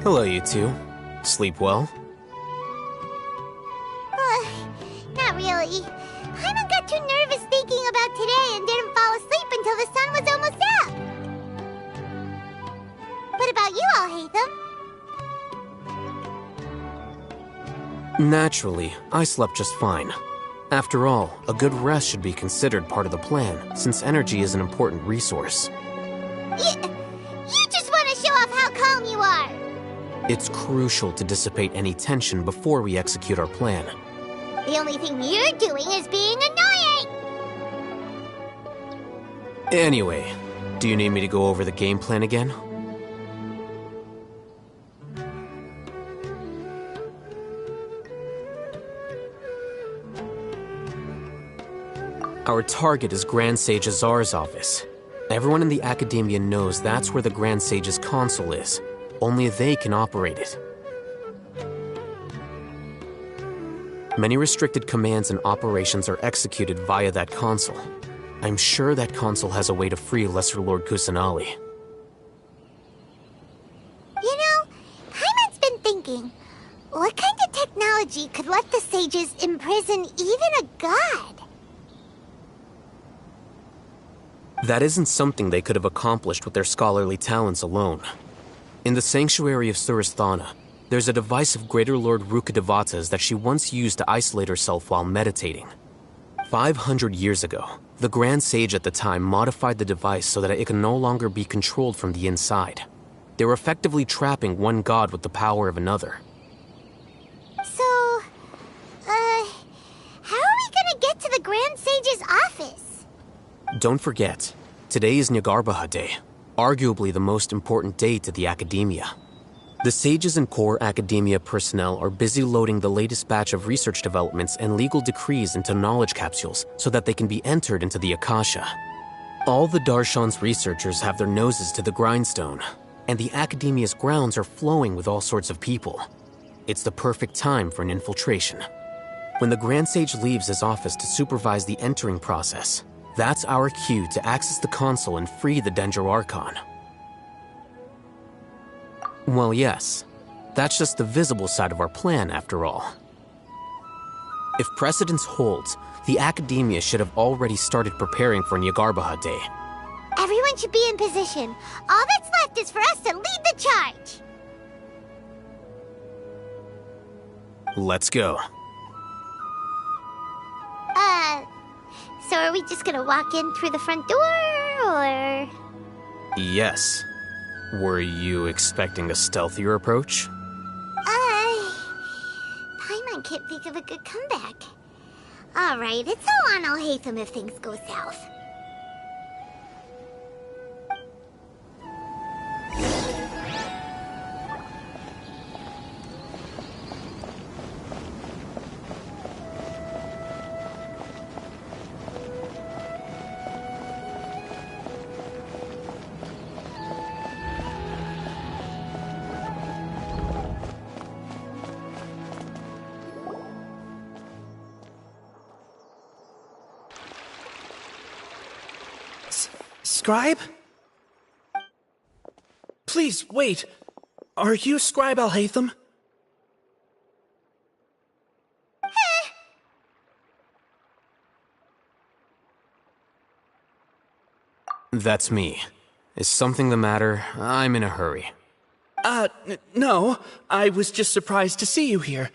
Hello, you two. Sleep well? Not really. Paimon got too nervous thinking about today and didn't fall asleep until the sun was almost up. What about you all, Hatham? Naturally, I slept just fine. After all, a good rest should be considered part of the plan, since energy is an important resource. You just want to show off how calm you are. It's crucial to dissipate any tension before we execute our plan. The only thing you're doing is being annoying! Anyway, do you need me to go over the game plan again? Our target is Grand Sage Azar's office. Everyone in the Academia knows that's where the Grand Sage's console is. Only they can operate it. Many restricted commands and operations are executed via that console. I'm sure that console has a way to free Lesser Lord Kusanali. You know, Paimon's been thinking, what kind of technology could let the sages imprison even a god? That isn't something they could have accomplished with their scholarly talents alone. In the sanctuary of Surasthana, there's a device of Greater Lord Rukkhadevata's that she once used to isolate herself while meditating. 500 years ago, the Grand Sage at the time modified the device so that it can no longer be controlled from the inside. They were effectively trapping one god with the power of another. So, how are we gonna get to the Grand Sage's office? Don't forget, today is Nyagarbha Day, arguably the most important day to the Academia. The sages and core Academia personnel are busy loading the latest batch of research developments and legal decrees into knowledge capsules so that they can be entered into the Akasha. All the Darshan's researchers have their noses to the grindstone, and the Academia's grounds are flowing with all sorts of people. It's the perfect time for an infiltration. When the Grand Sage leaves his office to supervise the entering process, that's our cue to access the console and free the Dendro Archon. Well, yes. That's just the visible side of our plan, after all. If precedence holds, the Academia should have already started preparing for Nyagarbha Day. Everyone should be in position. All that's left is for us to lead the charge. Let's go. So are we just gonna walk in through the front door, or...? Yes. Were you expecting a stealthier approach? Paimon can't think of a good comeback. Alright, it's all on Alhaitham if things go south. Scribe? Please, wait. Are you Scribe Alhaitham? That's me. Is something the matter? I'm in a hurry. No. I was just surprised to see you here.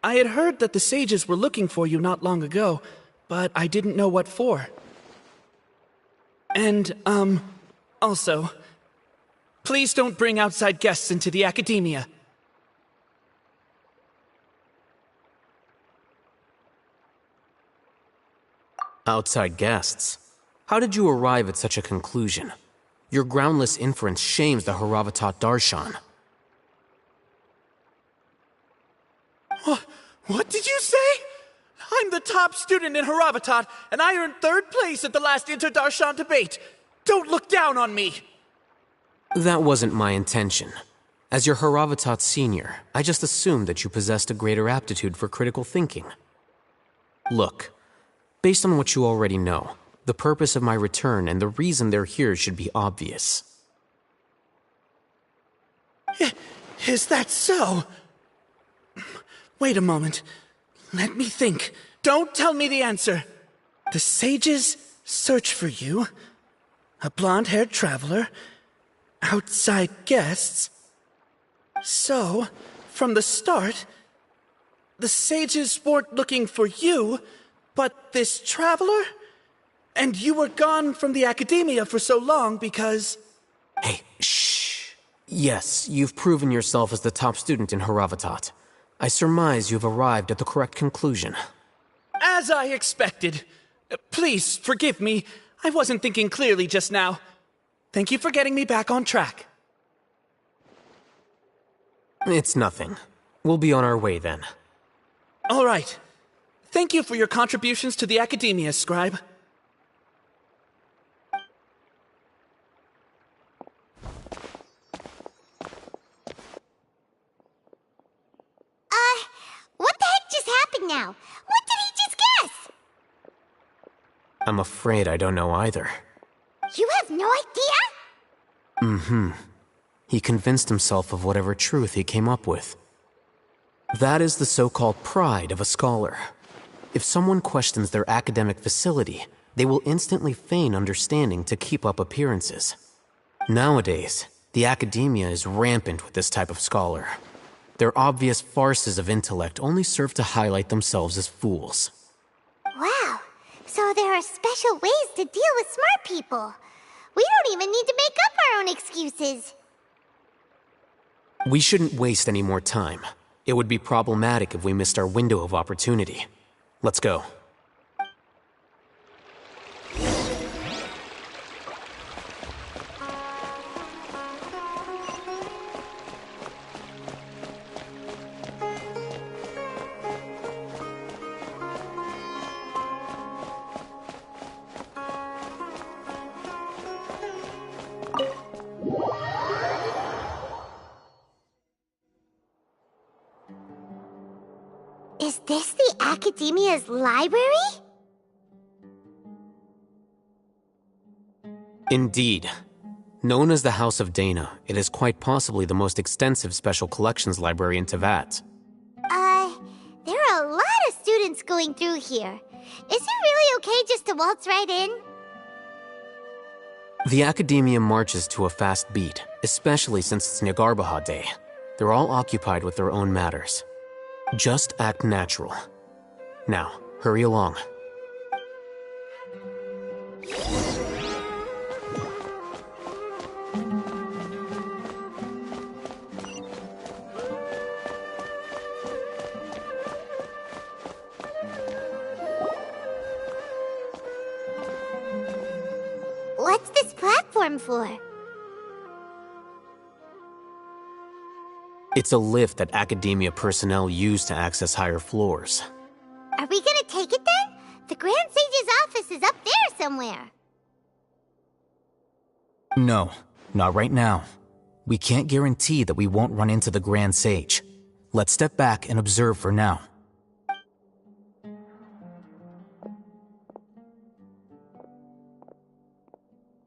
I had heard that the sages were looking for you not long ago, but I didn't know what for. And, also, please don't bring outside guests into the academia. Outside guests? How did you arrive at such a conclusion? Your groundless inference shames the Haravatat Darshan. What did you say? I'm the top student in Haravatat, and I earned 3rd place at the last Inter-Darshan debate. Don't look down on me! That wasn't my intention. As your Haravatat senior, I just assumed that you possessed a greater aptitude for critical thinking. Look, based on what you already know, the purpose of my return and the reason they're here should be obvious. Is that so? Wait a moment. Let me think. Don't tell me the answer. The sages search for you. A blonde-haired traveler. Outside guests. So, from the start, the sages weren't looking for you, but this traveler? And you were gone from the academia for so long because... Hey, shh. Yes, you've proven yourself as the top student in Haravatat. I surmise you've arrived at the correct conclusion. As I expected. Please, forgive me. I wasn't thinking clearly just now. Thank you for getting me back on track. It's nothing. We'll be on our way then. All right. Thank you for your contributions to the academia, Scribe. What the heck just happened now? What did he just guess? I'm afraid I don't know either. You have no idea? He convinced himself of whatever truth he came up with. That is the so-called pride of a scholar. If someone questions their academic facility, they will instantly feign understanding to keep up appearances. Nowadays, the academia is rampant with this type of scholar. Their obvious farces of intellect only serve to highlight themselves as fools. Wow, so there are special ways to deal with smart people. We don't even need to make up our own excuses. We shouldn't waste any more time. It would be problematic if we missed our window of opportunity. Let's go. Is this the Academia's library? Indeed. Known as the House of Dana, it is quite possibly the most extensive special collections library in Teyvat. There are a lot of students going through here. Is it really okay just to waltz right in? The Academia marches to a fast beat, especially since it's Nyagarbahad Day. They're all occupied with their own matters. Just act natural. Now, hurry along. What's this platform for? It's a lift that Academia personnel use to access higher floors. Are we gonna take it then? The Grand Sage's office is up there somewhere. No, not right now. We can't guarantee that we won't run into the Grand Sage. Let's step back and observe for now.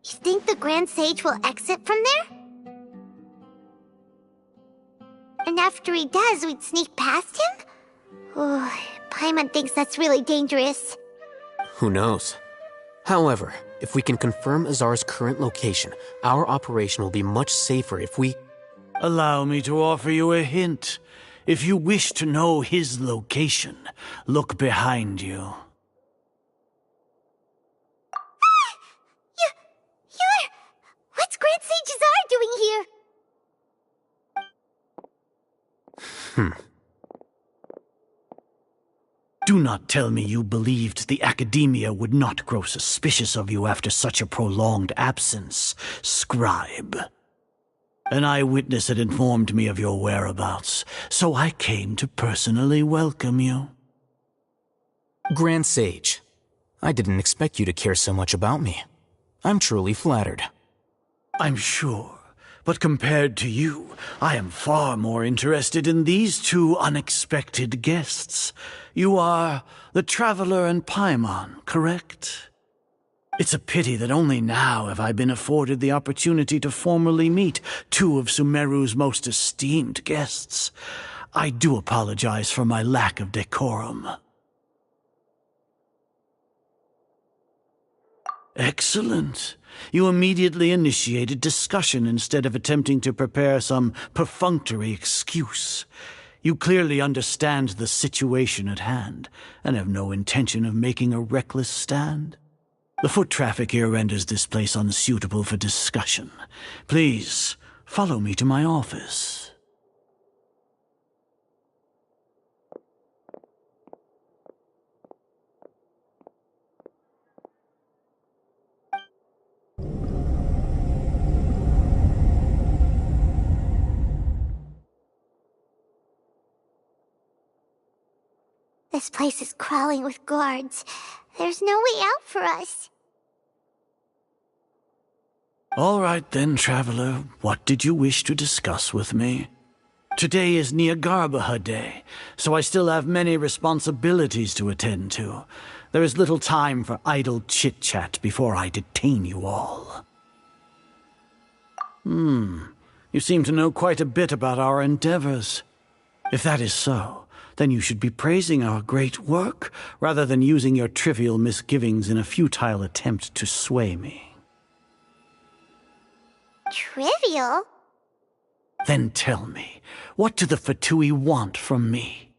You think the Grand Sage will exit from there? And after he does, we'd sneak past him? Oh, Paimon thinks that's really dangerous. Who knows? However, if we can confirm Azar's current location, our operation will be much safer if we... Allow me to offer you a hint. If you wish to know his location, look behind you. You're... What's Grand Sage Zar doing here? Do not tell me you believed the Academia would not grow suspicious of you after such a prolonged absence, scribe. An eyewitness had informed me of your whereabouts, so I came to personally welcome you. Grand Sage, I didn't expect you to care so much about me. I'm truly flattered. I'm sure, but compared to you, I am far more interested in these two unexpected guests. You are the Traveler and Paimon, correct? It's a pity that only now have I been afforded the opportunity to formally meet two of Sumeru's most esteemed guests. I do apologize for my lack of decorum. Excellent. You immediately initiated discussion instead of attempting to prepare some perfunctory excuse. You clearly understand the situation at hand, and have no intention of making a reckless stand. The foot traffic here renders this place unsuitable for discussion. Please, follow me to my office. This place is crawling with guards. There's no way out for us. All right then, Traveler. What did you wish to discuss with me? Today is Nyagarbha Day, so I still have many responsibilities to attend to. There is little time for idle chit-chat before I detain you all. You seem to know quite a bit about our endeavors. If that is so, then you should be praising our great work, rather than using your trivial misgivings in a futile attempt to sway me. Trivial? Then tell me, what do the Fatui want from me?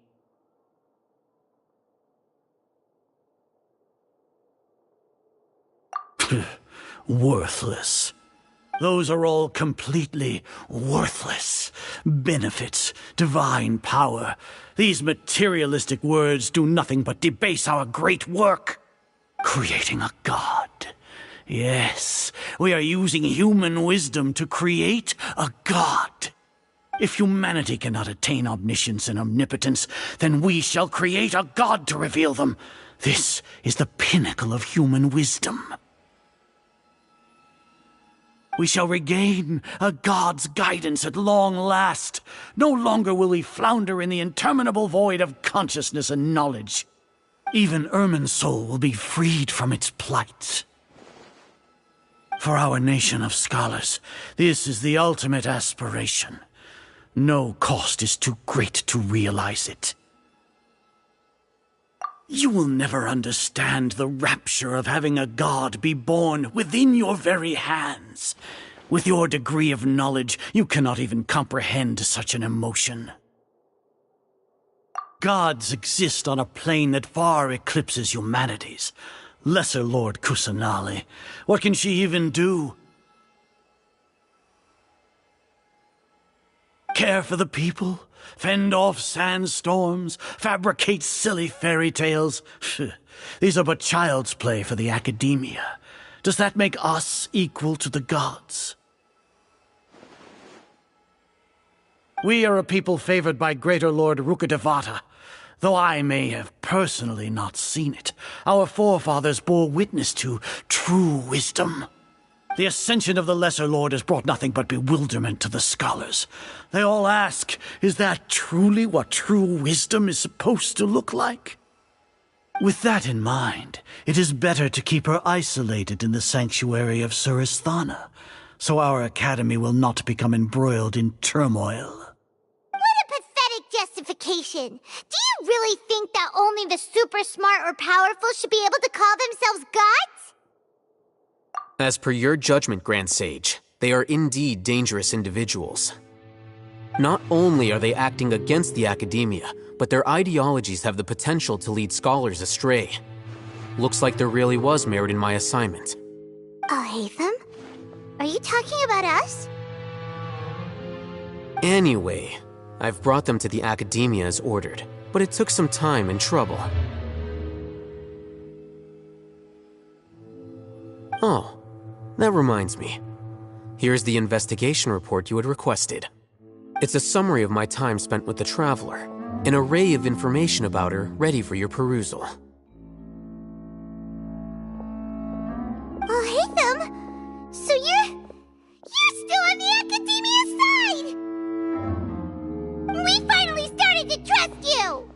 Worthless. Those are all completely worthless. Benefits, divine power. These materialistic words do nothing but debase our great work. Creating a god. Yes, we are using human wisdom to create a god. If humanity cannot attain omniscience and omnipotence, then we shall create a god to reveal them. This is the pinnacle of human wisdom. We shall regain a god's guidance at long last. No longer will we flounder in the interminable void of consciousness and knowledge. Even Ermin's soul will be freed from its plight. For our nation of scholars, this is the ultimate aspiration. No cost is too great to realize it. You will never understand the rapture of having a god be born within your very hands. With your degree of knowledge, you cannot even comprehend such an emotion. Gods exist on a plane that far eclipses humanity's. Lesser Lord Kusanali, what can she even do? Care for the people? Fend off sandstorms? Fabricate silly fairy tales? These are but child's play for the Academia. Does that make us equal to the gods? We are a people favored by Greater Lord Rukkhadevata. Though I may have personally not seen it, our forefathers bore witness to true wisdom. The ascension of the Lesser Lord has brought nothing but bewilderment to the scholars. They all ask, is that truly what true wisdom is supposed to look like? With that in mind, it is better to keep her isolated in the sanctuary of Suristhana, so our academy will not become embroiled in turmoil. Justification. Do you really think that only the super smart or powerful should be able to call themselves gods? As per your judgment, Grand Sage, they are indeed dangerous individuals. Not only are they acting against the academia, but their ideologies have the potential to lead scholars astray. Looks like there really was merit in my assignment. Hatham? Are you talking about us? Anyway, I've brought them to the academia as ordered, but it took some time and trouble. Oh, that reminds me. Here's the investigation report you had requested. It's a summary of my time spent with the Traveler, an array of information about her ready for your perusal. Hatham! So you're still on the Academia side! We finally started to trust you!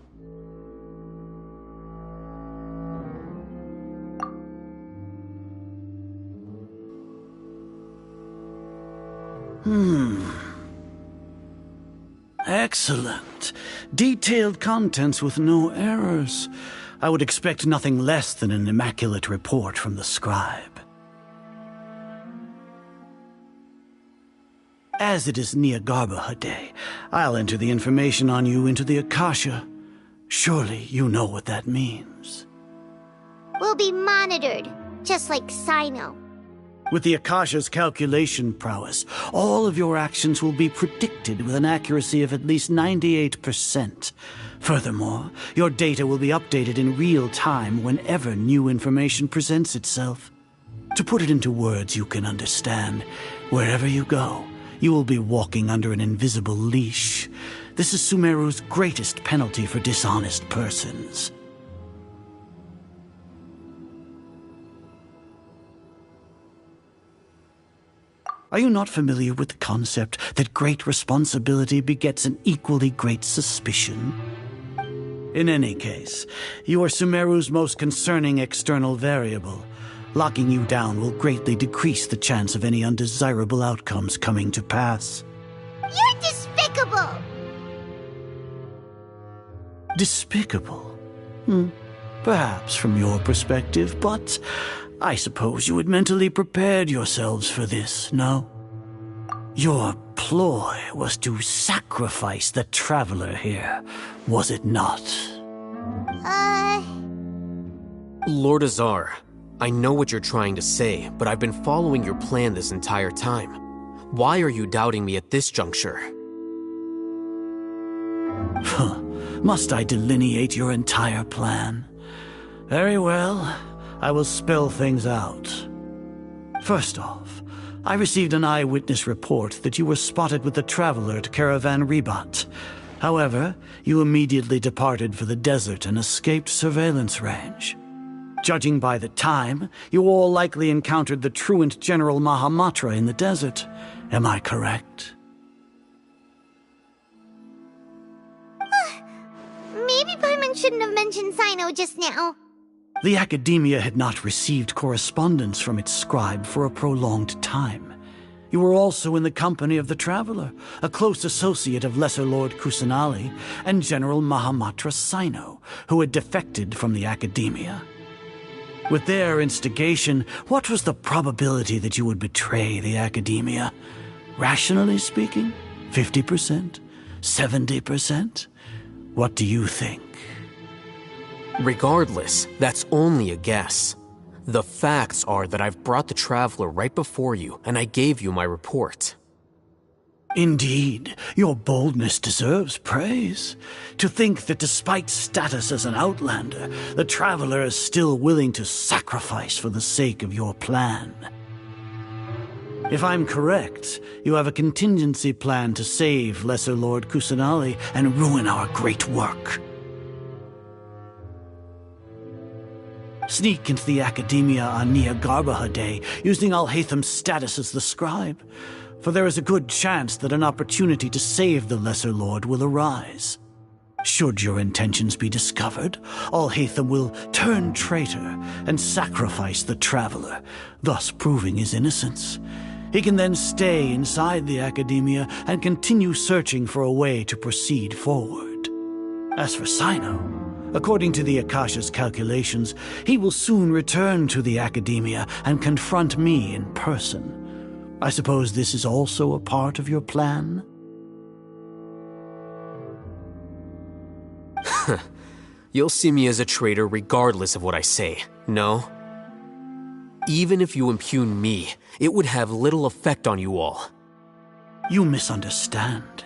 Excellent. Detailed contents with no errors. I would expect nothing less than an immaculate report from the scribe. As it is Nyagarbha Day, I'll enter the information on you into the Akasha. Surely you know what that means. We'll be monitored, just like Sino. With the Akasha's calculation prowess, all of your actions will be predicted with an accuracy of at least 98%. Furthermore, your data will be updated in real time whenever new information presents itself. To put it into words you can understand, wherever you go, you will be walking under an invisible leash. This is Sumeru's greatest penalty for dishonest persons. Are you not familiar with the concept that great responsibility begets an equally great suspicion? In any case, you are Sumeru's most concerning external variable. Locking you down will greatly decrease the chance of any undesirable outcomes coming to pass. You're despicable! Despicable? Perhaps from your perspective, but I suppose you had mentally prepared yourselves for this, no? Your ploy was to sacrifice the Traveler here, was it not? Lord Azar, I know what you're trying to say, but I've been following your plan this entire time. Why are you doubting me at this juncture? Must I delineate your entire plan? Very well. I will spell things out. First off, I received an eyewitness report that you were spotted with the Traveler at Caravan Ribat. However, you immediately departed for the desert and escaped surveillance range. Judging by the time, you all likely encountered the truant General Mahamatra in the desert. Am I correct? Maybe Paimon shouldn't have mentioned Sino just now. The Academia had not received correspondence from its scribe for a prolonged time. You were also in the company of the Traveler, a close associate of Lesser Lord Kusanali and General Mahamatra Sino, who had defected from the Academia. With their instigation, what was the probability that you would betray the Academia? Rationally speaking, 50%? 70%? What do you think? Regardless, that's only a guess. The facts are that I've brought the Traveler right before you, and I gave you my report. Indeed, your boldness deserves praise. To think that despite status as an outlander, the Traveler is still willing to sacrifice for the sake of your plan. If I'm correct, you have a contingency plan to save Lesser Lord Kusanali and ruin our great work. Sneak into the Academia on Nyagarbha Day, using Alhatham's status as the scribe, for there is a good chance that an opportunity to save the Lesser Lord will arise. Should your intentions be discovered, Alhatham will turn traitor and sacrifice the Traveler, thus proving his innocence. He can then stay inside the Academia and continue searching for a way to proceed forward. As for Sino, according to the Akasha's calculations, he will soon return to the Academia and confront me in person. I suppose this is also a part of your plan? You'll see me as a traitor regardless of what I say, no? Even if you impugn me, it would have little effect on you all. You misunderstand.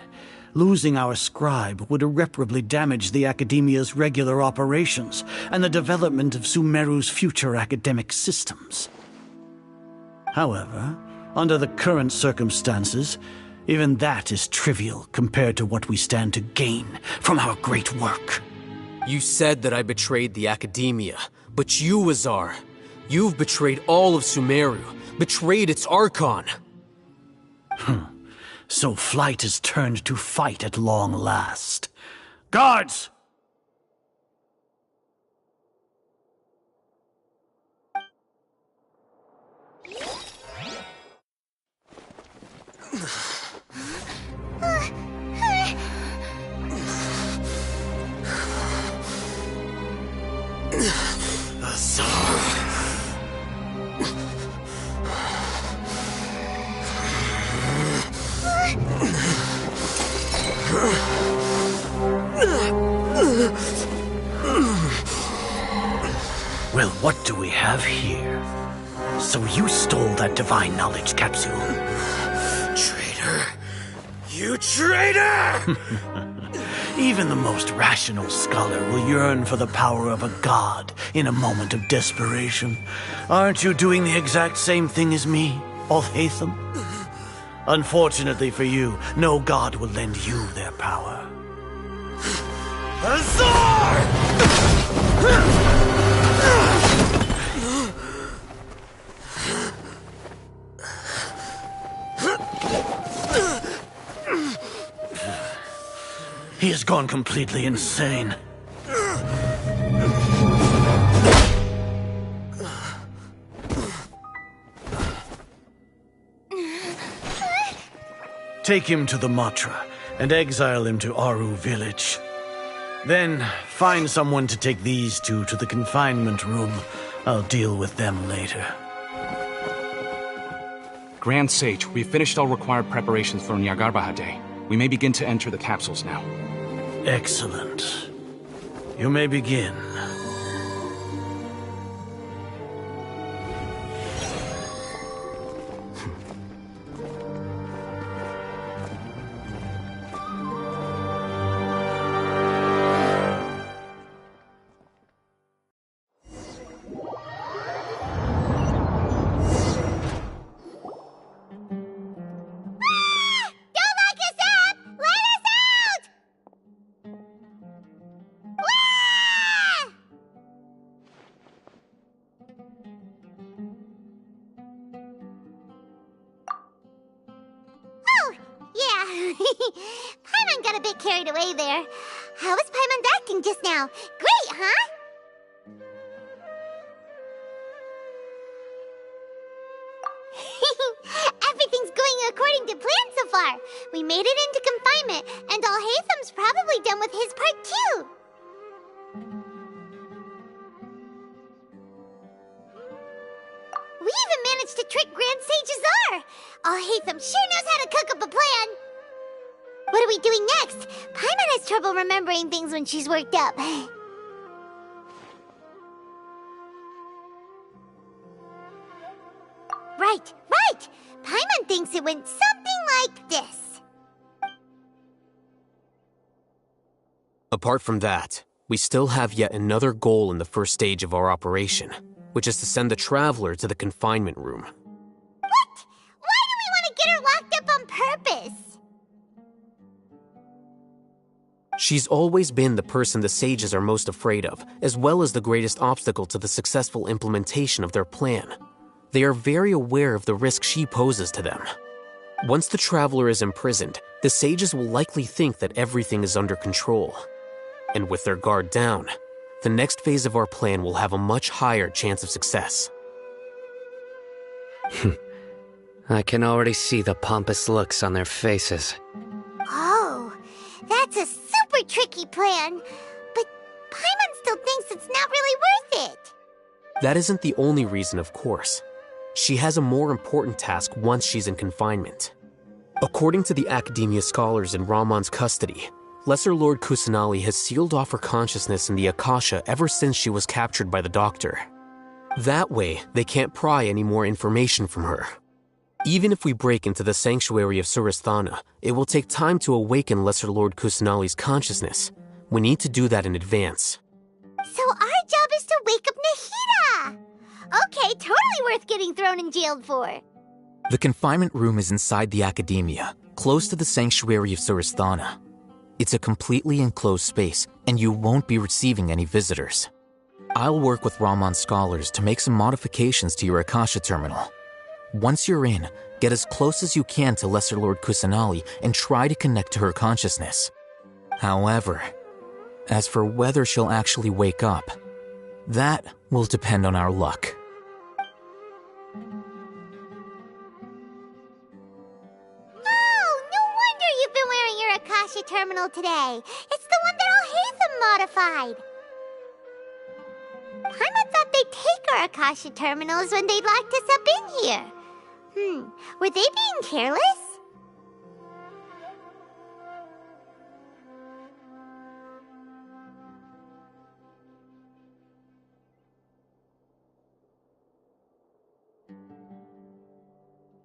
Losing our scribe would irreparably damage the Academia's regular operations and the development of Sumeru's future academic systems. However, under the current circumstances, even that is trivial compared to what we stand to gain from our great work. You said that I betrayed the Academia, but you, Azar, you've betrayed all of Sumeru, betrayed its Archon. So flight has turned to fight at long last. Guards! Well, what do we have here? So you stole that divine knowledge capsule. Traitor! You traitor! Even the most rational scholar will yearn for the power of a god in a moment of desperation. Aren't you doing the exact same thing as me, Alhaitham? Unfortunately for you, no god will lend you their power. Azar! He has gone completely insane. Take him to the Matra and exile him to Aru village. Then find someone to take these two to the confinement room. I'll deal with them later. Grand Sage, we've finished all required preparations for Nyagarbha Day. We may begin to enter the capsules now. Excellent. You may begin. Paimon got a bit carried away there. How was Paimon acting just now? Great, huh? Everything's going according to plan so far. We made it into confinement, and Alhaitham's probably done with his part too. We even managed to trick Grand Sage Azar. Alhaitham sure knows how to cook up a plan. What are we doing next? Paimon has trouble remembering things when she's worked up. Right. Paimon thinks it went something like this. Apart from that, we still have yet another goal in the first stage of our operation, which is to send the Traveler to the confinement room. What? Why do we want to get her locked up on purpose? She's always been the person the sages are most afraid of, as well as the greatest obstacle to the successful implementation of their plan. They are very aware of the risk she poses to them. Once the Traveler is imprisoned, the sages will likely think that everything is under control. And with their guard down, the next phase of our plan will have a much higher chance of success. I can already see the pompous looks on their faces. Oh, that's a super tricky plan. But Paimon still thinks it's not really worth it. That isn't the only reason, of course. She has a more important task once she's in confinement. According to the Academia scholars in Ramon's custody, Lesser Lord Kusanali has sealed off her consciousness in the Akasha ever since she was captured by the doctor. That way, they can't pry any more information from her. Even if we break into the sanctuary of Surasthana, it will take time to awaken Lesser Lord Kusanali's consciousness. We need to do that in advance. So our job is to wake up Nahida! Okay, totally worth getting thrown and jailed for. The confinement room is inside the academia, close to the sanctuary of Surasthana. It's a completely enclosed space, and you won't be receiving any visitors. I'll work with Raman scholars to make some modifications to your Akasha terminal. Once you're in, get as close as you can to Lesser Lord Kusanali and try to connect to her consciousness. However, as for whether she'll actually wake up, that will depend on our luck. Akasha terminal today. It's the one that Al Hatham modified. Paimon thought they'd take our Akasha terminals when they locked us up in here. Were they being careless?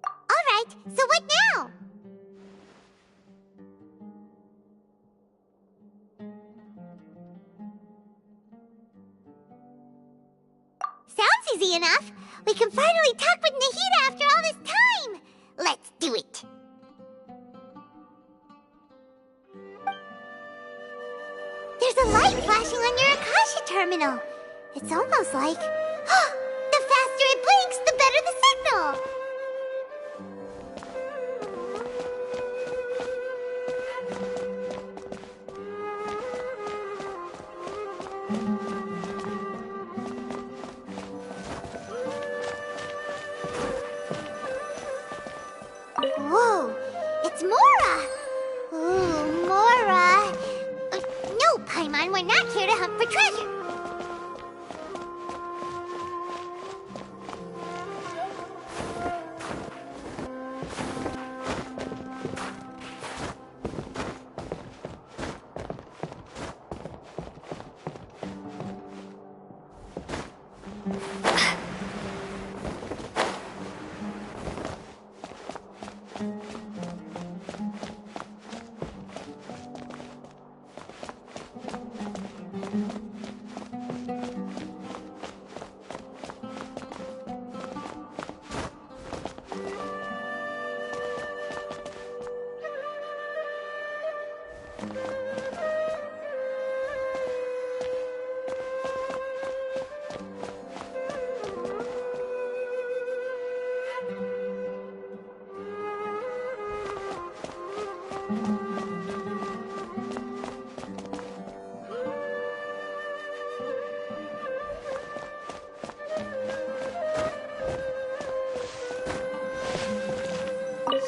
All right, so what now? Sounds easy enough. We can finally talk with Nahida after all this time. Let's do it. There's a light flashing on your Akasha terminal. It's almost like... the faster it blinks, the better the signal. Whoa, it's Mora! Ooh, Mora! No, Paimon, we're not here to hunt for treasure.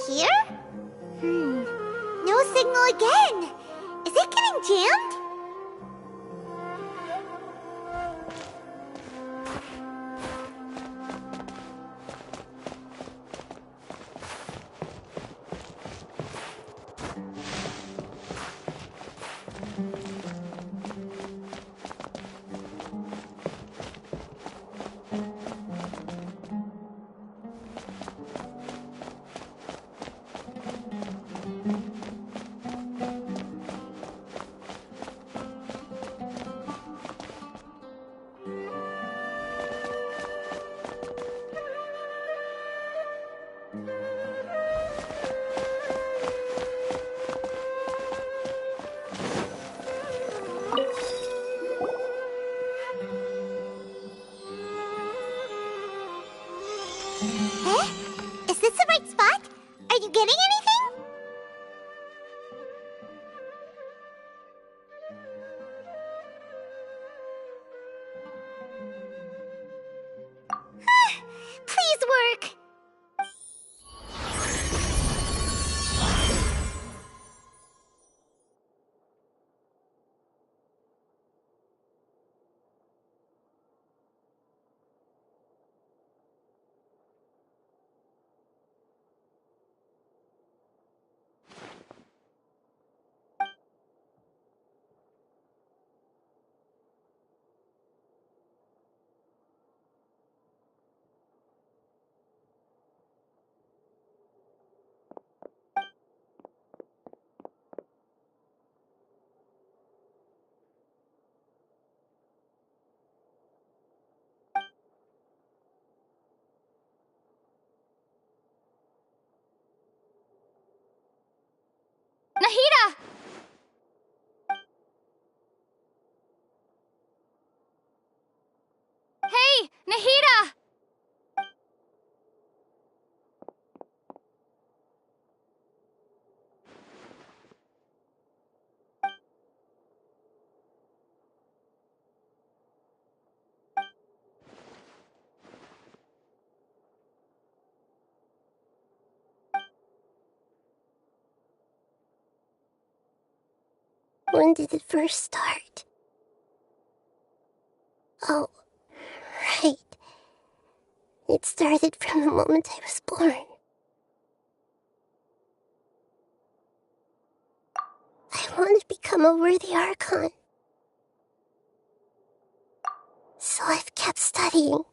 Here? No signal again. Is it getting jammed? When did it first start? Oh, right. It started from the moment I was born. I wanted to become a worthy Archon. So I've kept studying.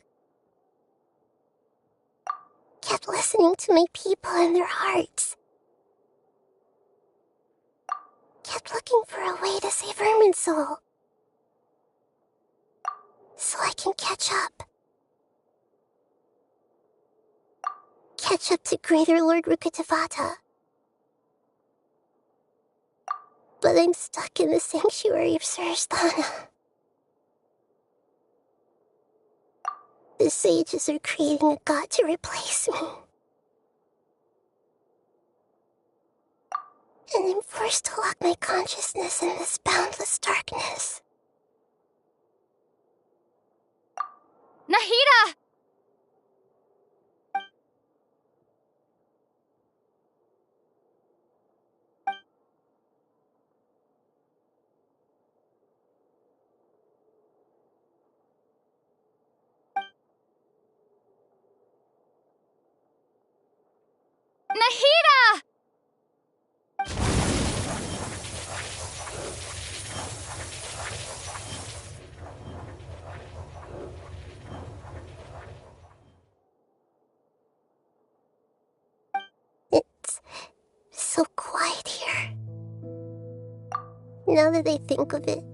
Kept listening to my people and their hearts. Kept looking for a way to save Irminsul. So I can catch up. Catch up to Greater Lord Rukkhadevata. But I'm stuck in the sanctuary of Surasthana. The sages are creating a god to replace me. And I'm forced to lock my consciousness in this boundless darkness. Nahida! Nahida! It's so quiet here. Now that I think of it,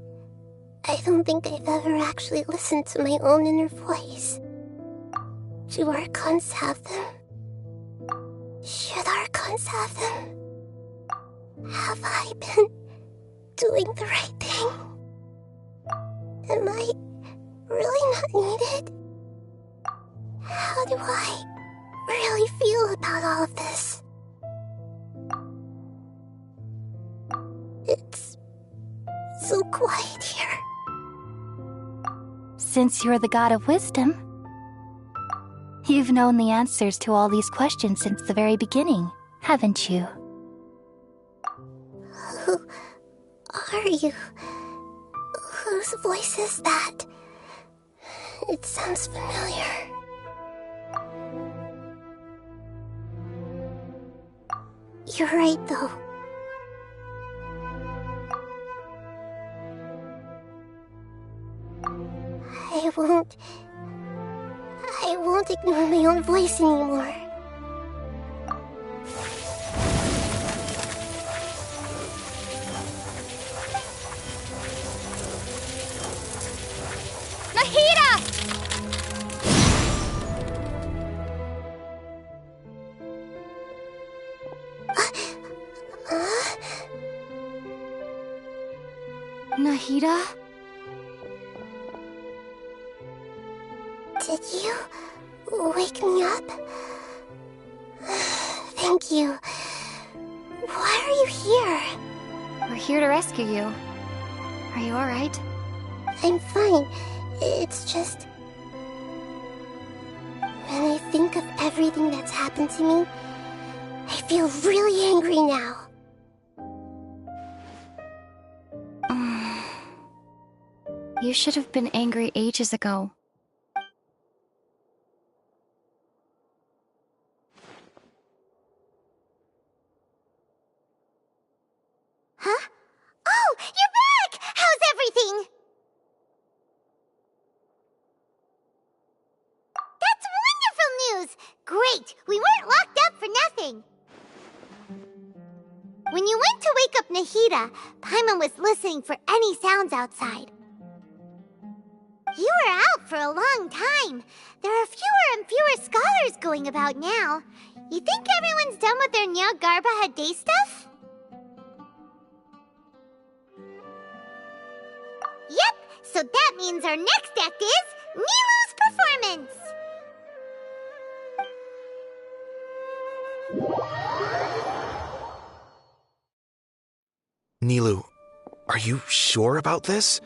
I don't think I've ever actually listened to my own inner voice. Do Archons have them? Should Archons have them? Have I been doing the right thing? Am I really not needed? How do I really feel about all of this? It's so quiet here. Since you're the god of wisdom, you've known the answers to all these questions since the very beginning, haven't you? Who are you? Whose voice is that? It sounds familiar. You're right, though. I won't ignore my own voice anymore. Nahida! Nahida? Did you wake me up? Thank you. Why are you here? We're here to rescue you. Are you alright? I'm fine. It's just... when I think of everything that's happened to me, I feel really angry now. You should have been angry ages ago. Huh? Oh, you're back! How's everything? That's wonderful news! Great! We weren't locked up for nothing! When you went to wake up Nahida, Paimon was listening for any sounds outside. You were out for a long time. There are fewer and fewer scholars going about now. You think everyone's done with their Nyagarbha Day stuff? Yep, so that means our next act is Nilu's performance! Nilu, are you sure about this?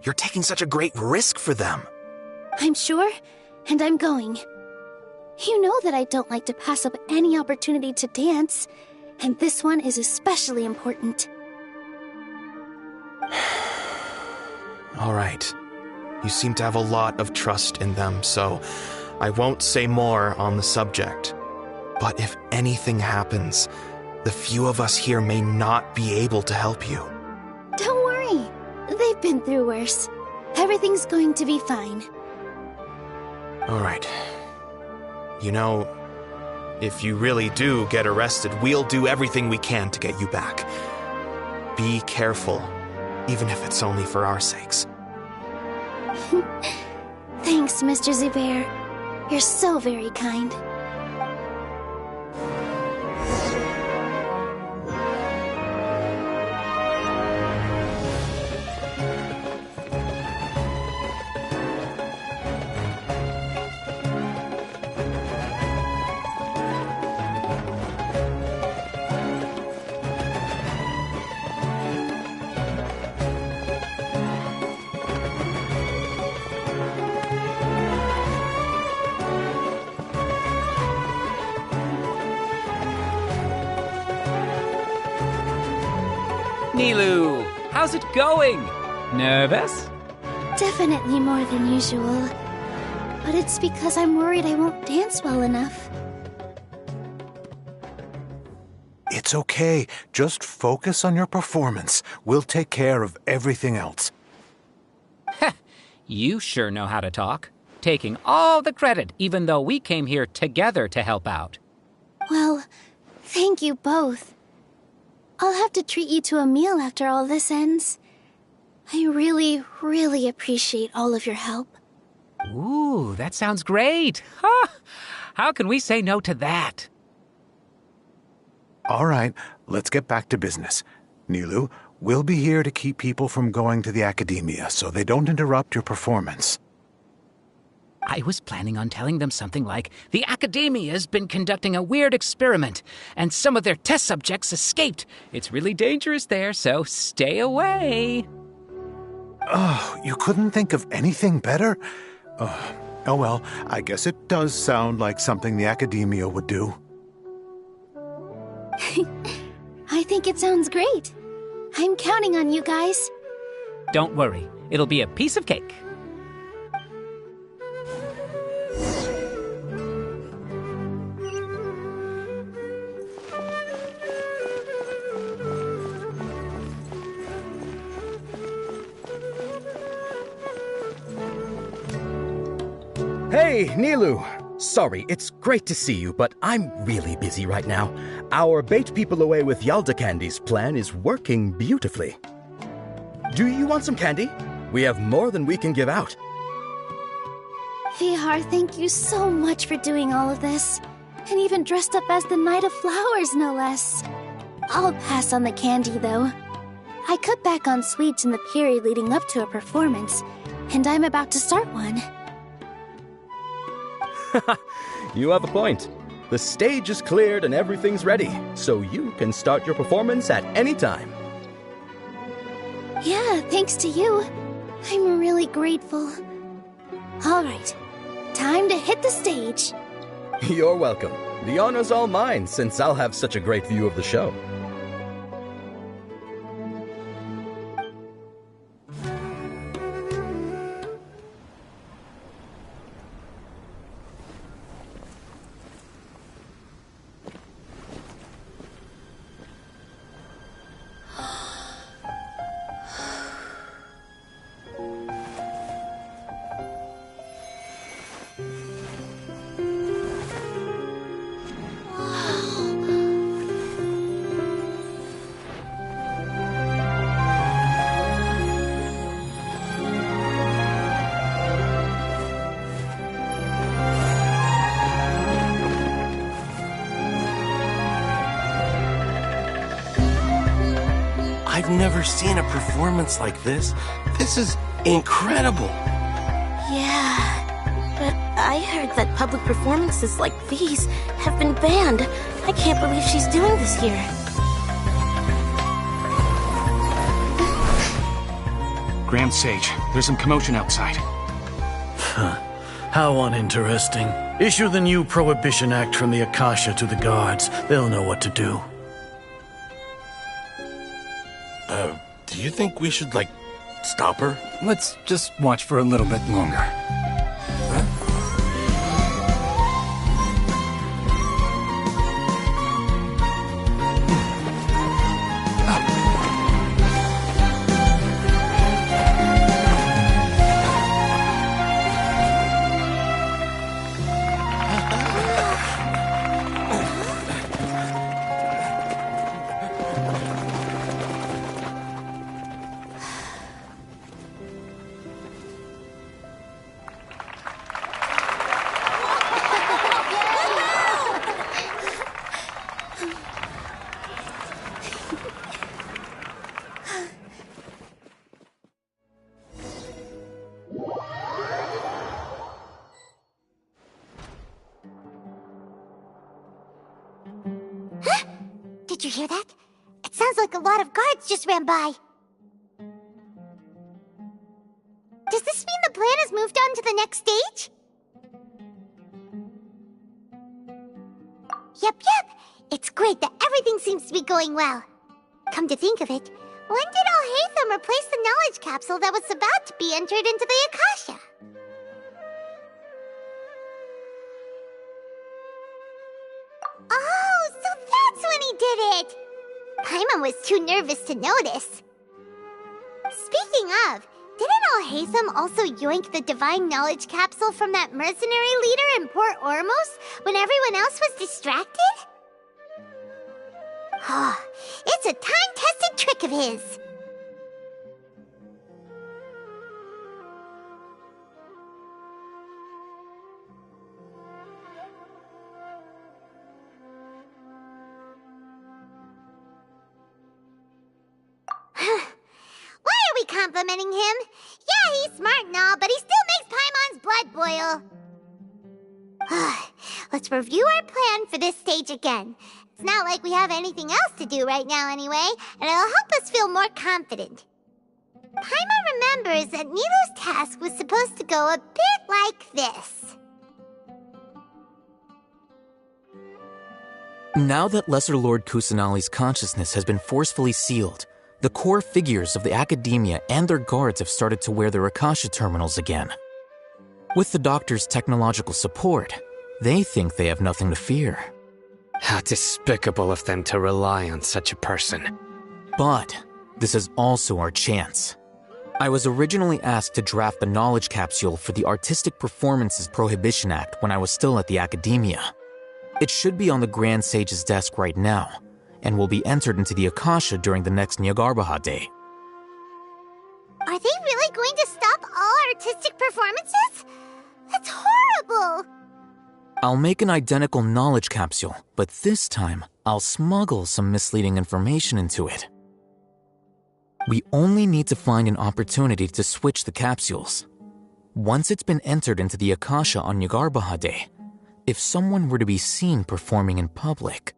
You're taking such a great risk for them. I'm sure, and I'm going. You know that I don't like to pass up any opportunity to dance, and this one is especially important. All right. You seem to have a lot of trust in them, so I won't say more on the subject. But if anything happens, the few of us here may not be able to help you. Don't worry. They've been through worse. Everything's going to be fine. All right. You know, if you really do get arrested, we'll do everything we can to get you back. Be careful, even if it's only for our sakes. Thanks, Mr. Zubair. You're so very kind. Nilou, how's it going? Nervous? Definitely more than usual. But it's because I'm worried I won't dance well enough. It's okay. Just focus on your performance. We'll take care of everything else. You sure know how to talk. Taking all the credit, even though we came here together to help out. Well, thank you both. I'll have to treat you to a meal after all this ends. I really, really appreciate all of your help. Ooh, that sounds great. Huh? How can we say no to that? All right, let's get back to business. Nilou, we'll be here to keep people from going to the academia so they don't interrupt your performance. I was planning on telling them something like, the academia's been conducting a weird experiment, and some of their test subjects escaped. It's really dangerous there, so stay away. Oh, you couldn't think of anything better? Oh well, I guess it does sound like something the academia would do. I think it sounds great. I'm counting on you guys. Don't worry, it'll be a piece of cake. Hey, Nilou! Sorry, it's great to see you, but I'm really busy right now. Our Bait People Away with Yalda Candies plan is working beautifully. Do you want some candy? We have more than we can give out. Vihar, thank you so much for doing all of this. And even dressed up as the Knight of Flowers, no less. I'll pass on the candy, though. I cut back on sweets in the period leading up to a performance, and I'm about to start one. You have a point. The stage is cleared and everything's ready, so you can start your performance at any time. Yeah, thanks to you. I'm really grateful. All right, time to hit the stage. You're welcome. The honor's all mine, since I'll have such a great view of the show. I've never seen a performance like this. This is incredible. Yeah, but I heard that public performances like these have been banned. I can't believe she's doing this here. Grand Sage, there's some commotion outside. How uninteresting. Issue the new Prohibition Act from the Akasha to the guards. They'll know what to do. Do you think we should, Stop her? Let's just watch for a little bit longer. Did you hear that? It sounds like a lot of guards just ran by. Does this mean the plan has moved on to the next stage? Yep. It's great that everything seems to be going well. Come to think of it, when did Alhaitham replace the knowledge capsule that was about to be entered into the Akasha? Oh, so that's when he did it! Paimon was too nervous to notice. Speaking of, didn't Alhaitham also yoink the divine knowledge capsule from that mercenary leader in Port Ormos when everyone else was distracted? Oh, it's a time-tested trick of his. Why are we complimenting him? Yeah, he's smart and all, but he still makes Paimon's blood boil. Let's review our plan for this stage again. It's not like we have anything else to do right now anyway, and it'll help us feel more confident. Paimon remembers that Nilu's task was supposed to go a bit like this. Now that Lesser Lord Kusanali's consciousness has been forcefully sealed, the core figures of the Academia and their guards have started to wear their Akasha terminals again. With the Doctor's technological support, they think they have nothing to fear. How despicable of them to rely on such a person. But this is also our chance. I was originally asked to draft the knowledge capsule for the Artistic Performances Prohibition Act when I was still at the Academia. It should be on the Grand Sage's desk right now, and will be entered into the Akasha during the next Nyagarbaha Day. Are they really going to stop all artistic performances? That's horrible! I'll make an identical knowledge capsule, but this time, I'll smuggle some misleading information into it. We only need to find an opportunity to switch the capsules. Once it's been entered into the Akasha on Nyagarbaha Day, if someone were to be seen performing in public,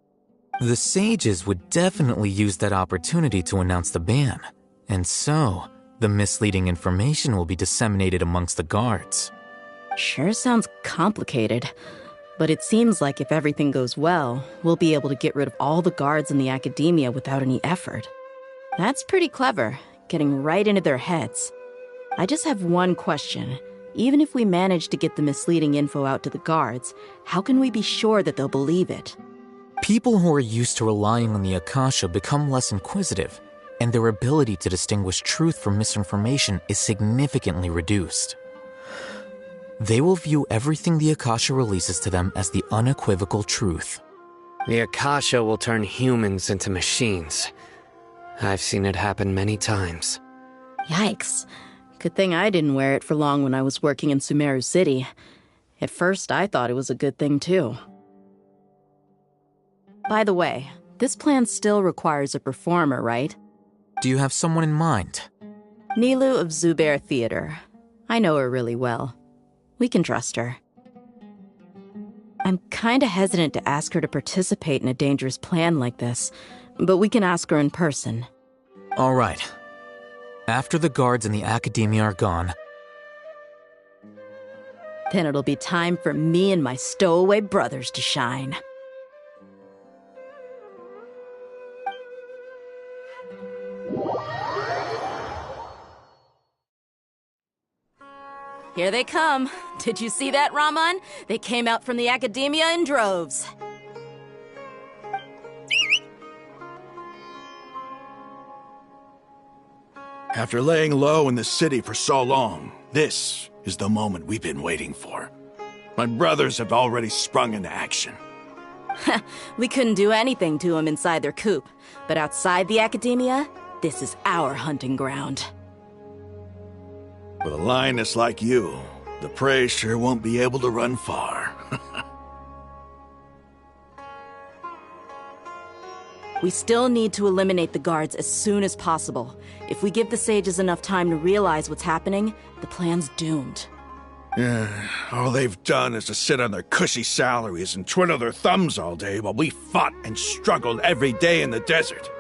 the sages would definitely use that opportunity to announce the ban, and so the misleading information will be disseminated amongst the guards. Sure sounds complicated, but it seems like if everything goes well, we'll be able to get rid of all the guards in the Academia without any effort. That's pretty clever, getting right into their heads. I just have one question. Even if we manage to get the misleading info out to the guards, how can we be sure that they'll believe it? People who are used to relying on the Akasha become less inquisitive, and their ability to distinguish truth from misinformation is significantly reduced. They will view everything the Akasha releases to them as the unequivocal truth. The Akasha will turn humans into machines. I've seen it happen many times. Yikes. Good thing I didn't wear it for long when I was working in Sumeru City. At first, I thought it was a good thing too. By the way, this plan still requires a performer, right? Do you have someone in mind? Nilu of Zubair Theater. I know her really well. We can trust her. I'm kinda hesitant to ask her to participate in a dangerous plan like this, but we can ask her in person. All right. After the guards in the Academia are gone, then it'll be time for me and my stowaway brothers to shine. Here they come. Did you see that, Raman? They came out from the Academia in droves. After laying low in the city for so long, this is the moment we've been waiting for. My brothers have already sprung into action. We couldn't do anything to them inside their coop, but outside the Academia, this is our hunting ground. With a lioness like you, the prey sure won't be able to run far. We still need to eliminate the guards as soon as possible. If we give the sages enough time to realize what's happening, the plan's doomed. Yeah, all they've done is to sit on their cushy salaries and twiddle their thumbs all day while we fought and struggled every day in the desert.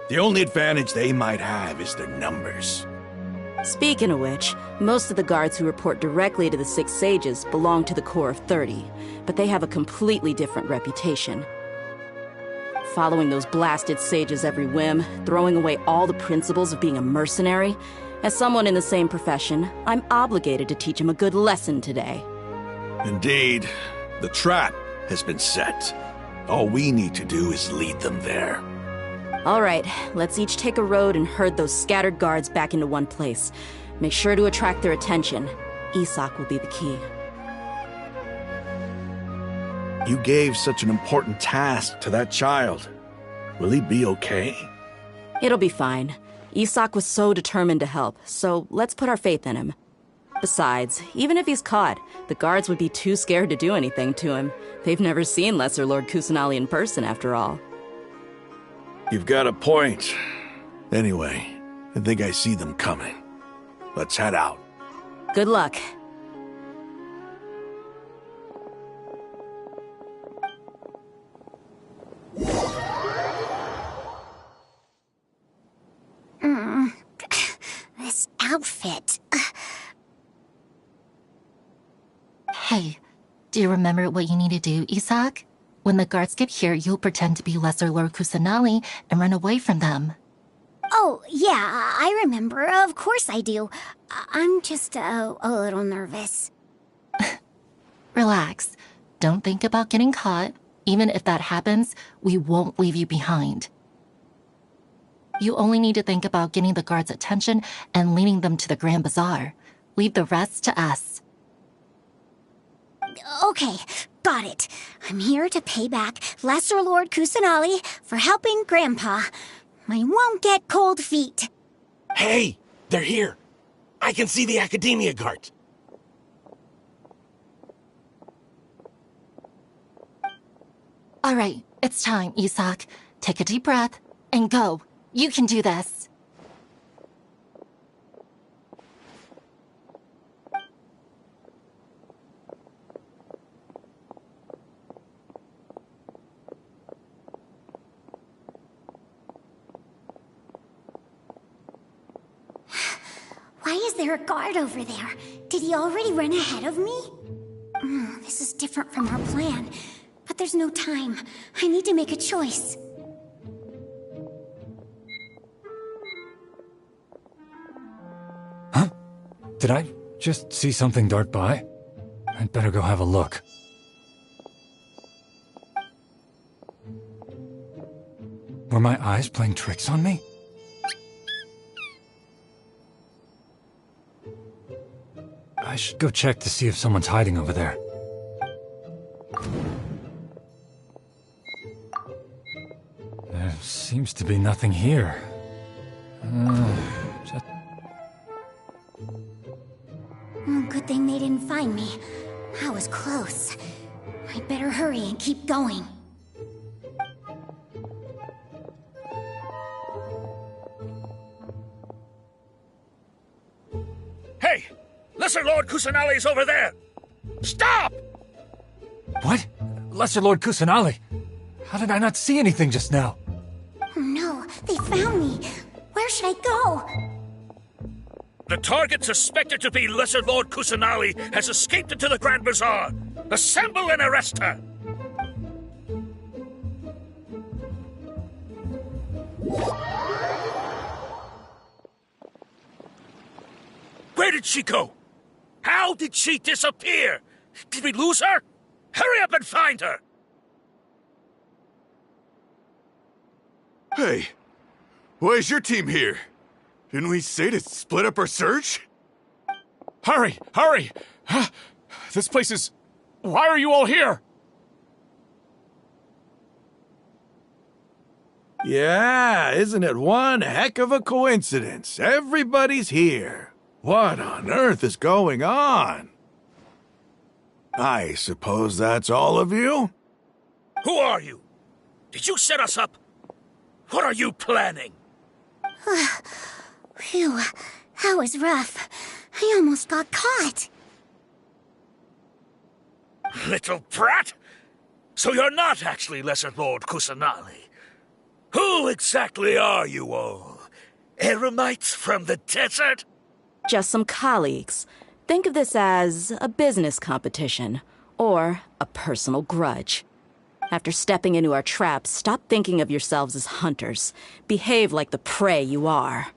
The only advantage they might have is their numbers. Speaking of which, most of the guards who report directly to the 6 sages belong to the Corps of 30, but they have a completely different reputation. Following those blasted sages every whim, throwing away all the principles of being a mercenary. As someone in the same profession, I'm obligated to teach them a good lesson today. Indeed, the trap has been set. All we need to do is lead them there. All right, let's each take a road and herd those scattered guards back into one place. Make sure to attract their attention. Isak will be the key. You gave such an important task to that child. Will he be okay? It'll be fine. Isak was so determined to help, so let's put our faith in him. Besides, even if he's caught, the guards would be too scared to do anything to him. They've never seen Lesser Lord Kusanali in person, after all. You've got a point. Anyway, I think I see them coming. Let's head out. Good luck. This outfit. Hey, do you remember what you need to do, Isak? When the guards get here, you'll pretend to be Lesser Lord Kusanali and run away from them. Oh, yeah, I remember. Of course I do. I'm just a little nervous. Relax. Don't think about getting caught. Even if that happens, we won't leave you behind. You only need to think about getting the guards' attention and leading them to the Grand Bazaar. Leave the rest to us. Okay, got it. I'm here to pay back Lesser Lord Kusanali for helping Grandpa. I won't get cold feet. Hey, they're here. I can see the Academia guards. All right, it's time, Isak. Take a deep breath and go. You can do this. Why is there a guard over there? Did he already run ahead of me? This is different from our plan. But there's no time. I need to make a choice. Huh? Did I just see something dart by? I'd better go have a look. Were my eyes playing tricks on me? I should go check to see if someone's hiding over there. There seems to be nothing here. Good thing they didn't find me. I was close. I'd better hurry and keep going. Hey! Lesser Lord Kusanali's over there! Stop! What? Lesser Lord Kusanali? How did I not see anything just now? Oh no, they found me. Where should I go? The target suspected to be Lesser Lord Kusanali has escaped into the Grand Bazaar. Assemble and arrest her! Where did she go? How did she disappear? Did we lose her? Hurry up and find her! Hey, why is your team here? Didn't we say to split up our search? Hurry! Hurry! This place is... Why are you all here? Yeah, isn't it one heck of a coincidence? Everybody's here. What on earth is going on? I suppose that's all of you? Who are you? Did you set us up? What are you planning? Phew, that was rough. I almost got caught. Little brat! So you're not actually Lesser Lord Kusanali. Who exactly are you all? Eremites from the desert? Just some colleagues. Think of this as a business competition, or a personal grudge. After stepping into our traps, stop thinking of yourselves as hunters. Behave like the prey you are.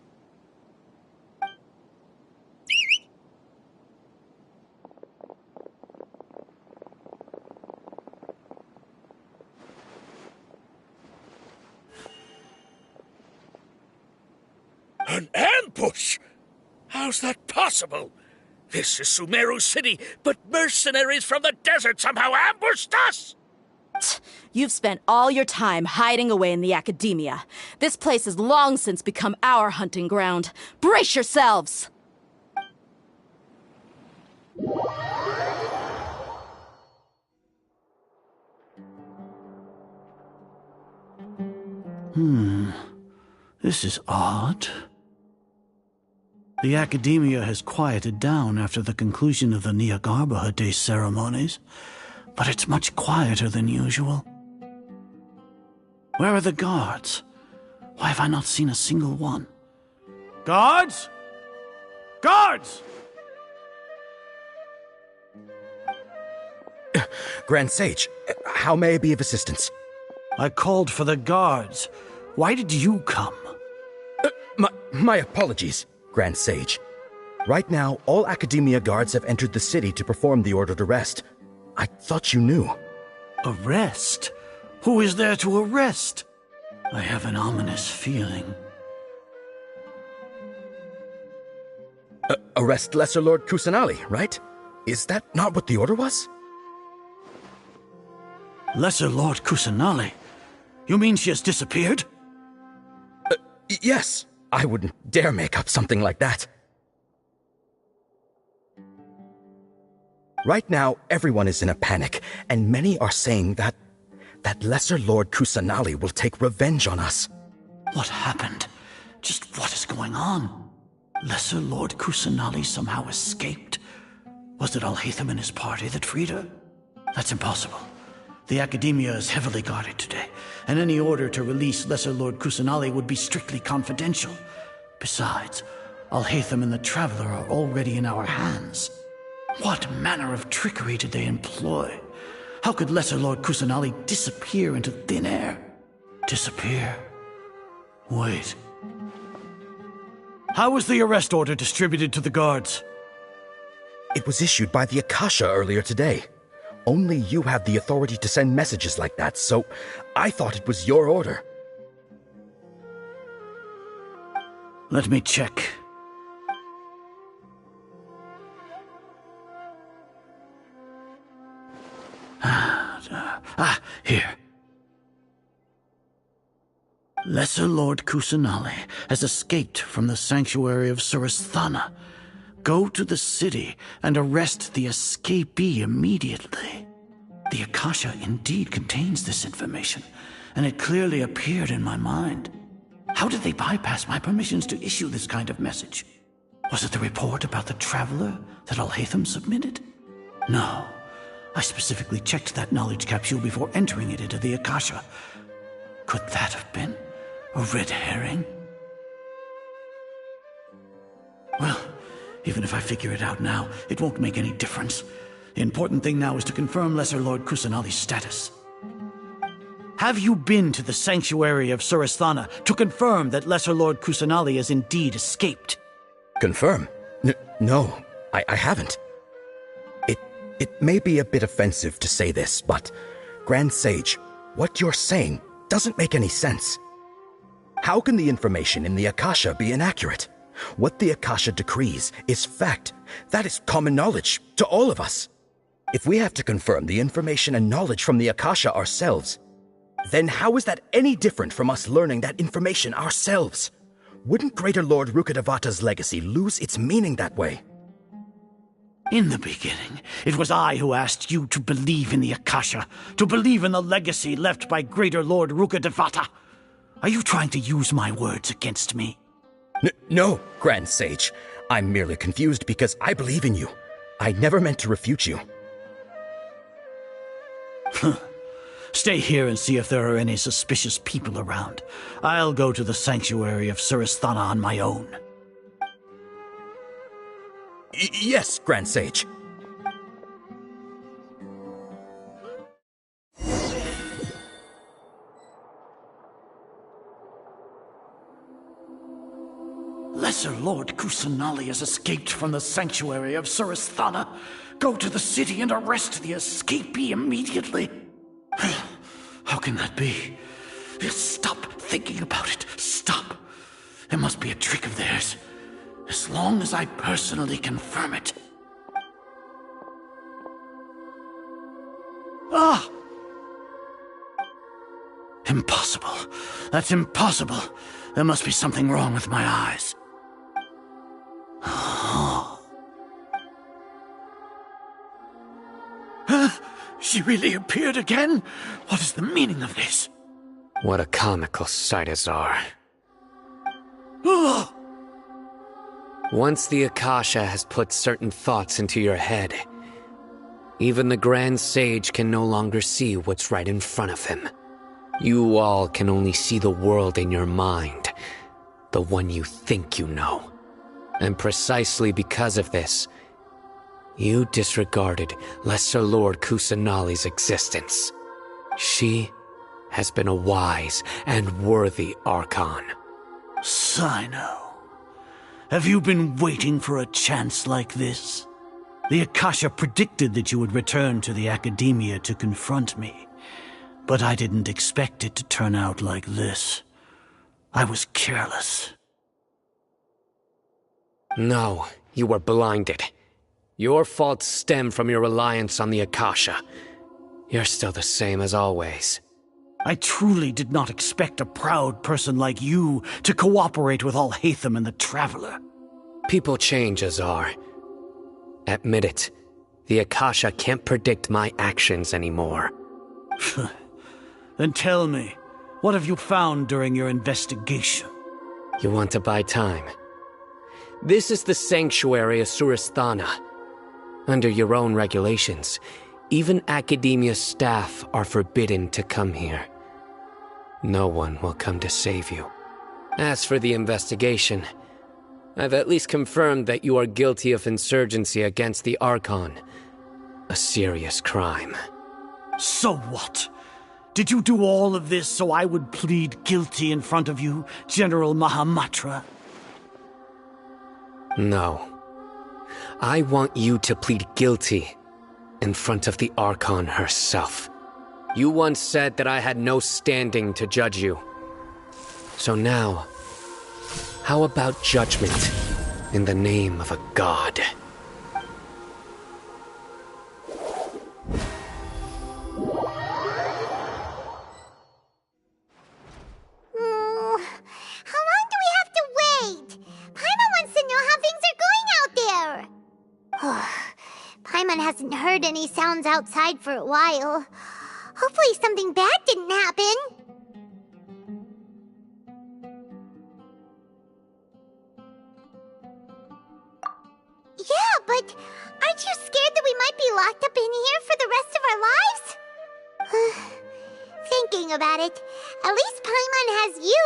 An ambush? How's that possible? This is Sumeru City, but mercenaries from the desert somehow ambushed us! You've spent all your time hiding away in the academia. This place has long since become our hunting ground. Brace yourselves! This is odd. The academia has quieted down after the conclusion of the Nyagarbha Day ceremonies, but it's much quieter than usual. Where are the guards? Why have I not seen a single one? Guards? Guards! Grand Sage, how may I be of assistance? I called for the guards. Why did you come? My apologies, Grand Sage. Right now, all Academia guards have entered the city to perform the ordered arrest. I thought you knew. Arrest? Who is there to arrest? I have an ominous feeling. Arrest Lesser Lord Kusanali, right? Is that not what the order was? Lesser Lord Kusanali? You mean she has disappeared? Yes. I wouldn't dare make up something like that. Right now, everyone is in a panic, and many are saying that Lesser Lord Kusanali will take revenge on us. What happened? Just what is going on? Lesser Lord Kusanali somehow escaped? Was it Alhaitham and his party that freed her? That's impossible. The Academia is heavily guarded today, and any order to release Lesser Lord Kusanali would be strictly confidential. Besides, Alhaitham and the Traveler are already in our hands. What manner of trickery did they employ? How could Lesser Lord Kusanali disappear into thin air? Disappear? Wait. How was the arrest order distributed to the guards? It was issued by the Akasha earlier today. Only you have the authority to send messages like that, so I thought it was your order. Let me check. Here. Lesser Lord Kusanali has escaped from the sanctuary of Surasthana. Go to the city and arrest the escapee immediately. The Akasha indeed contains this information, and it clearly appeared in my mind. How did they bypass my permissions to issue this kind of message? Was it the report about the Traveler that Alhaitham submitted? No. I specifically checked that knowledge capsule before entering it into the Akasha. Could that have been a red herring? Well, even if I figure it out now, it won't make any difference. The important thing now is to confirm Lesser Lord Kusanali's status. Have you been to the sanctuary of Surasthana to confirm that Lesser Lord Kusanali has indeed escaped? Confirm? No, I haven't. It may be a bit offensive to say this, but, Grand Sage, what you're saying doesn't make any sense. How can the information in the Akasha be inaccurate? What the Akasha decrees is fact. That is common knowledge to all of us. If we have to confirm the information and knowledge from the Akasha ourselves, then how is that any different from us learning that information ourselves? Wouldn't Greater Lord Rukkhadevata's legacy lose its meaning that way? In the beginning, it was I who asked you to believe in the Akasha, to believe in the legacy left by Greater Lord Rukkhadevata. Are you trying to use my words against me? No, Grand Sage. I'm merely confused because I believe in you. I never meant to refute you. Stay here and see if there are any suspicious people around. I'll go to the sanctuary of Surasthana on my own. Yes, Grand Sage. Lesser Lord Kusanali has escaped from the sanctuary of Surasthana. Go to the city and arrest the escapee immediately. How can that be? Stop thinking about it. Stop. It must be a trick of theirs. As long as I personally confirm it. Ah! Impossible. That's impossible. There must be something wrong with my eyes. She really appeared again? What is the meaning of this? What a comical sight, Azar. Once the Akasha has put certain thoughts into your head, even the Grand Sage can no longer see what's right in front of him. You all can only see the world in your mind, the one you think you know. And precisely because of this, you disregarded Lesser Lord Kusanali's existence. She has been a wise and worthy Archon. Sino, have you been waiting for a chance like this? The Akasha predicted that you would return to the Academia to confront me, but I didn't expect it to turn out like this. I was careless. No, you were blinded. Your faults stem from your reliance on the Akasha. You're still the same as always. I truly did not expect a proud person like you to cooperate with Alhaitham and the Traveler. People change, Azar. Admit it. The Akasha can't predict my actions anymore. Then tell me, what have you found during your investigation? You want to buy time? This is the sanctuary of Surasthana. Under your own regulations, even Academia staff are forbidden to come here. No one will come to save you. As for the investigation, I've at least confirmed that you are guilty of insurgency against the Archon. A serious crime. So what? Did you do all of this so I would plead guilty in front of you, General Mahamatra? No. I want you to plead guilty in front of the Archon herself. You once said that I had no standing to judge you. So now, how about judgment in the name of a god? How long do we have to wait? Paimon wants to know how things are going out there. Paimon hasn't heard any sounds outside for a while. Hopefully something bad didn't happen. Yeah, but aren't you scared that we might be locked up in here for the rest of our lives? Thinking about it, at least Paimon has you.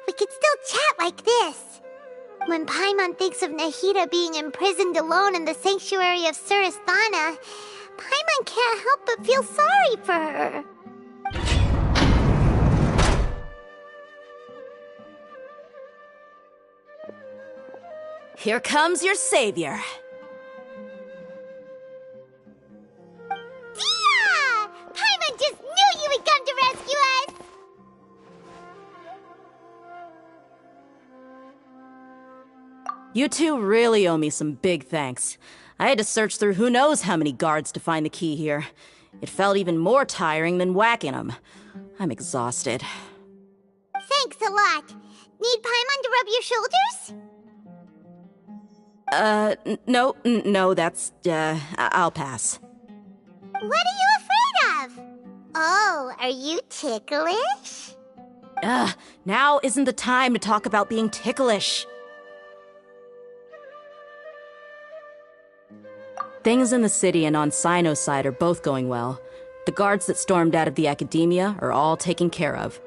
We could still chat like this. When Paimon thinks of Nahida being imprisoned alone in the sanctuary of Surasthana, Paimon can't help but feel sorry for her. Here comes your savior. You two really owe me some big thanks. I had to search through who knows how many guards to find the key here. It felt even more tiring than whacking them. I'm exhausted. Thanks a lot. Need Paimon to rub your shoulders? No, that's, I'll pass. What are you afraid of? Oh, are you ticklish? Now isn't the time to talk about being ticklish. Things in the city and on Sino's side are both going well. The guards that stormed out of the Academia are all taken care of.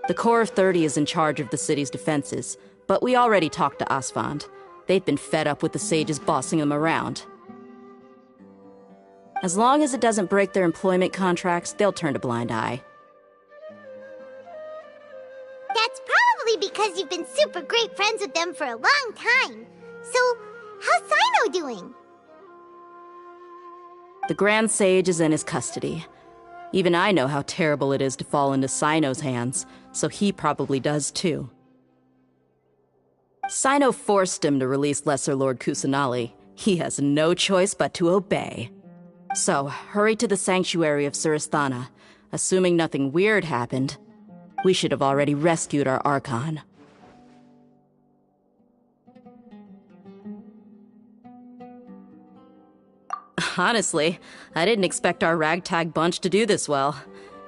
The Corps of 30 is in charge of the city's defenses, but we already talked to Asfand. They've been fed up with the sages bossing them around. As long as it doesn't break their employment contracts, they'll turn a blind eye. That's probably because you've been super great friends with them for a long time. So, how's Sino doing? The Grand Sage is in his custody. Even I know how terrible it is to fall into Sino's hands, so he probably does too. Sino forced him to release Lesser Lord Kusanali. He has no choice but to obey. So, hurry to the sanctuary of Surasthana. Assuming nothing weird happened, we should have already rescued our Archon. Honestly, I didn't expect our ragtag bunch to do this well.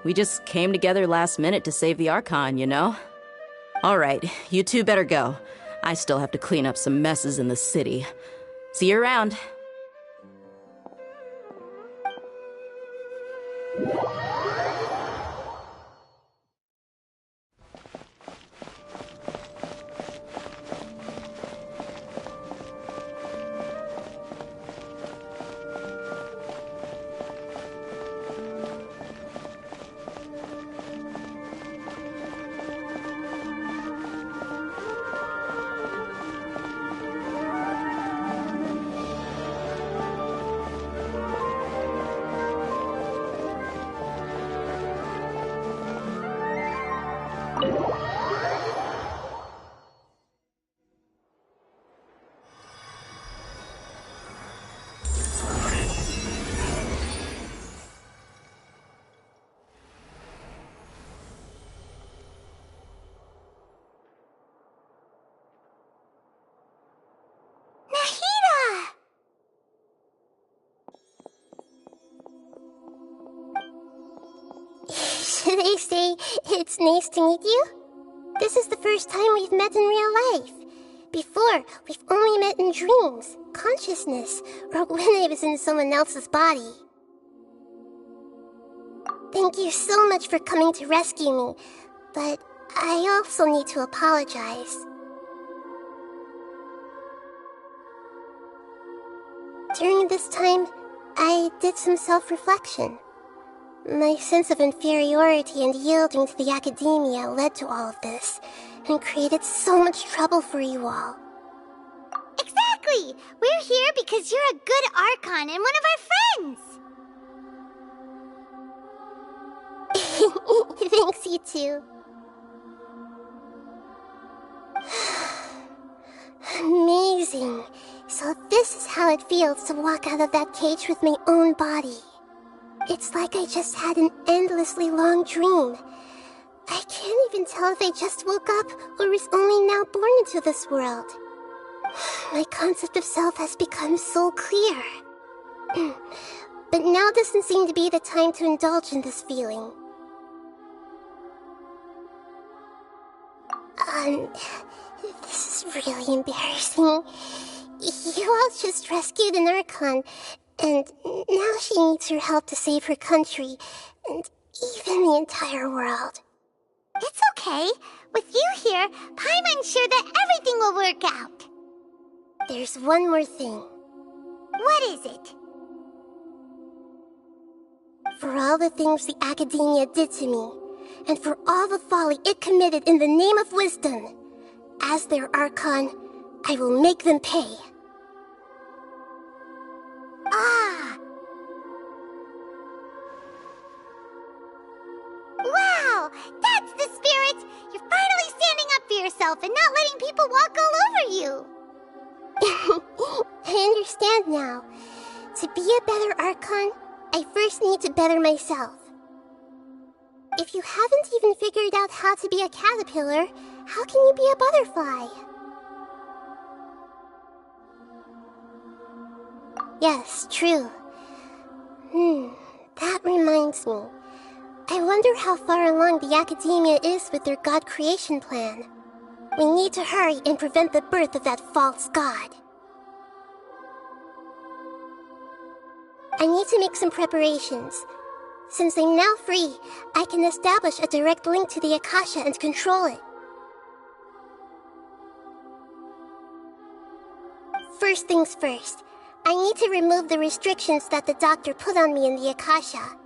We just came together last minute to save the Archon, you know? Alright, you two better go. I still have to clean up some messes in the city. See you around. Should I say it's nice to meet you? This is the first time we've met in real life. Before, we've only met in dreams, consciousness, or when I was in someone else's body. Thank you so much for coming to rescue me, but I also need to apologize. During this time, I did some self-reflection. My sense of inferiority and yielding to the Academia led to all of this, and created so much trouble for you all. Exactly! We're here because you're a good Archon and one of our friends! Thanks, you too. Amazing. So this is how it feels to walk out of that cage with my own body. It's like I just had an endlessly long dream. I can't even tell if I just woke up or was only now born into this world. My concept of self has become so clear. But now doesn't seem to be the time to indulge in this feeling. This is really embarrassing. You all just rescued an Archon, and now she needs your help to save her country, and even the entire world. It's okay. With you here, Paimon's sure that everything will work out. There's one more thing. What is it? For all the things the Academia did to me, and for all the folly it committed in the name of wisdom, as their Archon, I will make them pay. Ah! Wow! That's the spirit! You're finally standing up for yourself and not letting people walk all over you! I understand now. To be a better Archon, I first need to better myself. If you haven't even figured out how to be a caterpillar, how can you be a butterfly? Yes, true. That reminds me. I wonder how far along the Academia is with their god creation plan. We need to hurry and prevent the birth of that false god. I need to make some preparations. Since I'm now free, I can establish a direct link to the Akasha and control it. First things first, I need to remove the restrictions that the doctor put on me in the Akasha.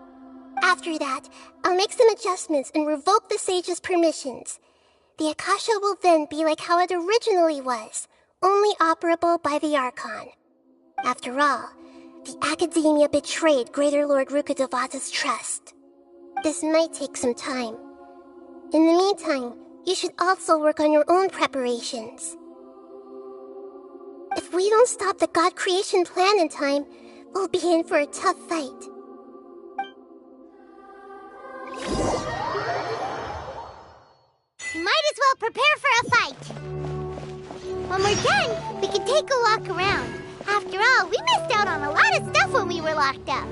After that, I'll make some adjustments and revoke the sage's permissions. The Akasha will then be like how it originally was, only operable by the Archon. After all, the Academia betrayed Greater Lord Rukkhadevata's trust. This might take some time. In the meantime, you should also work on your own preparations. If we don't stop the god creation plan in time, we'll be in for a tough fight. Might as well prepare for a fight. When we're done, we can take a walk around. After all, we missed out on a lot of stuff when we were locked up.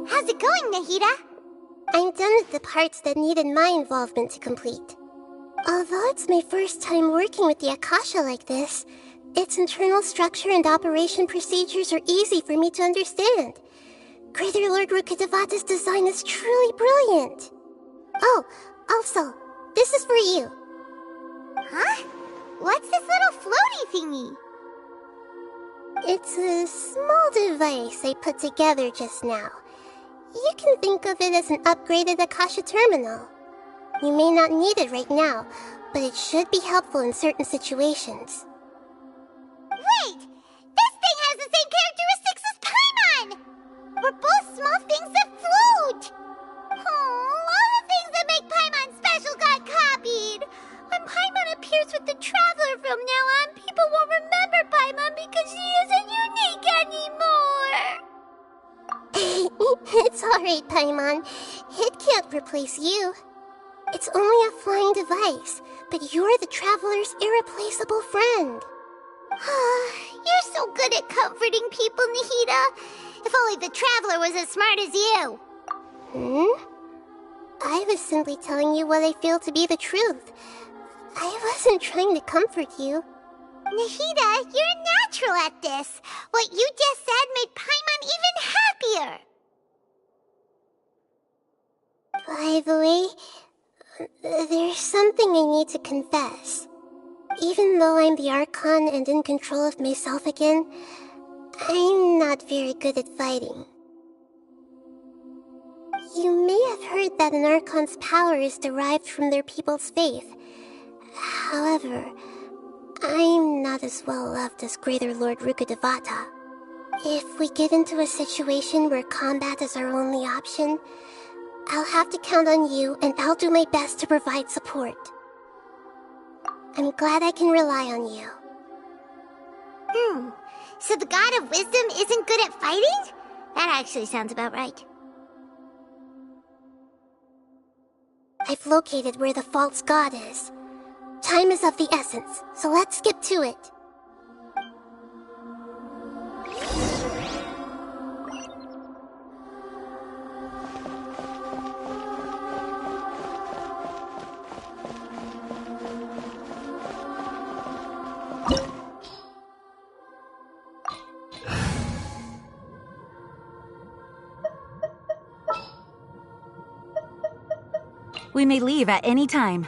How's it going, Nahida? I'm done with the parts that needed my involvement to complete. Although it's my first time working with the Akasha like this, its internal structure and operation procedures are easy for me to understand. Greater Lord Rukkhadevata's design is truly brilliant. Oh, also, this is for you. Huh? What's this little floaty thingy? It's a small device I put together just now. You can think of it as an upgraded Akasha terminal. You may not need it right now, but it should be helpful in certain situations. Wait! This thing has the same characteristics as Paimon! We're both small things that float! Oh, all the things that make Paimon special got copied! When Paimon appears with the Traveler from now on, people won't remember Paimon because she isn't unique anymore! It's alright, Paimon. It can't replace you. It's only a flying device, but you're the Traveler's irreplaceable friend. You're so good at comforting people, Nahida. If only the Traveler was as smart as you. I was simply telling you what I feel to be the truth. I wasn't trying to comfort you. Nahida, you're natural at this. What you just said made Paimon even happier. By the way, there's something I need to confess. Even though I'm the Archon and in control of myself again, I'm not very good at fighting. You may have heard that an Archon's power is derived from their people's faith. However, I'm not as well loved as Greater Lord Rukkhadevata. If we get into a situation where combat is our only option, I'll have to count on you, and I'll do my best to provide support. I'm glad I can rely on you. So the God of Wisdom isn't good at fighting? That actually sounds about right. I've located where the false god is. Time is of the essence, so let's skip to it. We may leave at any time.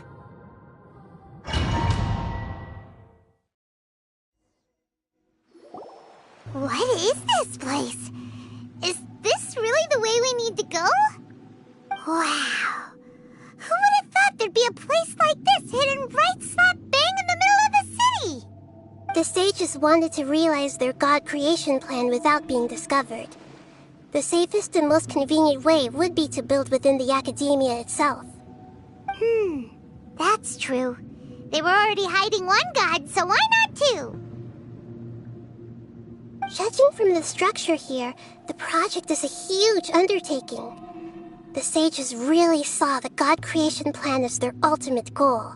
What is this place? Is this really the way we need to go? Wow. Who would have thought there'd be a place like this hidden right slap bang in the middle of the city? The sages wanted to realize their god creation plan without being discovered. The safest and most convenient way would be to build within the academia itself. That's true. They were already hiding one god, so why not two? Judging from the structure here, the project is a huge undertaking. The sages really saw the god creation plan as their ultimate goal.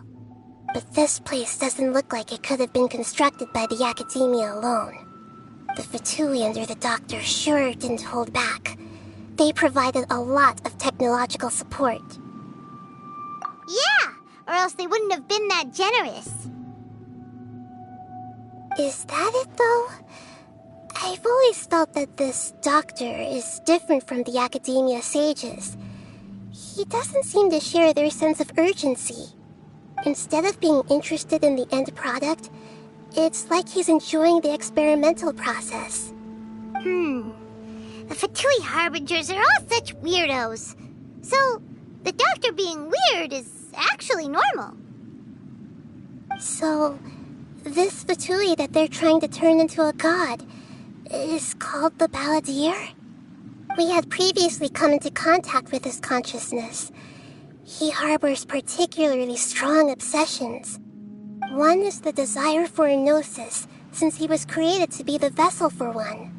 But this place doesn't look like it could have been constructed by the academia alone. The Fatui under the doctor sure didn't hold back. They provided a lot of technological support. Yeah, or else they wouldn't have been that generous. Is that it, though? I've always thought that this doctor is different from the academia sages. He doesn't seem to share their sense of urgency. Instead of being interested in the end product, it's like he's enjoying the experimental process. The Fatui Harbingers are all such weirdos. So, the doctor being weird is actually normal. So, this Fatui that they're trying to turn into a god is called the Balladeer? We had previously come into contact with his consciousness. He harbors particularly strong obsessions. One is the desire for a gnosis, since he was created to be the vessel for one.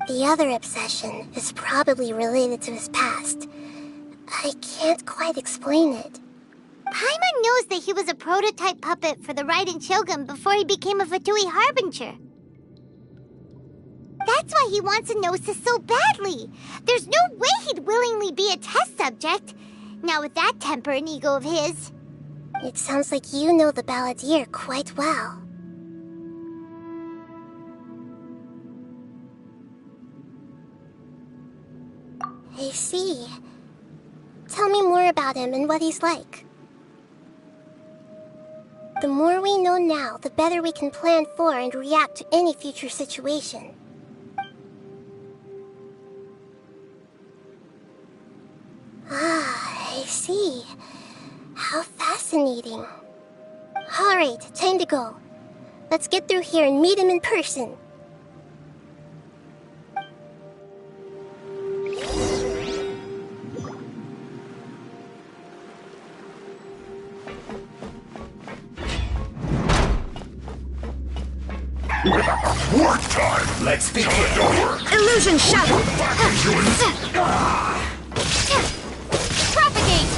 The other obsession is probably related to his past. I can't quite explain it. Paimon knows that he was a prototype puppet for the Raiden Shogun before he became a Fatui Harbinger. That's why he wants a gnosis so badly. There's no way he'd willingly be a test subject. Now with that temper and ego of his. It sounds like you know the Balladeer quite well. I see. Tell me more about him and what he's like. The more we know now, the better we can plan for and react to any future situation. Ah, I see. How fascinating. Alright, time to go. Let's get through here and meet him in person. Work time! Let's begin! Illusion shadow! Propagate!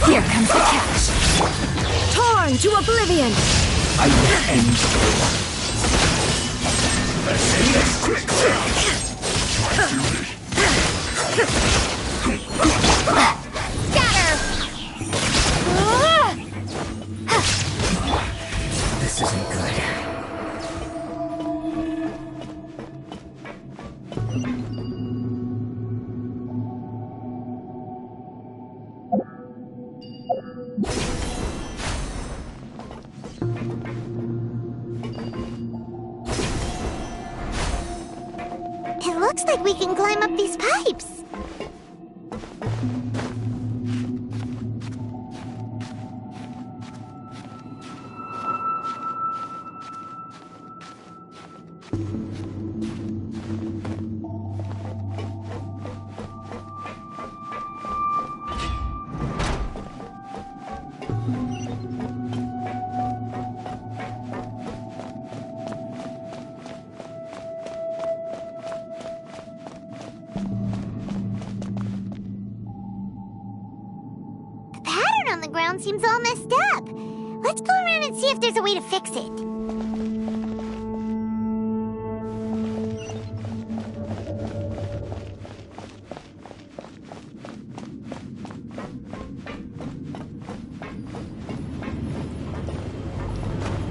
Here comes the catch! Torn to oblivion! I will end the war. Let's end this quickly! Scatter! This isn't good. It looks like we can climb up these pipes. on the ground seems all messed up. Let's go around and see if there's a way to fix it.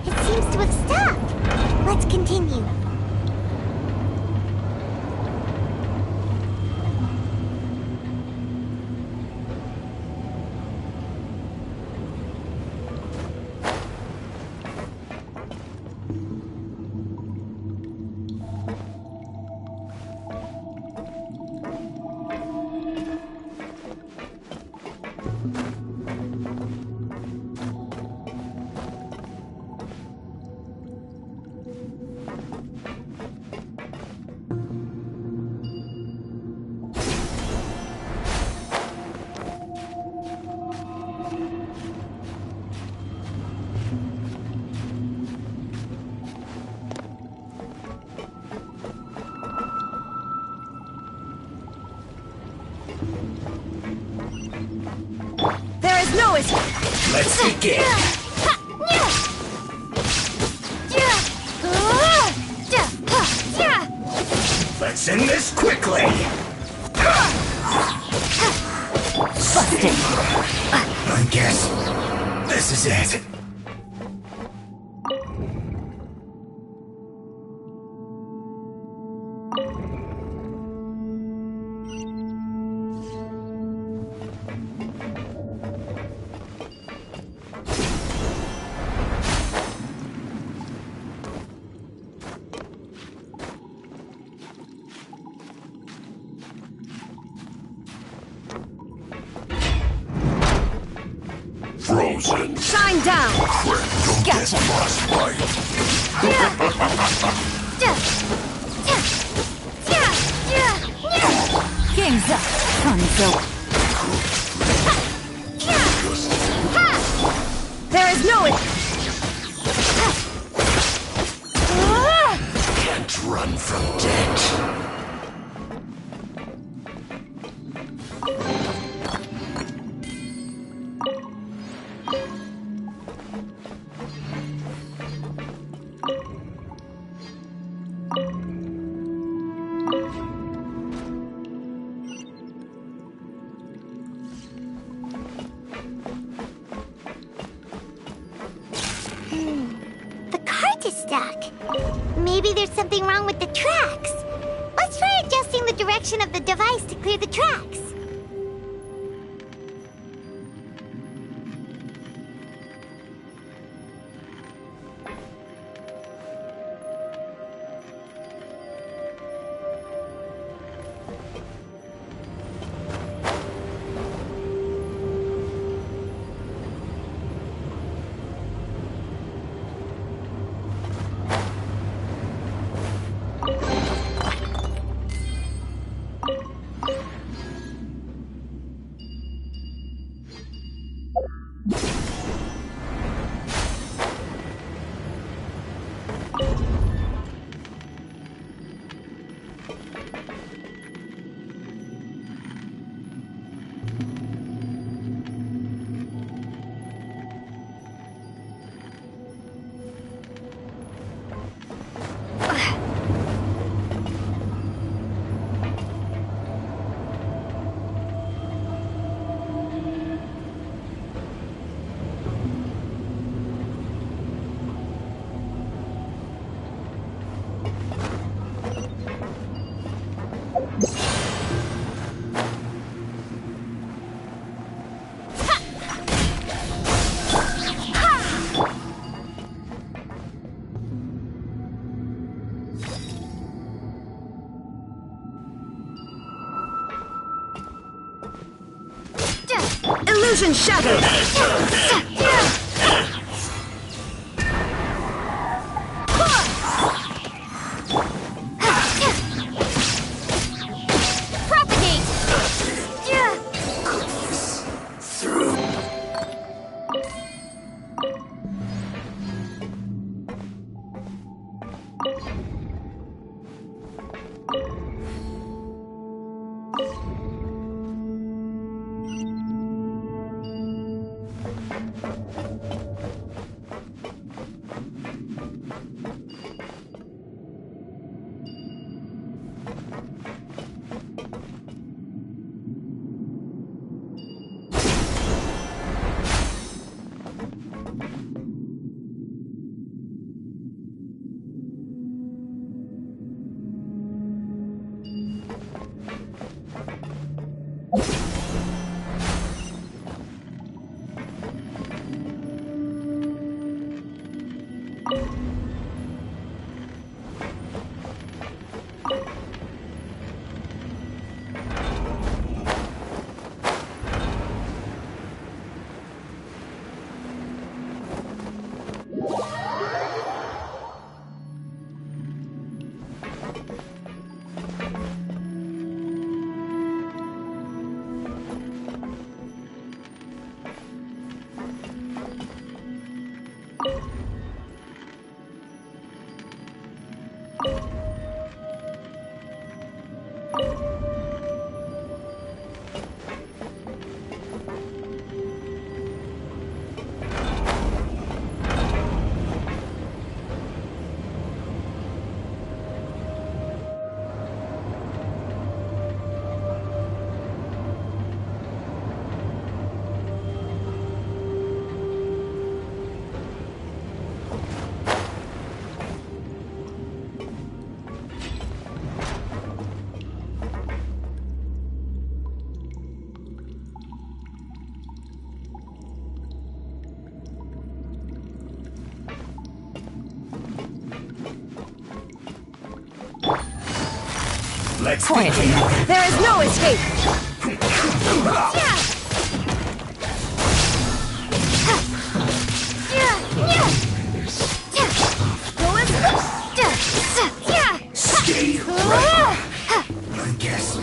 It seems to have stopped. Let's continue. There is no escape. Let's begin. Let's end this quickly. Busted. I guess this is it. Frozen. Shine down. Gotcha. King's up. Hanzo. There is no Can't run from death. The cart is stuck. Maybe there's something wrong with the tracks. Let's try adjusting the direction of the device to clear the tracks. illusion shattered. Quiet. There is no escape. Stay right. I guess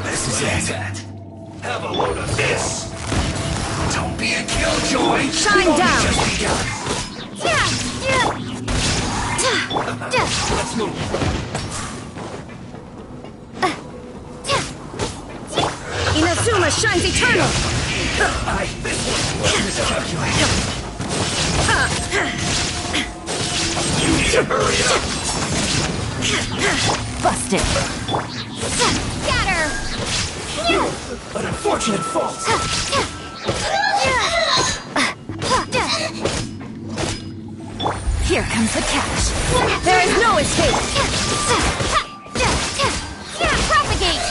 this is it. Have a load of this. Don't be a killjoy. Shine down. Let's move. Inazuma shines eternal. You need to hurry up. Busted. Scatter! An unfortunate fault. Here comes the catch. There is no escape. Propagate!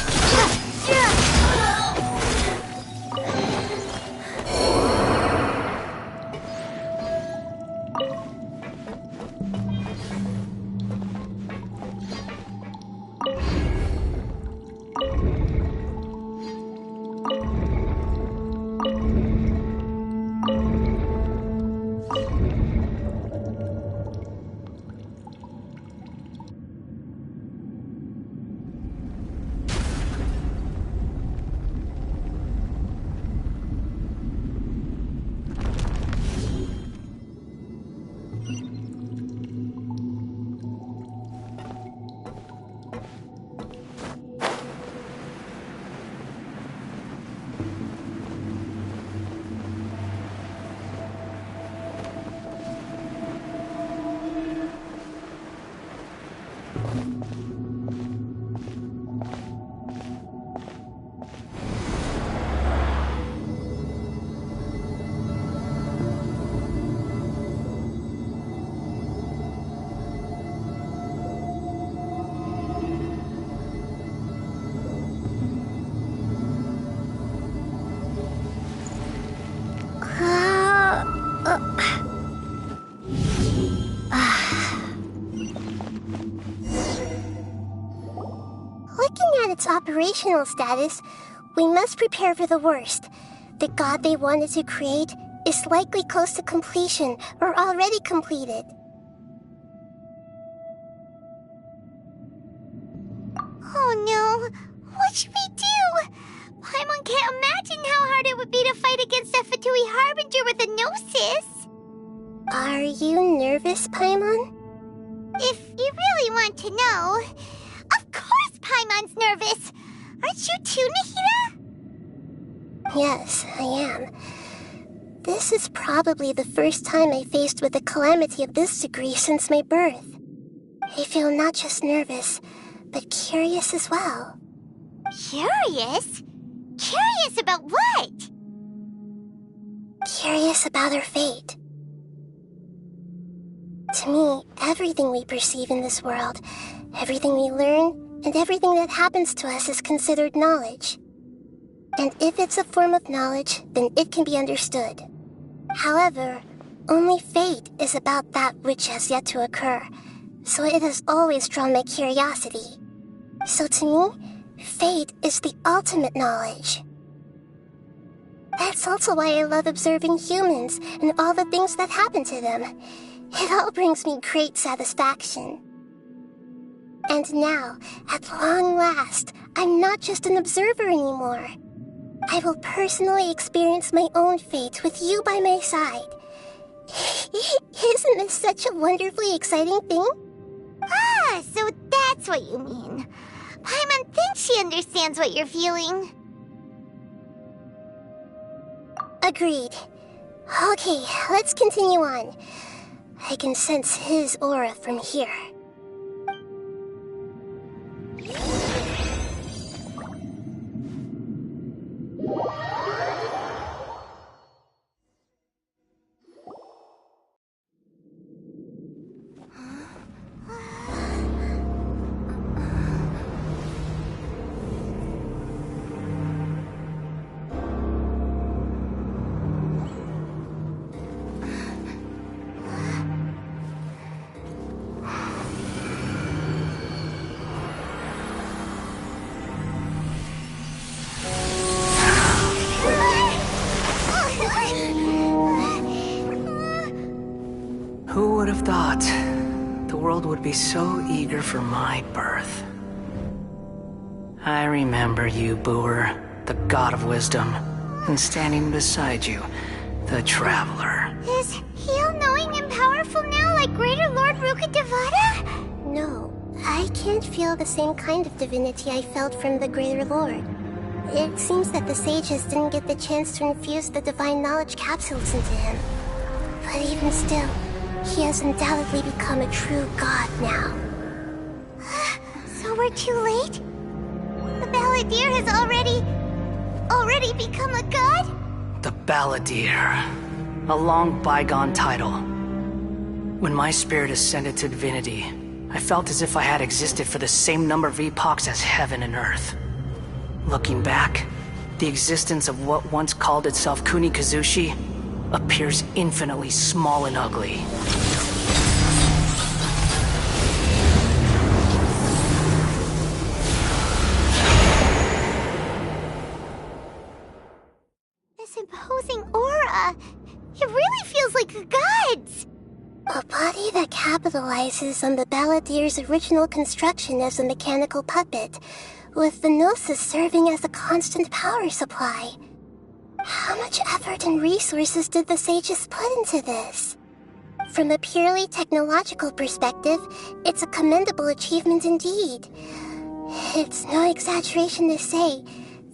Looking at its operational status, we must prepare for the worst. The god they wanted to create is likely close to completion or already completed. Oh no! What should we do? Paimon can't imagine how hard it would be to fight against a Fatui Harbinger with a Gnosis! Are you nervous, Paimon? If you really want to know, of course Paimon's nervous! Aren't you too, Nahida? Yes, I am. This is probably the first time I faced with a calamity of this degree since my birth. I feel not just nervous, but curious as well. Curious? Curious about what? Curious about our fate. To me, everything we perceive in this world, everything we learn, and everything that happens to us is considered knowledge. And if it's a form of knowledge, then it can be understood. However, only fate is about that which has yet to occur, so it has always drawn my curiosity. So to me, fate is the ultimate knowledge. That's also why I love observing humans and all the things that happen to them. It all brings me great satisfaction. And now, at long last, I'm not just an observer anymore. I will personally experience my own fate with you by my side. Isn't this such a wonderfully exciting thing? Ah, so that's what you mean. Paimon thinks she understands what you're feeling. Agreed. Okay, let's continue on. I can sense his aura from here. would have thought the world would be so eager for my birth? I remember you, Booer, the god of wisdom, and standing beside you, the traveler. Is he all-knowing and powerful now like Greater Lord Rukkhadevata? No, I can't feel the same kind of divinity I felt from the Greater Lord. It seems that the sages didn't get the chance to infuse the divine knowledge capsules into him. But even still, he has undoubtedly become a true god now. So we're too late? The Balladeer has already become a god? The Balladeer. A long bygone title. When my spirit ascended to divinity, I felt as if I had existed for the same number of epochs as heaven and earth. Looking back, the existence of what once called itself Kunikazushi appears infinitely small and ugly. This imposing aura, it really feels like the gods! A body that capitalizes on the Balladeer's original construction as a mechanical puppet, with the Gnosis serving as a constant power supply. How much effort and resources did the sages put into this? From a purely technological perspective, it's a commendable achievement indeed. It's no exaggeration to say,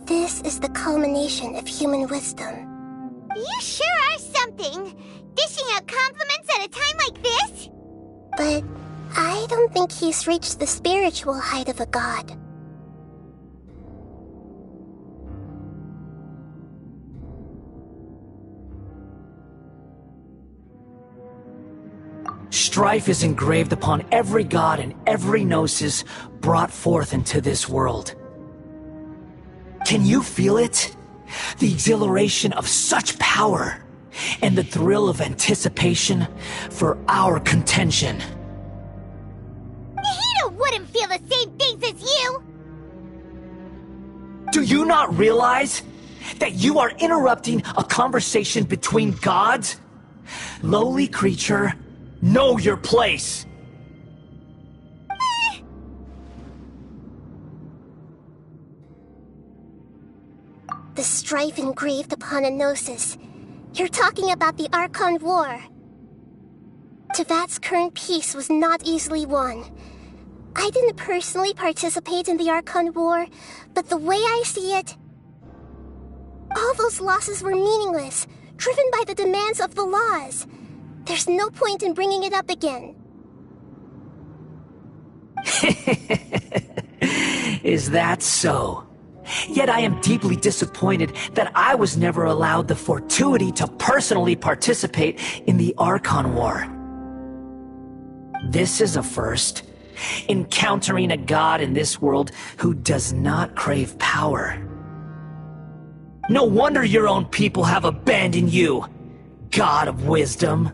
this is the culmination of human wisdom. You sure are something! Dishing out compliments at a time like this? But I don't think he's reached the spiritual height of a god. Strife is engraved upon every god and every gnosis brought forth into this world. Can you feel it? The exhilaration of such power, and the thrill of anticipation for our contention. Nahida wouldn't feel the same things as you! Do you not realize that you are interrupting a conversation between gods? Lowly creature, know your place! The strife engraved upon a gnosis. You're talking about the Archon War. Tevat's current peace was not easily won. I didn't personally participate in the Archon War, but the way I see it, all those losses were meaningless, driven by the demands of the laws. There's no point in bringing it up again. Is that so? Yet I am deeply disappointed that I was never allowed the fortuity to personally participate in the Archon War. This is a first. Encountering a god in this world who does not crave power. No wonder your own people have abandoned you, god of wisdom.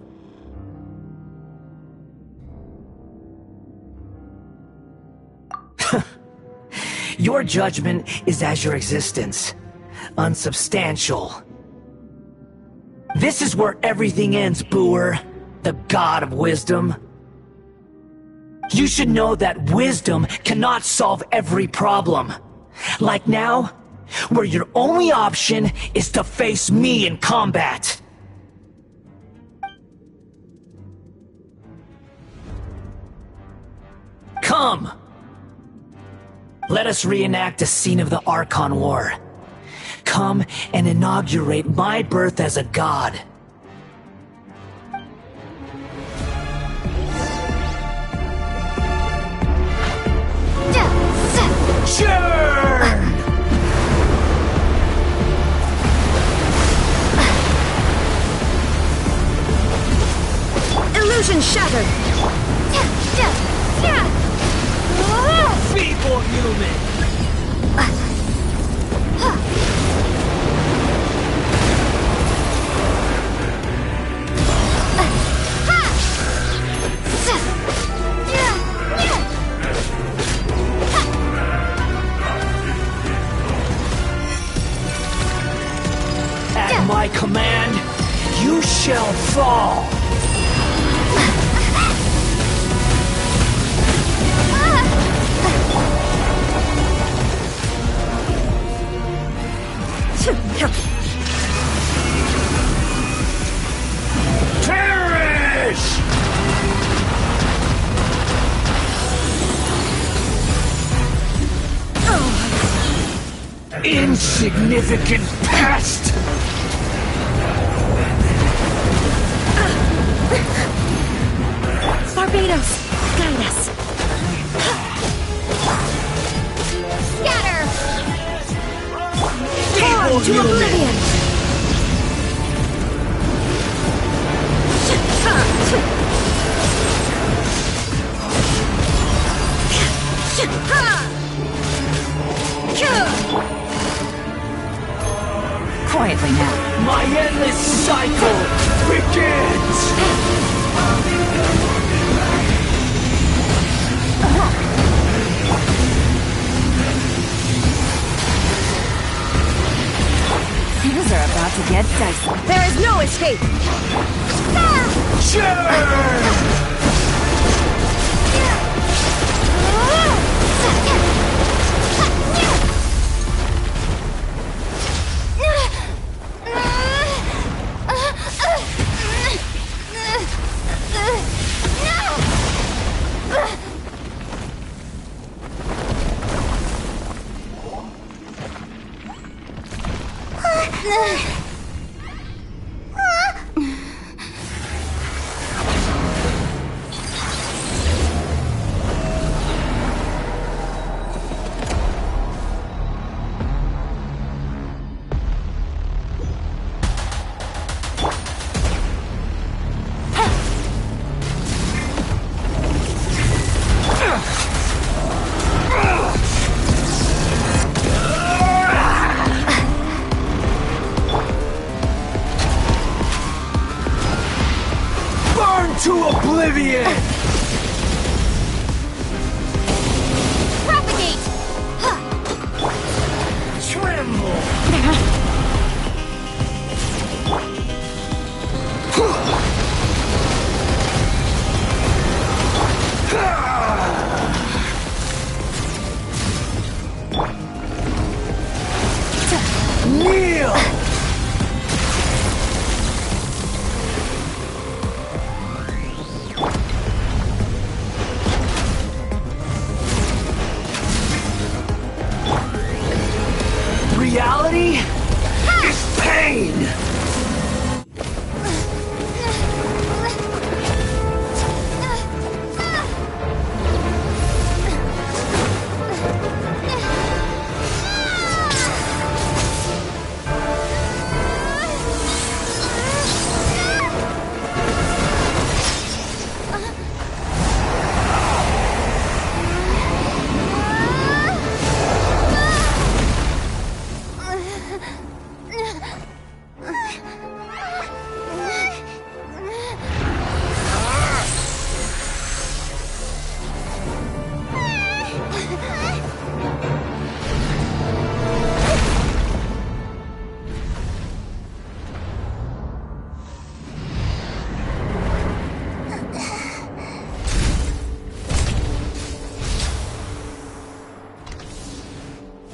Your judgment is as your existence, unsubstantial. This is where everything ends, Booer, the god of wisdom. You should know that wisdom cannot solve every problem. Like now, where your only option is to face me in combat. Come! Let us reenact a scene of the Archon War. Come and inaugurate my birth as a god. Churn! Illusion shattered! Feeble human! At my command, you shall fall! Perish! Insignificant pest! Barbados, guide us. Scatter! Torn to oblivion. Quietly now. My endless cycle begins! Things are about to get dicey. There is no escape. To oblivion! Propagate! Tremble! Kneel! Reality is pain!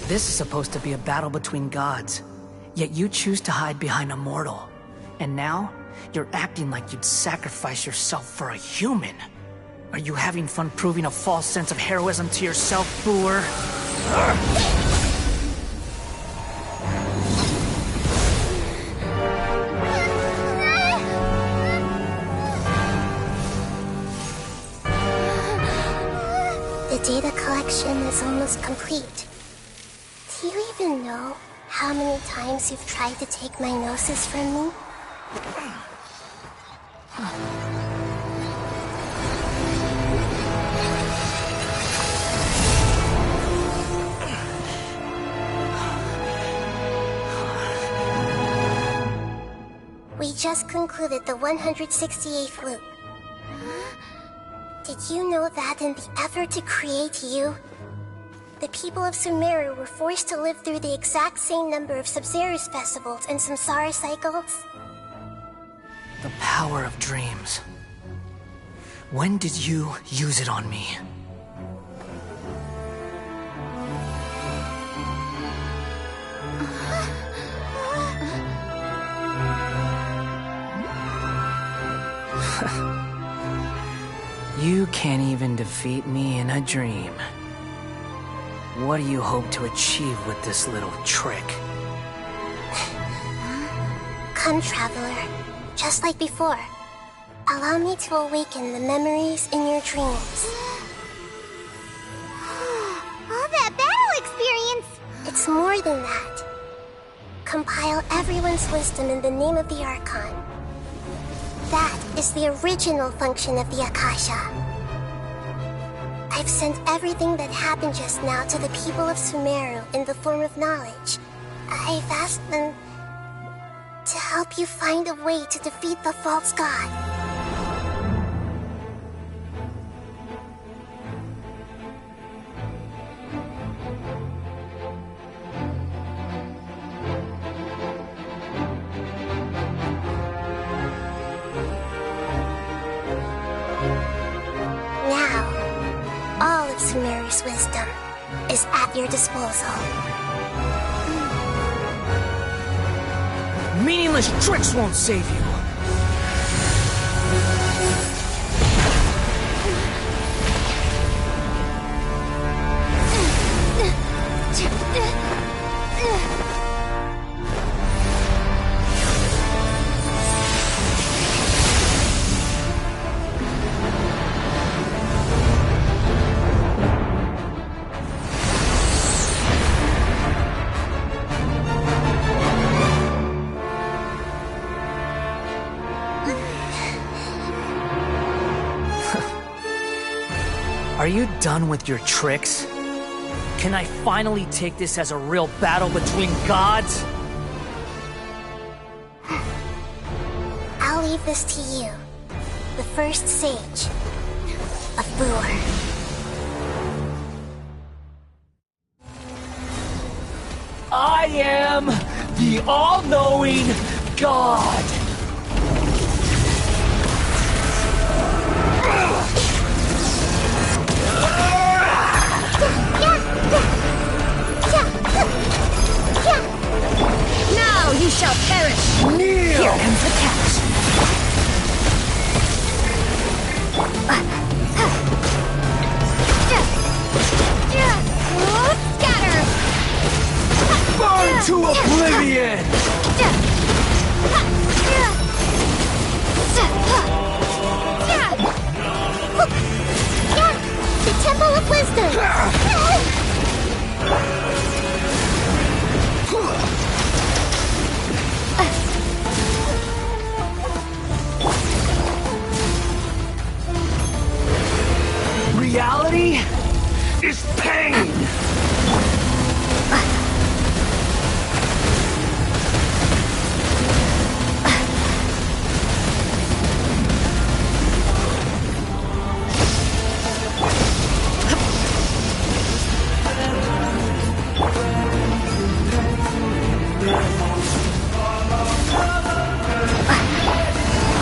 This is supposed to be a battle between gods, yet you choose to hide behind a mortal. And now, you're acting like you'd sacrifice yourself for a human. Are you having fun proving a false sense of heroism to yourself, Booer? The data collection is almost complete. Do you even know how many times you've tried to take my gnosis from me? We just concluded the 168th loop. Did you know that in the effort to create you, the people of Sumeru were forced to live through the exact same number of Sub-Zerus festivals and Samsara cycles? The power of dreams. When did you use it on me? You can't even defeat me in a dream. What do you hope to achieve with this little trick? Come, Traveler. Just like before. Allow me to awaken the memories in your dreams. All that battle experience! It's more than that. Compile everyone's wisdom in the name of the Archon. That is the original function of the Akasha. I've sent everything that happened just now to the people of Sumeru in the form of knowledge. I've asked them to help you find a way to defeat the false god. Sumeru's wisdom is at your disposal. Meaningless tricks won't save you. Are you done with your tricks? Can I finally take this as a real battle between gods? I'll leave this to you. The first sage of Boor. I am the all-knowing God! Now you shall perish! Kneel! Here comes the catch! Scatter! Burn to oblivion! The Temple of Wisdom! Reality is pain!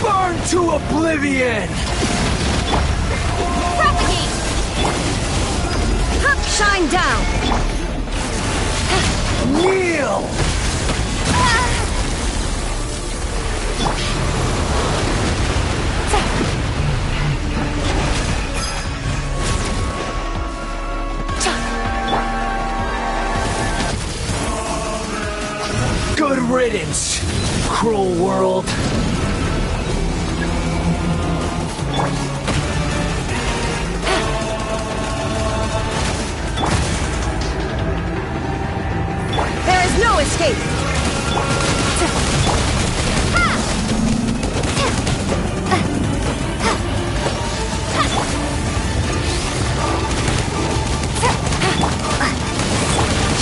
Burn to oblivion! Propagate! Hup, shine down! Kneel! Good riddance, cruel world. There is no escape!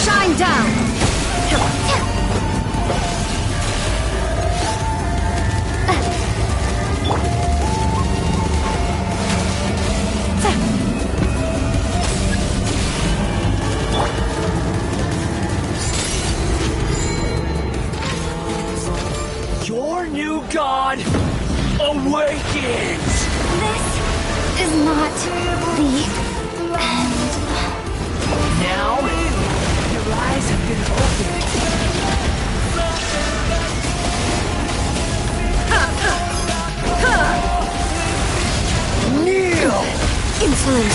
Shine down! Your new god awakens! This is not the end. Now, your eyes have been opened. Kneel! Excellent.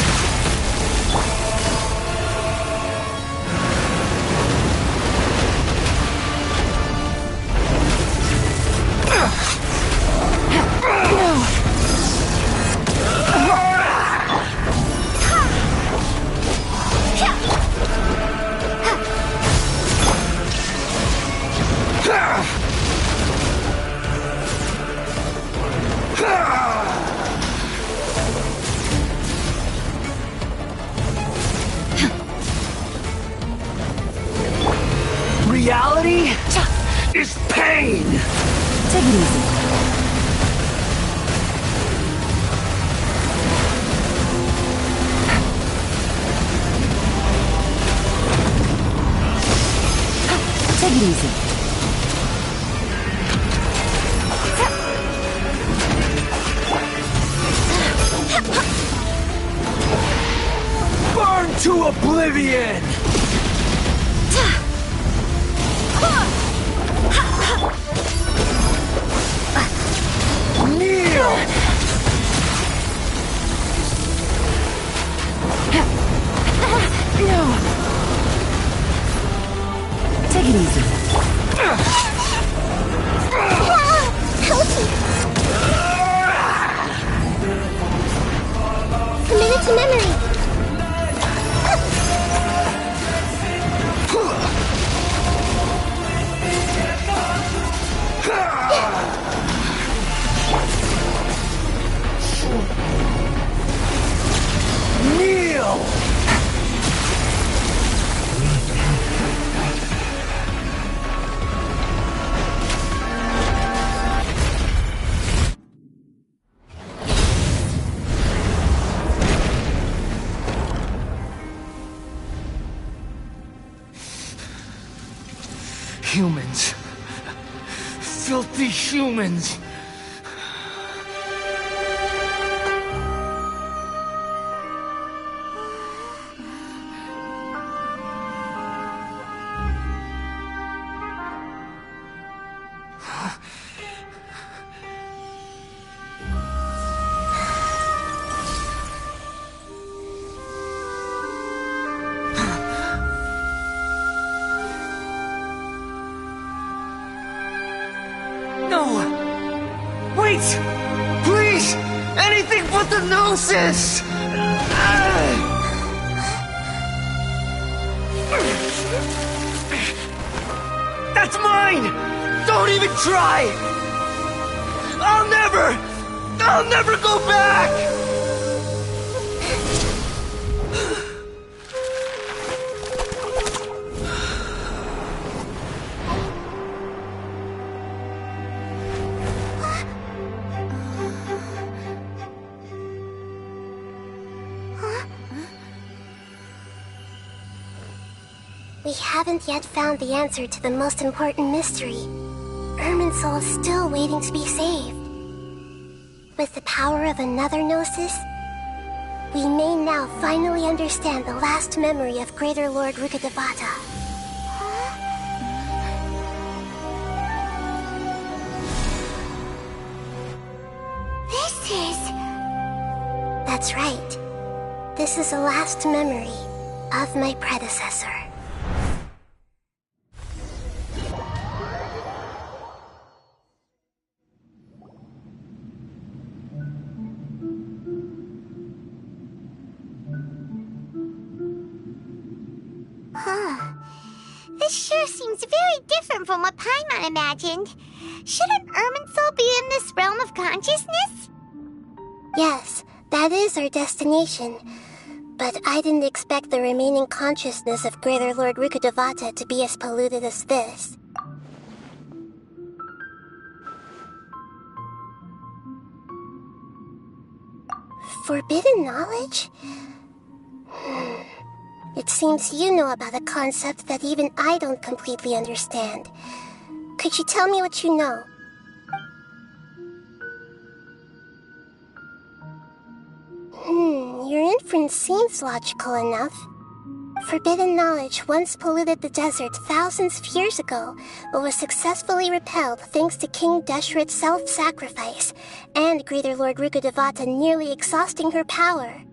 Reality is pain! Take it easy. Take it easy. Burn to oblivion! Kneel! No. Take it easy. Committed to memory. Kneel! Humans. Filthy humans. No! Wait! Please! Anything but the Gnosis! That's mine! Don't even try! I'll never go back! We haven't yet found the answer to the most important mystery. Irminsul is still waiting to be saved. With the power of another Gnosis, we may now finally understand the last memory of Greater Lord Rukkhadevata. This is... That's right. This is the last memory of my predecessor. Huh. This sure seems very different from what Paimon imagined. Shouldn't Irminsul be in this realm of consciousness? Yes, that is our destination. But I didn't expect the remaining consciousness of Greater Lord Rukkhadevata to be as polluted as this. Forbidden knowledge? It seems you know about a concept that even I don't completely understand. Could you tell me what you know? Your inference seems logical enough. Forbidden knowledge once polluted the desert thousands of years ago, but was successfully repelled thanks to King Deshret's self-sacrifice, and Greater Lord Rukkhadevata nearly exhausting her power.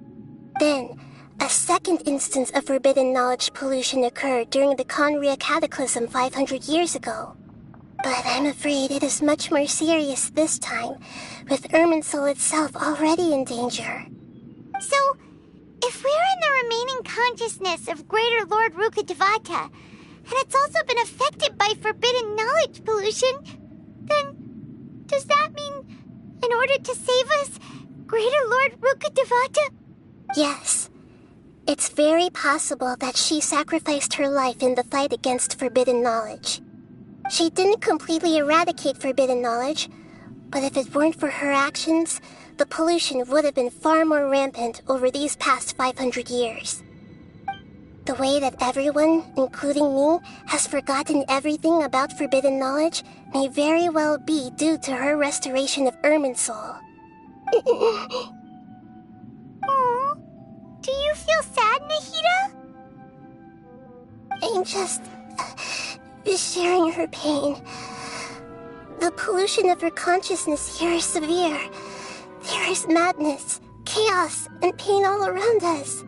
Then, a second instance of forbidden knowledge pollution occurred during the Conria Cataclysm 500 years ago. But I'm afraid it is much more serious this time, with Irminsul itself already in danger. So, if we're in the remaining consciousness of Greater Lord Rukkhadevata, and it's also been affected by forbidden knowledge pollution, then does that mean, in order to save us, Greater Lord Rukkhadevata? Yes. It's very possible that she sacrificed her life in the fight against forbidden knowledge. She didn't completely eradicate forbidden knowledge, but if it weren't for her actions, the pollution would have been far more rampant over these past 500 years. The way that everyone, including me, has forgotten everything about forbidden knowledge may very well be due to her restoration of Irminsul. Aww. Do you feel sad, Nahida? I'm just sharing her pain. The pollution of her consciousness here is severe. There is madness, chaos, and pain all around us.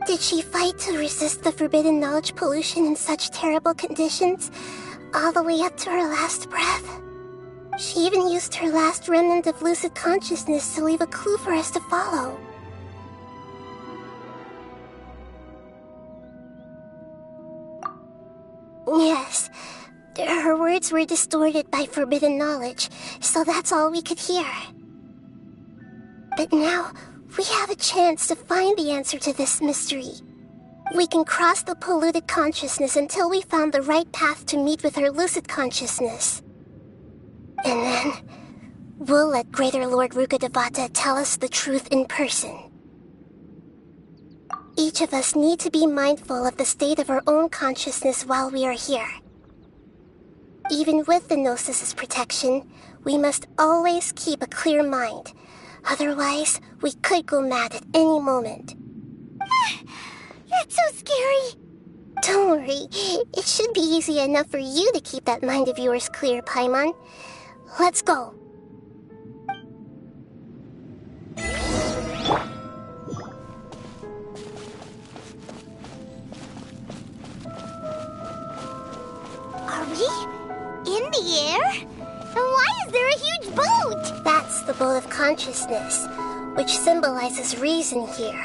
Did she fight to resist the forbidden knowledge pollution in such terrible conditions, all the way up to her last breath? She even used her last remnant of lucid consciousness to leave a clue for us to follow. Yes, her words were distorted by forbidden knowledge, so that's all we could hear. But now, we have a chance to find the answer to this mystery. We can cross the polluted consciousness until we found the right path to meet with our lucid consciousness. And then, we'll let Greater Lord Rukkhadevata tell us the truth in person. Each of us need to be mindful of the state of our own consciousness while we are here. Even with the Gnosis' protection, we must always keep a clear mind. Otherwise, we could go mad at any moment. That's so scary. Don't worry, it should be easy enough for you to keep that mind of yours clear, Paimon. Let's go. Are we in the air? And why is there a huge boat? That's the boat of consciousness, which symbolizes reason here.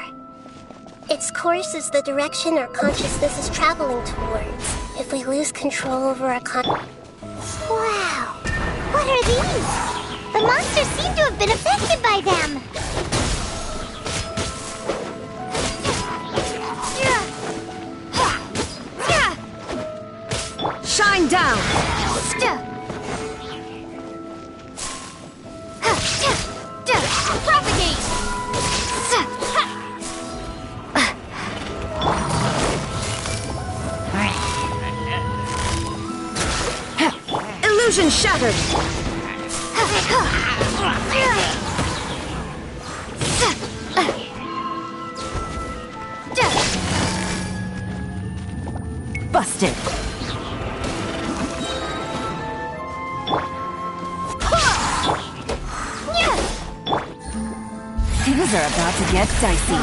Its course is the direction our consciousness is traveling towards. If we lose control over our Wow! What are these? The monsters seem to have been affected by them. Shine down! Propagate! Illusion shattered! Busted! Things are about to get dicey.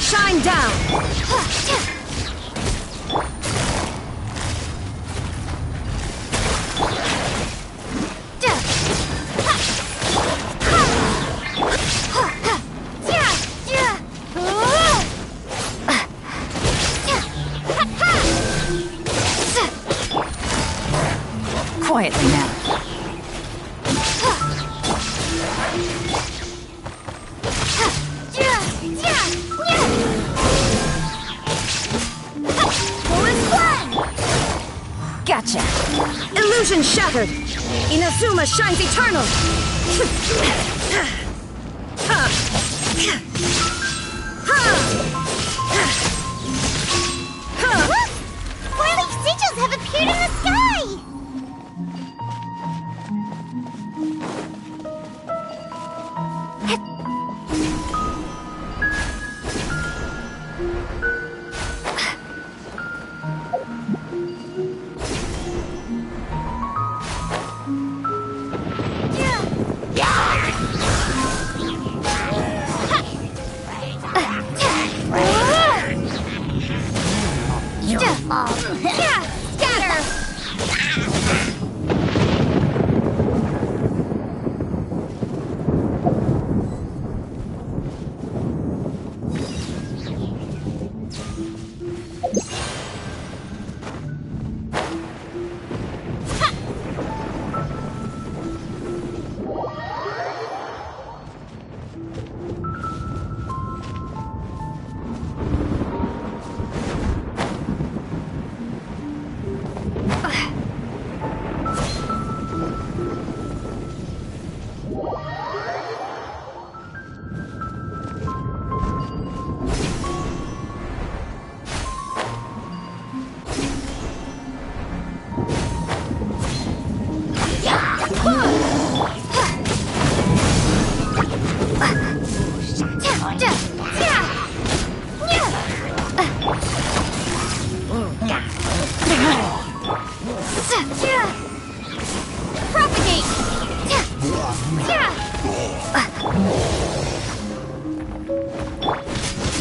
Shine down! Quietly now. Gotcha. Illusion shattered. Inazuma shines eternal. Four-leaf sigils have appeared in the sky!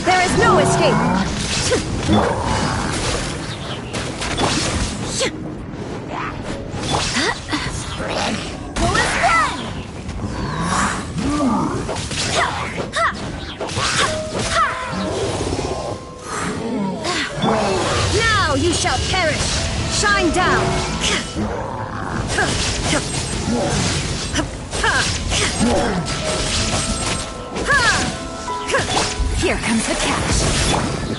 There is no escape! Now you shall perish! Shine down! Here comes the catch!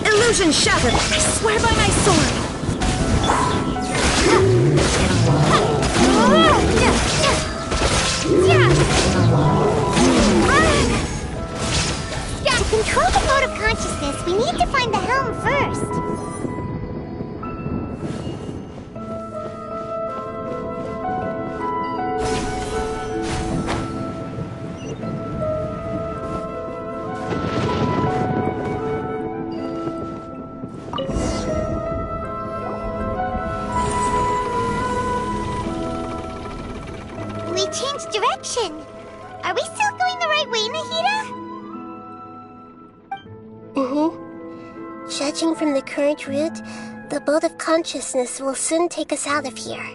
Illusion shattered! I swear by my sword! To control the mode of consciousness, we need to find the helm first. We changed direction. Are we still going the right way, Nahida? Judging from the current route, the boat of consciousness will soon take us out of here.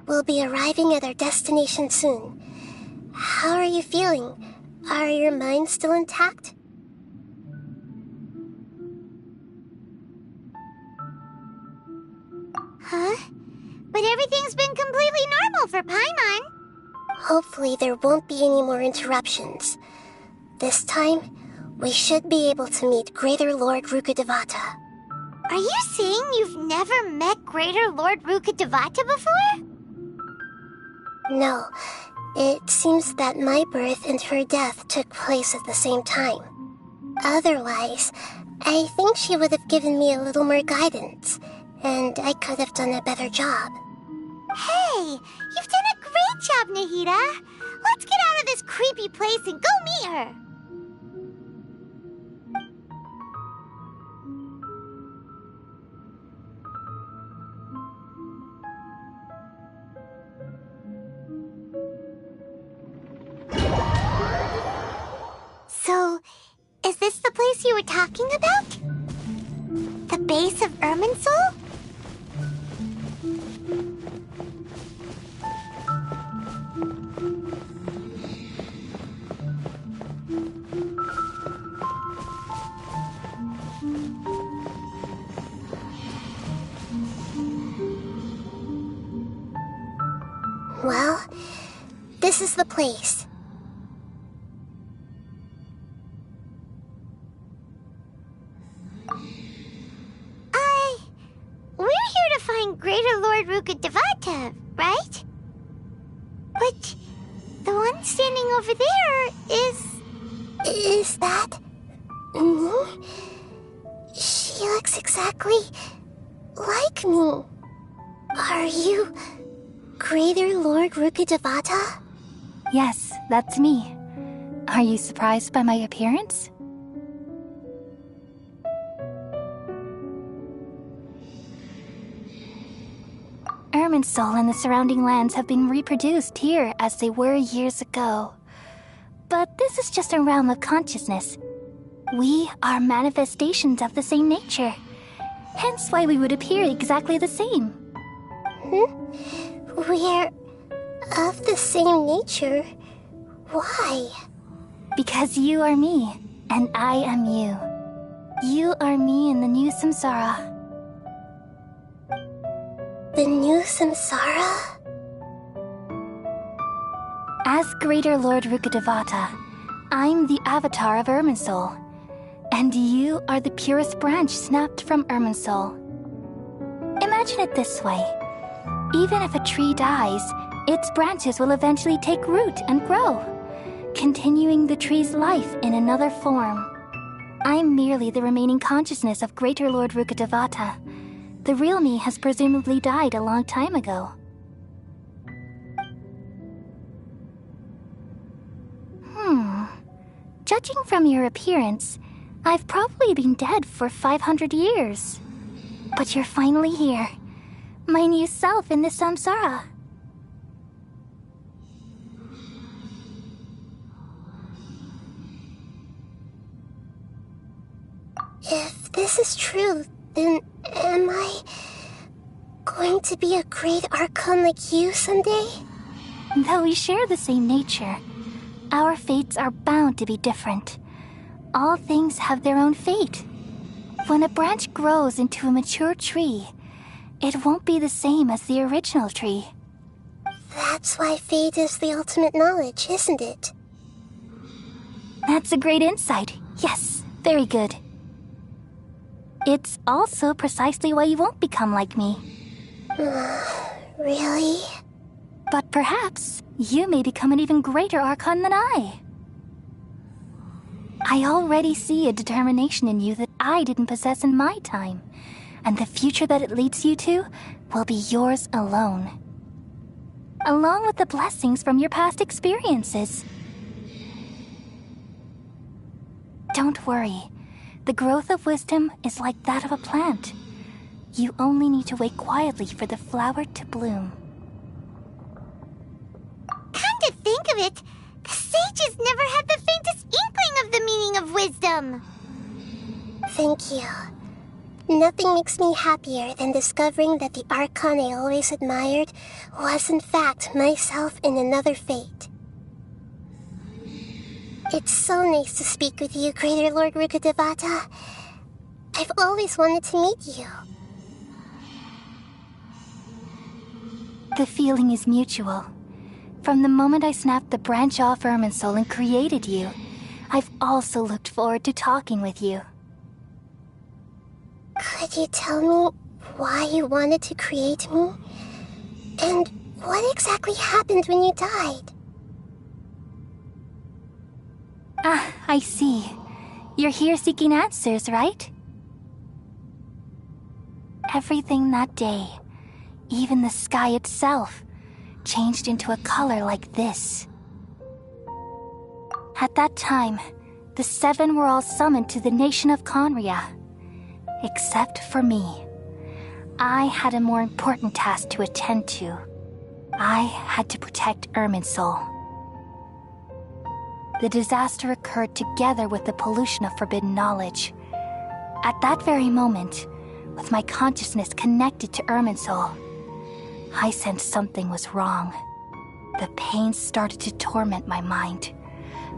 We'll be arriving at our destination soon. How are you feeling? Are your minds still intact? Huh? But everything's been completely normal for Paimon. Hopefully there won't be any more interruptions. This time, we should be able to meet Greater Lord Rukkhadevata. Are you saying you've never met Greater Lord Rukkhadevata before? No, it seems that my birth and her death took place at the same time. Otherwise, I think she would have given me a little more guidance, and I could have done a better job. Hey, you've done a great job, Nahida. Let's get out of this creepy place and go meet her. So, is this the place you were talking about? The base of Irminsul? Well, this is the place. We're here to find Greater Lord Rukkhadevata, right? But the one standing over there is... Is that... me? She looks exactly like me. Are you Greater Lord Rukkhadevata? Yes, that's me. Are you surprised by my appearance? Irminsul and the surrounding lands have been reproduced here as they were years ago. But this is just a realm of consciousness. We are manifestations of the same nature. Hence why we would appear exactly the same. We're of the same nature? Why? Because you are me, and I am you. You are me in the new samsara. The new samsara? As Greater Lord Rukkhadevata, I'm the avatar of Irminsul, and you are the purest branch snapped from Irminsul. Imagine it this way. Even if a tree dies, its branches will eventually take root and grow, continuing the tree's life in another form. I'm merely the remaining consciousness of Greater Lord Rukkhadevata. The real me has presumably died a long time ago. Judging from your appearance, I've probably been dead for 500 years. But you're finally here. My new self in the samsara. If this is true, then am I going to be a great Archon like you someday? Though we share the same nature, our fates are bound to be different. All things have their own fate. When a branch grows into a mature tree, it won't be the same as the original tree. That's why fate is the ultimate knowledge, isn't it? That's a great insight. Yes, very good. It's also precisely why you won't become like me. Really? But perhaps you may become an even greater Archon than I. I already see a determination in you that I didn't possess in my time, and the future that it leads you to will be yours alone. Along with the blessings from your past experiences. Don't worry. The growth of wisdom is like that of a plant. You only need to wait quietly for the flower to bloom. Come to think of it, the sages never had the faintest inkling of the meaning of wisdom. Thank you. Nothing makes me happier than discovering that the Archon I always admired was in fact myself in another fate. It's so nice to speak with you, Greater Lord Rukkhadevata. I've always wanted to meet you. The feeling is mutual. From the moment I snapped the branch off Irminsul and created you, I've also looked forward to talking with you. Could you tell me why you wanted to create me? And what exactly happened when you died? Ah, I see. You're here seeking answers, right? Everything that day, even the sky itself, changed into a color like this. At that time, the seven were all summoned to the nation of Conria. Except for me. I had a more important task to attend to. I had to protect Irminsul. The disaster occurred together with the pollution of forbidden knowledge. At that very moment, with my consciousness connected to Irminsul, I sensed something was wrong. The pain started to torment my mind.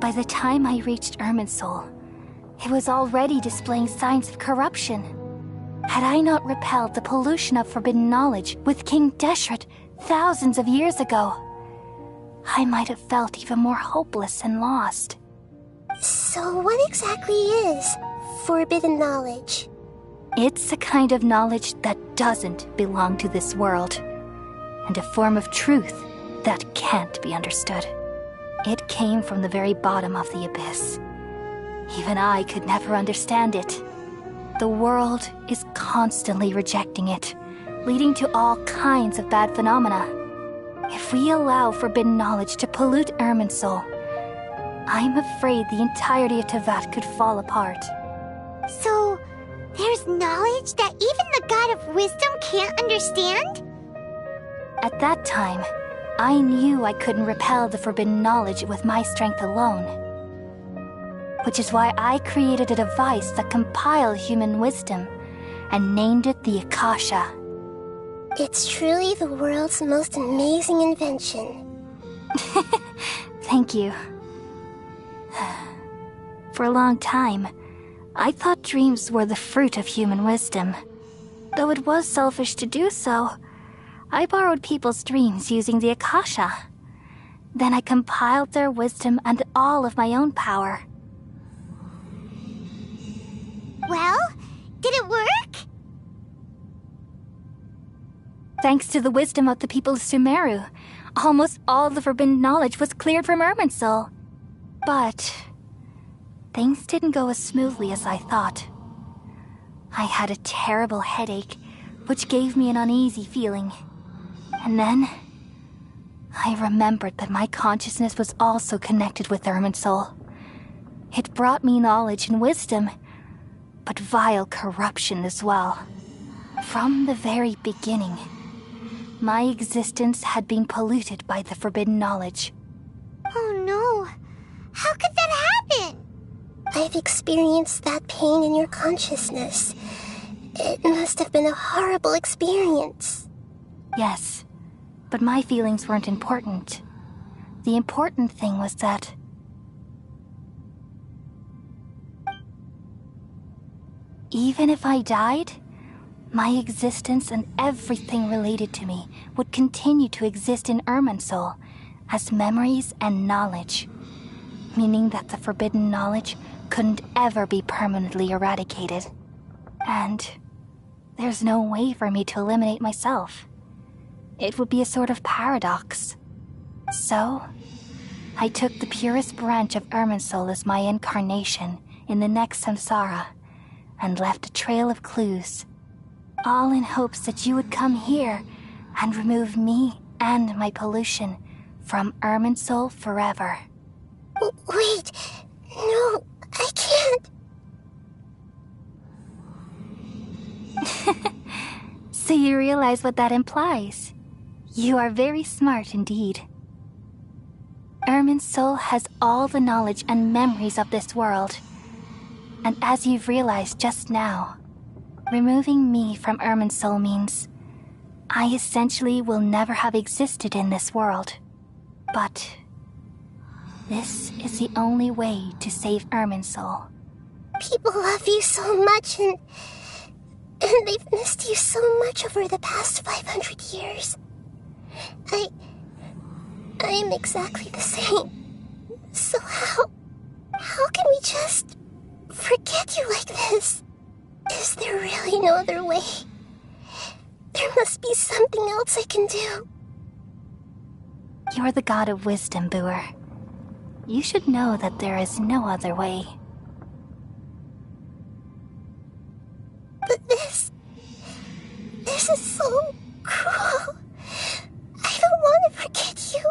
By the time I reached Irminsul, it was already displaying signs of corruption. Had I not repelled the pollution of forbidden knowledge with King Deshret thousands of years ago, I might have felt even more hopeless and lost. So what exactly is forbidden knowledge? It's a kind of knowledge that doesn't belong to this world, and a form of truth that can't be understood. It came from the very bottom of the abyss. Even I could never understand it. The world is constantly rejecting it, leading to all kinds of bad phenomena. If we allow forbidden knowledge to pollute Irminsul, I'm afraid the entirety of Tevat could fall apart. So, there's knowledge that even the God of Wisdom can't understand? At that time, I knew I couldn't repel the forbidden knowledge with my strength alone. Which is why I created a device that compiled human wisdom and named it the Akasha. It's truly the world's most amazing invention. Thank you. For a long time, I thought dreams were the fruit of human wisdom. Though it was selfish to do so, I borrowed people's dreams using the Akasha. Then I compiled their wisdom and all of my own power. Well, did it work? Thanks to the wisdom of the people of Sumeru, almost all the forbidden knowledge was cleared from Irminsul. But things didn't go as smoothly as I thought. I had a terrible headache, which gave me an uneasy feeling. And then I remembered that my consciousness was also connected with Irminsul. It brought me knowledge and wisdom, but vile corruption as well. From the very beginning, my existence had been polluted by the forbidden knowledge. Oh no! How could that happen? I've experienced that pain in your consciousness. It must have been a horrible experience. Yes, but my feelings weren't important. The important thing was that even if I died, my existence and everything related to me would continue to exist in Irminsul as memories and knowledge, meaning that the forbidden knowledge couldn't ever be permanently eradicated. And there's no way for me to eliminate myself. It would be a sort of paradox. So, I took the purest branch of Irminsul as my incarnation in the next samsara and left a trail of clues, all in hopes that you would come here and remove me and my pollution from Irminsul forever. Wait, no, I can't. So you realize what that implies? You are very smart indeed. Irminsul has all the knowledge and memories of this world. And as you've realized just now, removing me from Irminsul means I essentially will never have existed in this world. But this is the only way to save Irminsul. People love you so much and they've missed you so much over the past 500 years. I am exactly the same. So how can we just forget you like this? Is there really no other way? There must be something else I can do. You're the god of wisdom, Boer. You should know that there is no other way. But this is so cruel. I don't want to forget you.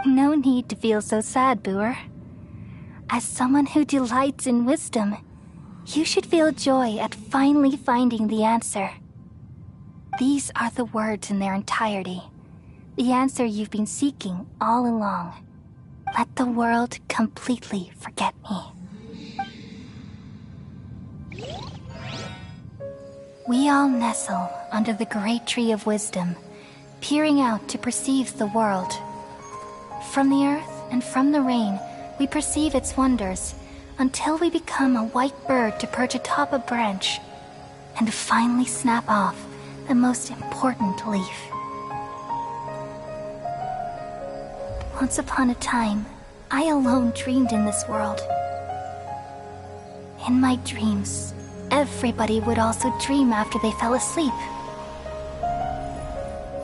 No need to feel so sad, Boer. As someone who delights in wisdom, you should feel joy at finally finding the answer. These are the words in their entirety. The answer you've been seeking all along. Let the world completely forget me. We all nestle under the great tree of wisdom, peering out to perceive the world. From the earth and from the rain, we perceive its wonders, until we become a white bird to perch atop a branch, and finally snap off the most important leaf. Once upon a time, I alone dreamed in this world. In my dreams, everybody would also dream after they fell asleep.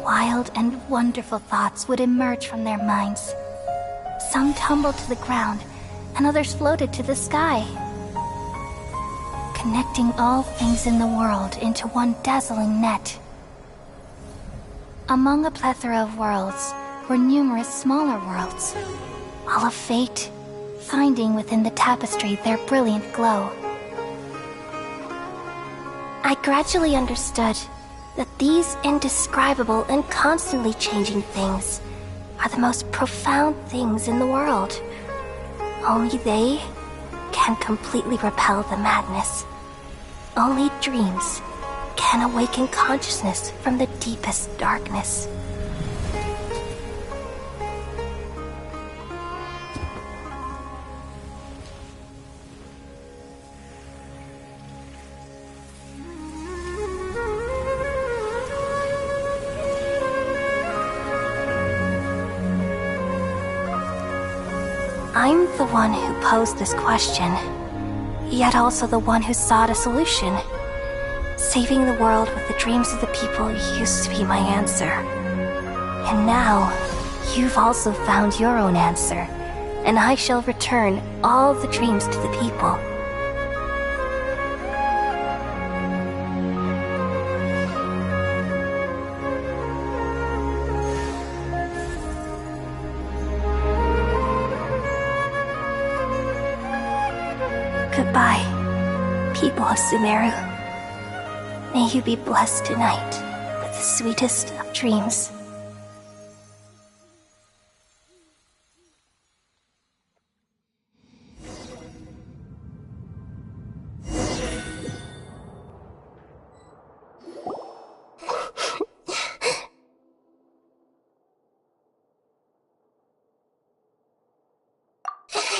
Wild and wonderful thoughts would emerge from their minds. Some tumbled to the ground, and others floated to the sky, connecting all things in the world into one dazzling net. Among a plethora of worlds, were numerous smaller worlds, all of fate, finding within the tapestry their brilliant glow. I gradually understood that these indescribable and constantly changing things are the most profound things in the world. Only they can completely repel the madness. Only dreams can awaken consciousness from the deepest darkness. I'm the one who posed this question, yet also the one who sought a solution. Saving the world with the dreams of the people used to be my answer. And now, you've also found your own answer, and I shall return all the dreams to the people. Goodbye, people of Sumeru. May you be blessed tonight with the sweetest of dreams.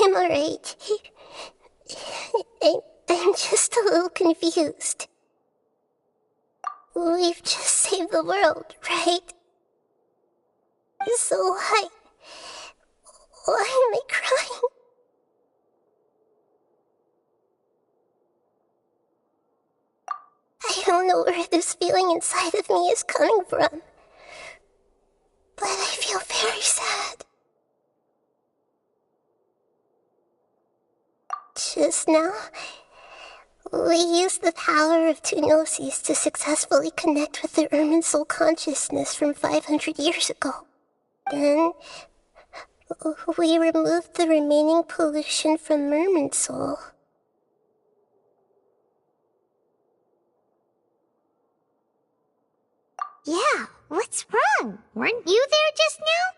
I'm alright. I'm just a little confused. We've just saved the world, right? So why am I crying? I don't know where this feeling inside of me is coming from, but I feel very sad. Just now, we used the power of two gnosis to successfully connect with the Ermin soul consciousness from 500 years ago. Then, we removed the remaining pollution from Merman soul. Yeah, what's wrong? Weren't you there just now?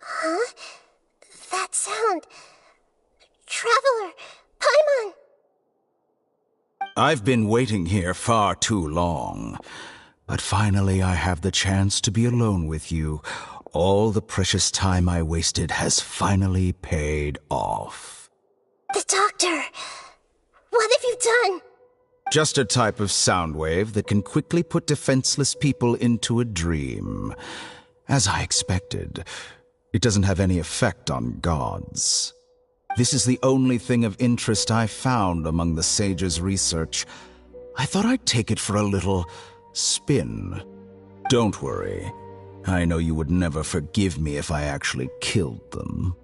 Huh? That sound. Traveler! Paimon! I've been waiting here far too long. But finally I have the chance to be alone with you. All the precious time I wasted has finally paid off. The doctor! What have you done? Just a type of sound wave that can quickly put defenseless people into a dream. As I expected, it doesn't have any effect on gods. This is the only thing of interest I found among the sage's research. I thought I'd take it for a little spin. Don't worry. I know you would never forgive me if I actually killed them.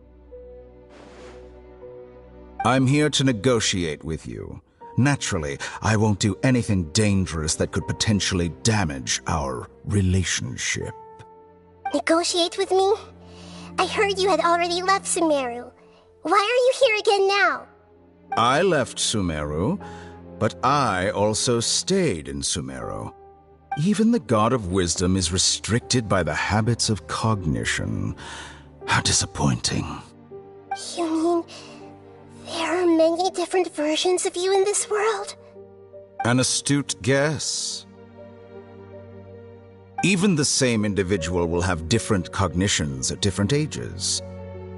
I'm here to negotiate with you. Naturally, I won't do anything dangerous that could potentially damage our relationship. Negotiate with me? I heard you had already left Sumeru. Why are you here again now? I left Sumeru, but I also stayed in Sumeru. Even the God of Wisdom is restricted by the habits of cognition. How disappointing. You mean there are many different versions of you in this world? An astute guess. Even the same individual will have different cognitions at different ages.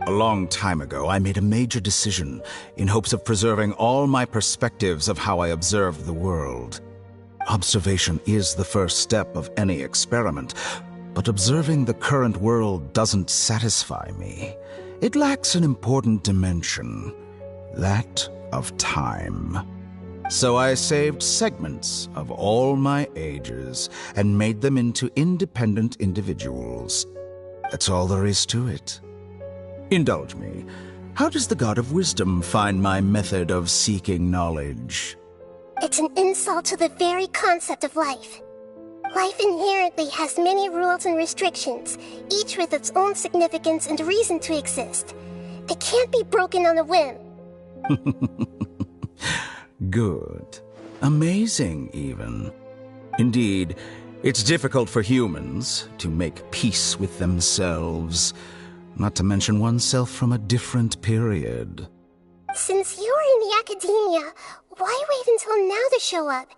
A long time ago, I made a major decision in hopes of preserving all my perspectives of how I observed the world. Observation is the first step of any experiment, but observing the current world doesn't satisfy me. It lacks an important dimension, that of time. So I saved segments of all my ages and made them into independent individuals. That's all there is to it. Indulge me. How does the God of Wisdom find my method of seeking knowledge? It's an insult to the very concept of life. Life inherently has many rules and restrictions, each with its own significance and reason to exist. They can't be broken on a whim. Good. Amazing, even. Indeed, it's difficult for humans to make peace with themselves, not to mention oneself from a different period. Since you're in the academia, why wait until now to show up?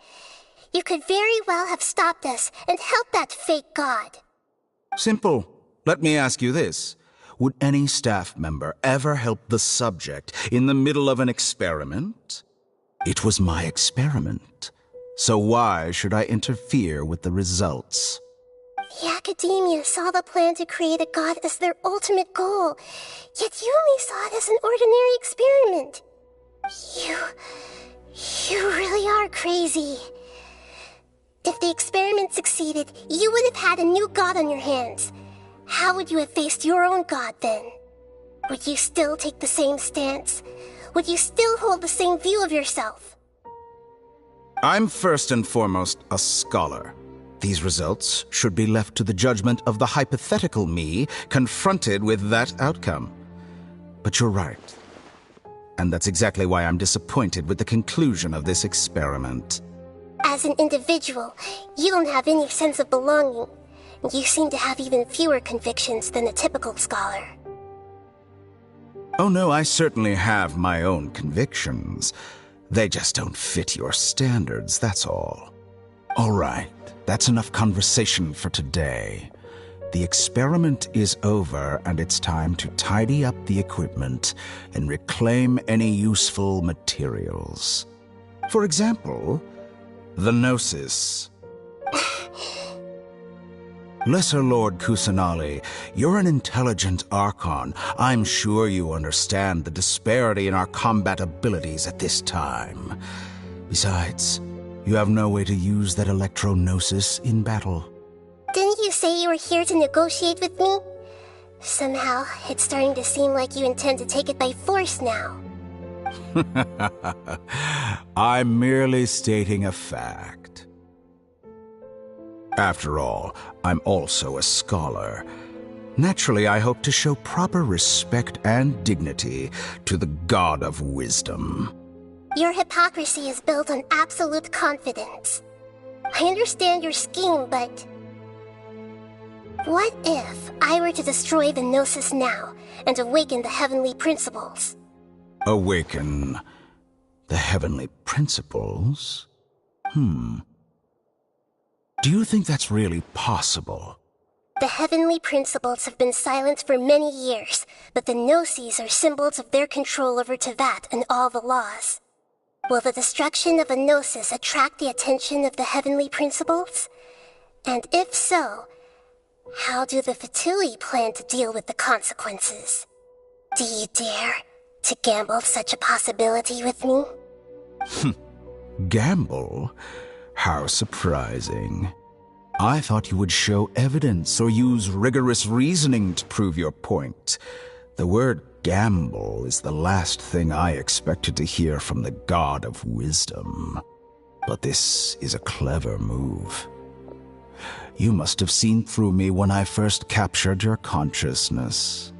You could very well have stopped us and helped that fake god. Simple. Let me ask you this. Would any staff member ever help the subject in the middle of an experiment? It was my experiment. So why should I interfere with the results? The academia saw the plan to create a god as their ultimate goal, yet you only saw it as an ordinary experiment. You really are crazy. If the experiment succeeded, you would have had a new god on your hands. How would you have faced your own god then? Would you still take the same stance? Would you still hold the same view of yourself? I'm first and foremost a scholar. These results should be left to the judgment of the hypothetical me confronted with that outcome. But you're right. And that's exactly why I'm disappointed with the conclusion of this experiment. As an individual, you don't have any sense of belonging. You seem to have even fewer convictions than a typical scholar. Oh no, I certainly have my own convictions. They just don't fit your standards, that's all. All right, that's enough conversation for today. The experiment is over, and it's time to tidy up the equipment and reclaim any useful materials. For example, the Gnosis. Lesser Lord Kusanali, you're an intelligent Archon. I'm sure you understand the disparity in our combat abilities at this time. Besides, you have no way to use that Electro-Gnosis in battle. Didn't you say you were here to negotiate with me? Somehow, it's starting to seem like you intend to take it by force now. I'm merely stating a fact. After all, I'm also a scholar. Naturally, I hope to show proper respect and dignity to the God of Wisdom. Your hypocrisy is built on absolute confidence. I understand your scheme, but... what if I were to destroy the Gnosis now and awaken the heavenly principles? Awaken the heavenly principles? Do you think that's really possible? The heavenly principles have been silent for many years, but the Gnosis are symbols of their control over Tevat and all the laws. Will the destruction of a Gnosis attract the attention of the heavenly principles? And if so, how do the Fatui plan to deal with the consequences? Do you dare to gamble such a possibility with me? Gamble? How surprising. I thought you would show evidence or use rigorous reasoning to prove your point. The word gamble is the last thing I expected to hear from the God of Wisdom. But this is a clever move. You must have seen through me when I first captured your consciousness.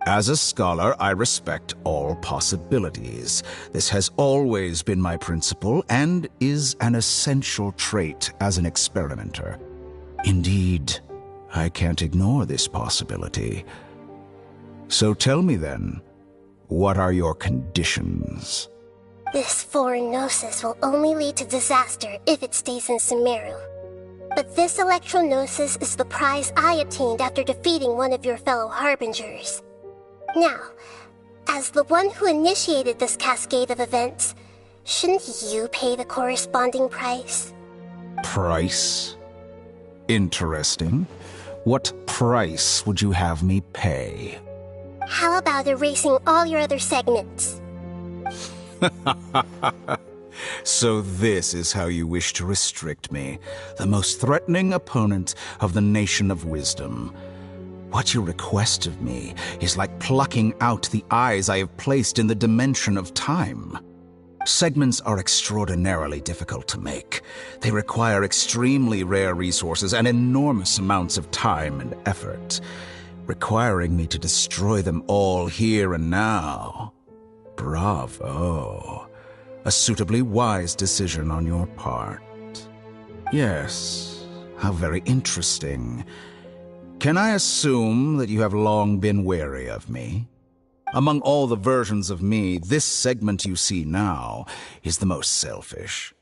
As a scholar, I respect all possibilities. This has always been my principle and is an essential trait as an experimenter. Indeed, I can't ignore this possibility. So tell me then, what are your conditions? This foreign gnosis will only lead to disaster if it stays in Sumeru. But this electro-gnosis is the prize I attained after defeating one of your fellow harbingers. Now, as the one who initiated this cascade of events, shouldn't you pay the corresponding price? Price? Interesting. What price would you have me pay? How about erasing all your other segments? So this is how you wish to restrict me, the most threatening opponent of the Nation of Wisdom. What you request of me is like plucking out the eyes I have placed in the dimension of time. Segments are extraordinarily difficult to make. They require extremely rare resources and enormous amounts of time and effort, requiring me to destroy them all here and now. Bravo. A suitably wise decision on your part. Yes, how very interesting. Can I assume that you have long been wary of me? Among all the versions of me, this segment you see now is the most selfish.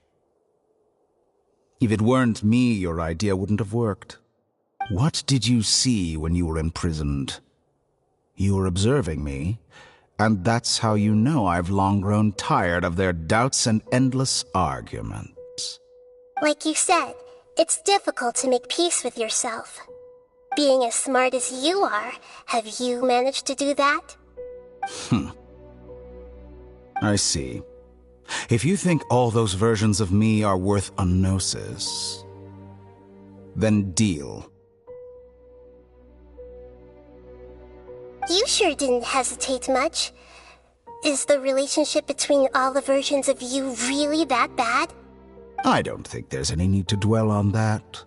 If it weren't me, your idea wouldn't have worked. What did you see when you were imprisoned? You were observing me, and that's how you know I've long grown tired of their doubts and endless arguments. Like you said, it's difficult to make peace with yourself. Being as smart as you are, have you managed to do that? I see. If you think all those versions of me are worth a gnosis, then deal. You sure didn't hesitate much. Is the relationship between all the versions of you really that bad? I don't think there's any need to dwell on that.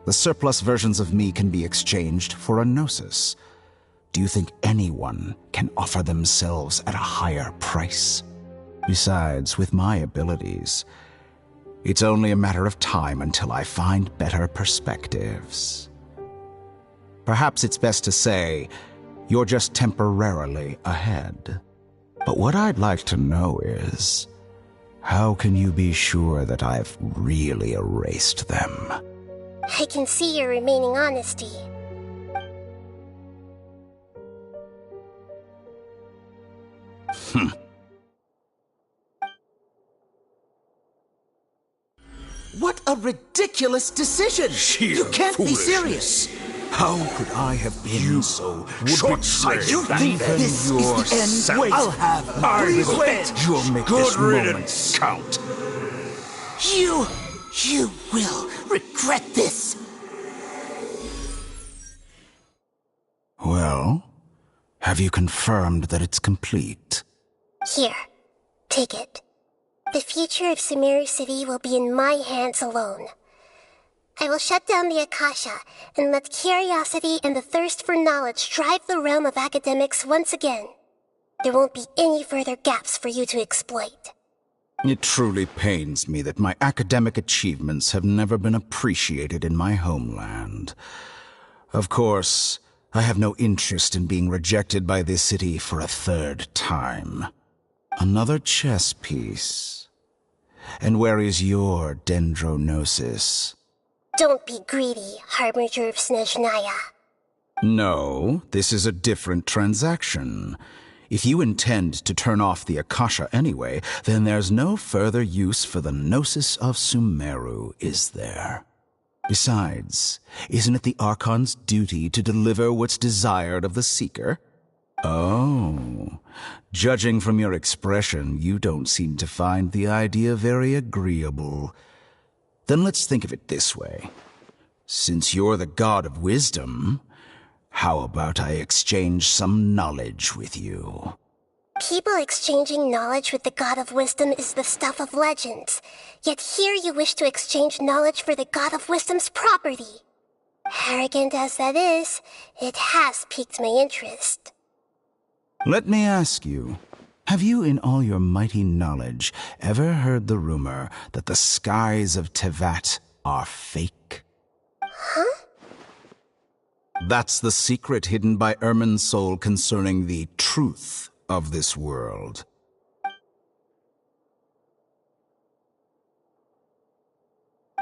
The surplus versions of me can be exchanged for a gnosis. Do you think anyone can offer themselves at a higher price? Besides, with my abilities, it's only a matter of time until I find better perspectives. Perhaps it's best to say, you're just temporarily ahead. But what I'd like to know is, how can you be sure that I've really erased them? I can see your remaining honesty. What a ridiculous decision! You can't be serious! How could I have been so short-sighted? You think this is the end? Wait, I'll have it. Please wait! You'll make Good this riddance. moment count. You will regret this! Well, have you confirmed that it's complete? Here, take it. The future of Sumeru City will be in my hands alone. I will shut down the Akasha and let curiosity and the thirst for knowledge drive the realm of academics once again. There won't be any further gaps for you to exploit. It truly pains me that my academic achievements have never been appreciated in my homeland. Of course, I have no interest in being rejected by this city for a third time. Another chess piece. And where is your dendronosis? Don't be greedy, Harbinger of Snezhnaya. No, this is a different transaction. If you intend to turn off the Akasha anyway, then there's no further use for the Gnosis of Sumeru, is there? Besides, isn't it the Archon's duty to deliver what's desired of the Seeker? Oh, judging from your expression, you don't seem to find the idea very agreeable. Then let's think of it this way. Since you're the god of wisdom, how about I exchange some knowledge with you? People exchanging knowledge with the god of wisdom is the stuff of legends. Yet here you wish to exchange knowledge for the god of wisdom's property. Arrogant as that is, it has piqued my interest. Let me ask you, have you in all your mighty knowledge ever heard the rumor that the skies of Tevat are fake? Huh? That's the secret hidden by Irminsul concerning the truth of this world.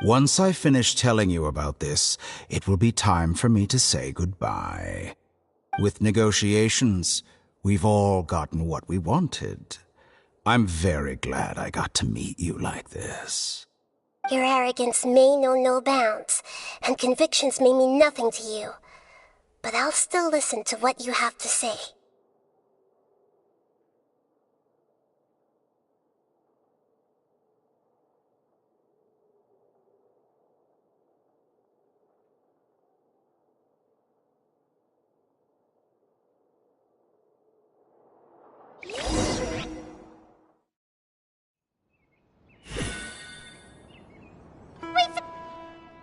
Once I finish telling you about this, it will be time for me to say goodbye. With negotiations, we've all gotten what we wanted. I'm very glad I got to meet you like this. Your arrogance may know no bounds, and convictions may mean nothing to you. But I'll still listen to what you have to say.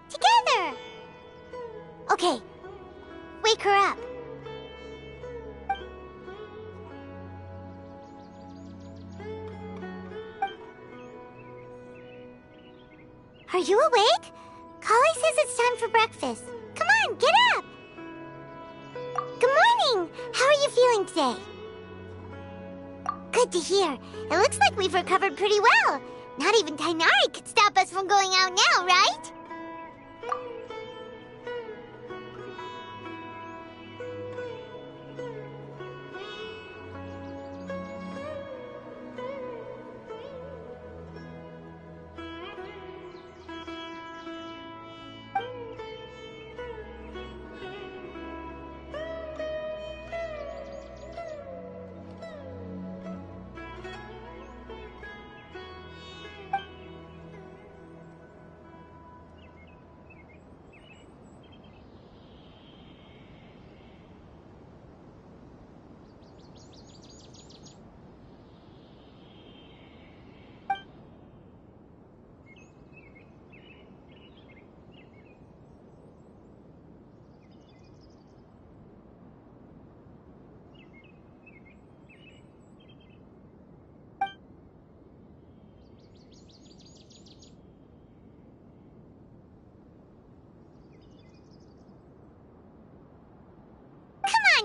Together! Okay, wake her up. Are you awake? Kali says it's time for breakfast. Come on, get up! Good morning! How are you feeling today? Good to hear. It looks like we've recovered pretty well. Not even Tainari could stop us from going out now, right?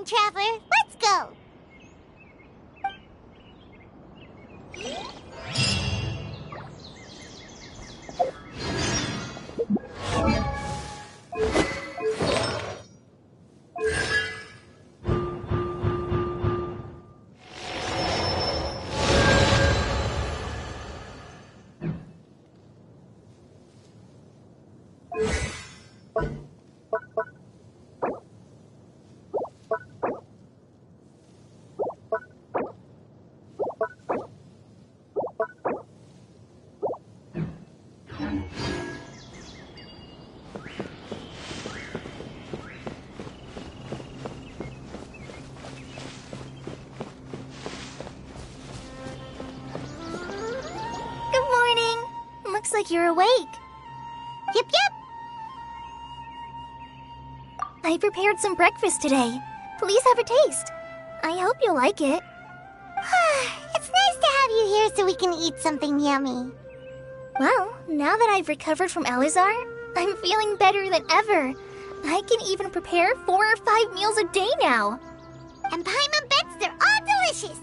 Traveler, let's go! Looks like you're awake. Yep, yep. I prepared some breakfast today. Please have a taste. I hope you'll like it. It's nice to have you here so we can eat something yummy. Well, now that I've recovered from Elazar, I'm feeling better than ever. I can even prepare 4 or 5 meals a day now. And Paimon bets they're all delicious.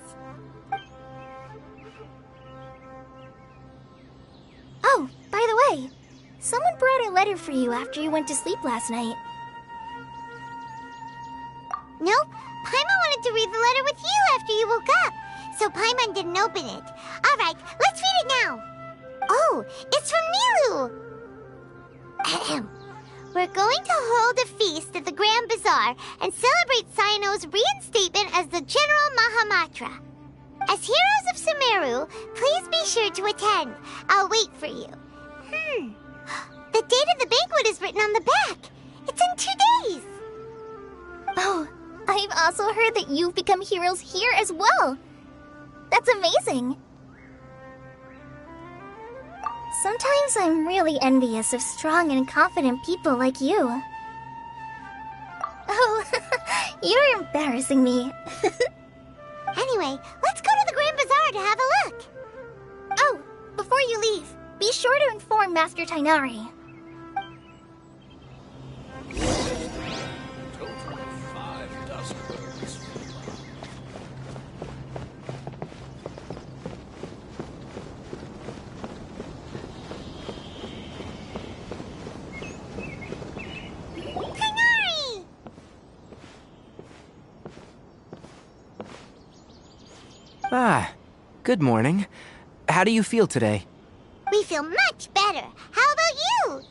Oh, by the way, someone brought a letter for you after you went to sleep last night. Nope, Paimon wanted to read the letter with you after you woke up, so Paimon didn't open it. Alright, let's read it now. Oh, it's from Nilu! Ahem. We're going to hold a feast at the Grand Bazaar and celebrate Cyano's reinstatement as the General Mahamatra. As heroes of Sumeru, please be sure to attend. I'll wait for you. The date of the banquet is written on the back. It's in 2 days. Oh, I've also heard that you've become heroes here as well. That's amazing. Sometimes I'm really envious of strong and confident people like you. Oh, you're embarrassing me. Anyway, let's go to the Grand Bazaar to have a look. Oh, before you leave, be sure to inform Master Tainari. Ah, good morning. How do you feel today? We feel much better. How about you?